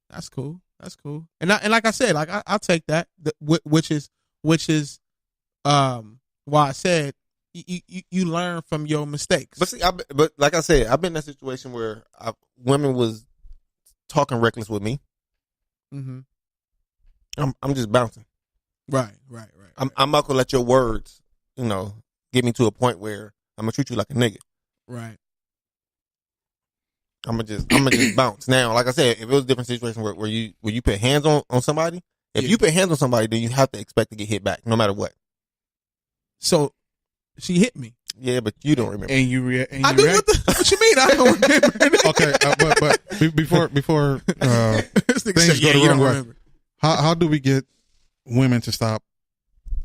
That's cool. And like I said, like I'll take that. Which is why I said you learn from your mistakes. But see, but like I said, I've been in that situation where women was talking reckless with me. Mm-hmm. I'm just bouncing. Right. I'm not gonna let your words, get me to a point where I'm gonna treat you like a nigga. Right. I'm gonna just bounce. Now, like I said, if it was a different situation where you put hands on somebody, if you put hands on somebody, then you have to expect to get hit back, no matter what. So, she hit me. Yeah, but you don't remember. And you react. I do. What you mean? I don't remember. Okay, but before things go the wrong way, how do we get women to stop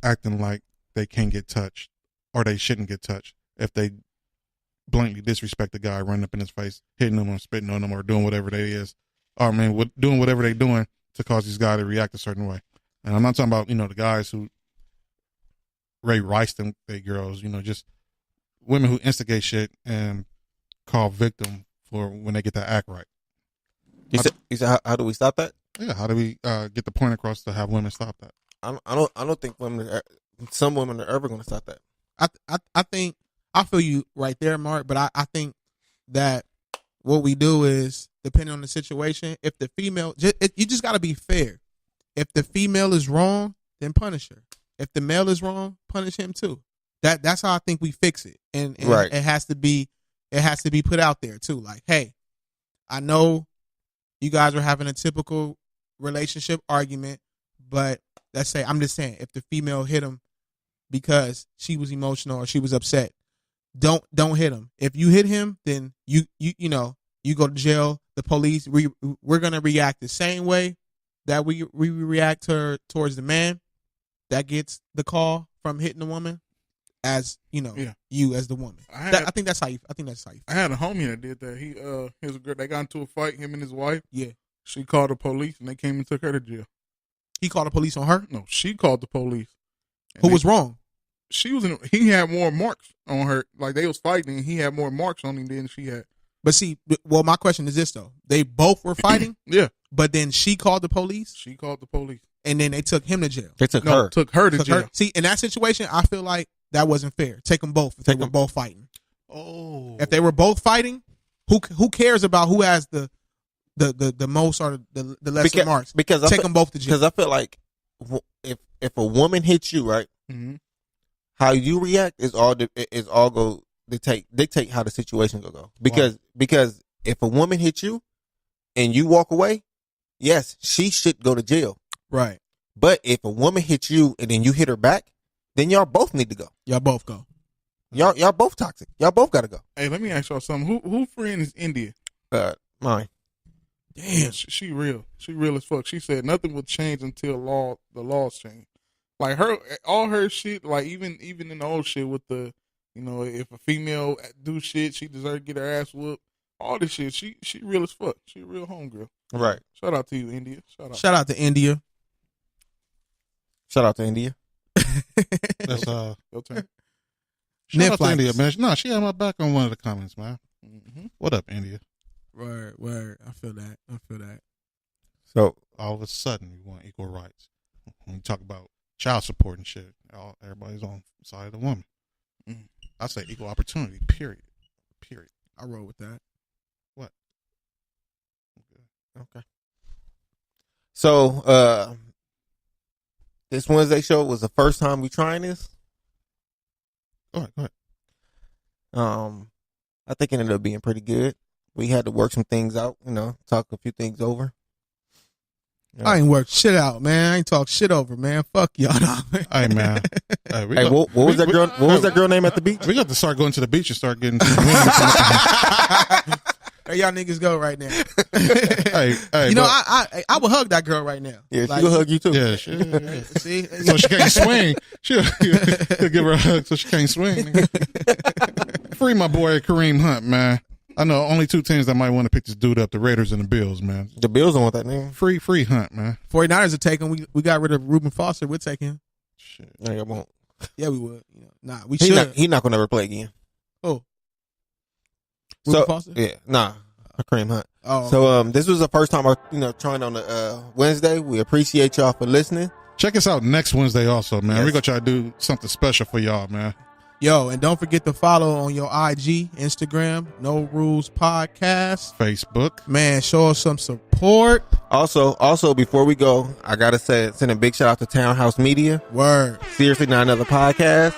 acting like they can't get touched or they shouldn't get touched if they blatantly disrespect the guy, running up in his face, hitting him or spitting on him or doing whatever they is, or doing whatever they're doing to cause these guys to react a certain way? And I'm not talking about the guys who Ray Rice them they girls, just women who instigate shit and call victim for when they get that act right. You said how do we stop that? Yeah, how do we get the point across to have women stop that? I don't think some women are ever going to stop that. I think I feel you right there, Mark. But I think that what we do is, depending on the situation, if the female, you just got to be fair. If the female is wrong, then punish her. If the male is wrong, punish him too. That's how I think we fix it. And right. it has to be put out there too. Like, hey, I know you guys are having a typical relationship argument, but I'm just saying, if the female hit him because she was emotional or she was upset, don't hit him. If you hit him, then you go to jail. The police, we're gonna react the same way that we react towards the man that gets the call from hitting the woman, as you as the woman. I think that's how you. I had a homie that did that. His girl, they got into a fight, him and his wife. Yeah. She called the police and they came and took her to jail. He called the police on her? No, she called the police. Who was wrong? He had more marks on her. Like, they was fighting and he had more marks on him than she had. But see, my question is this though. They both were fighting? Yeah. But then she called the police? She called the police. And then they took him to jail. They took her to jail. See, in that situation, I feel like that wasn't fair. Take them both if they were both fighting. Oh. If they were both fighting, who cares about who has the most or the lesser marks? Because take them both to jail. Because I feel like if a woman hits you, right, how you react is all go dictate how the situation will go. Because if a woman hits you and you walk away, yes, she should go to jail. Right. But if a woman hits you and then you hit her back, then y'all both need to go. Y'all both go. Y'all both toxic. Y'all both got to go. Hey, let me ask y'all something. Who friend is India? Mine. Damn. She real. She real as fuck. She said nothing will change until the laws change. Like all her shit, like even in the old shit with the, if a female do shit, she deserves to get her ass whooped. All this shit, she real as fuck. She a real homegirl. Right. Shout out to you, India. Shout out to India. Shout out to India. That's your turn. Shout out to India, man. No, she had my back on one of the comments, man. Mm-hmm. What up, India? Word. I feel that. So all of a sudden, you want equal rights. When you talk about child support and shit, everybody's on the side of the woman. Mm-hmm. I say equal opportunity. Period. I roll with that. What? Okay. So this Wednesday show was the first time we trying this. Go ahead. I think it ended up being pretty good. We had to work some things out, talk a few things over. I ain't worked shit out, man. I ain't talk shit over, man. Fuck y'all. Hey, man. What was that girl? What was that girl name at the beach? We got to start going to the beach and start getting. There y'all niggas go right now. Hey, I would hug that girl right now. Yeah, she'll hug you too. Yeah, see, so she can't swing. She'll give her a hug so she can't swing. Free my boy Kareem Hunt, man. I know only two teams that might want to pick this dude up: the Raiders and the Bills, man. The Bills don't want that name. Free Hunt, man. 49ers are taking. We got rid of Reuben Foster. We're taking him. Shit. No, you won't. Yeah, we would. We should. He's not gonna ever play again. Oh. So Foster? yeah, Kareem Hunt. Oh. So this was the first time trying on the Wednesday. We appreciate y'all for listening. Check us out next Wednesday also, man. Yes. We're gonna try to do something special for y'all, man. Yo, and don't forget to follow on your IG, Instagram, No Rules Podcast, Facebook. Man, show us some support. Also, before we go, I gotta send a big shout out to Townhouse Media. Word. Seriously, not another podcast.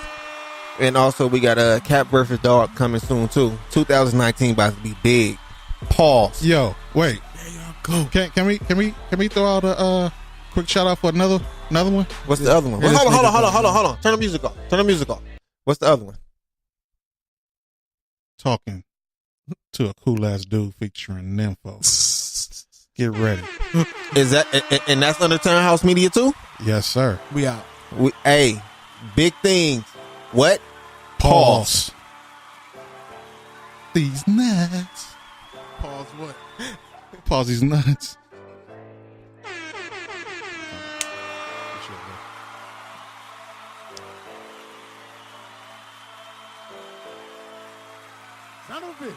And also, we got a Cat vs. Dog coming soon too. 2019 about to be big. Pause. Yo, wait. There y'all go. Can we throw out a quick shout out for another one? What's the other one? Well, hold on. Turn the music off. What's the other one? Talking to a cool ass dude featuring Nimpho. Get ready. Is that and that's under Townhouse Media too? Yes, sir. We out. Big things. What? Pause. These nuts. Pause what? Pause these nuts. Son of a bitch.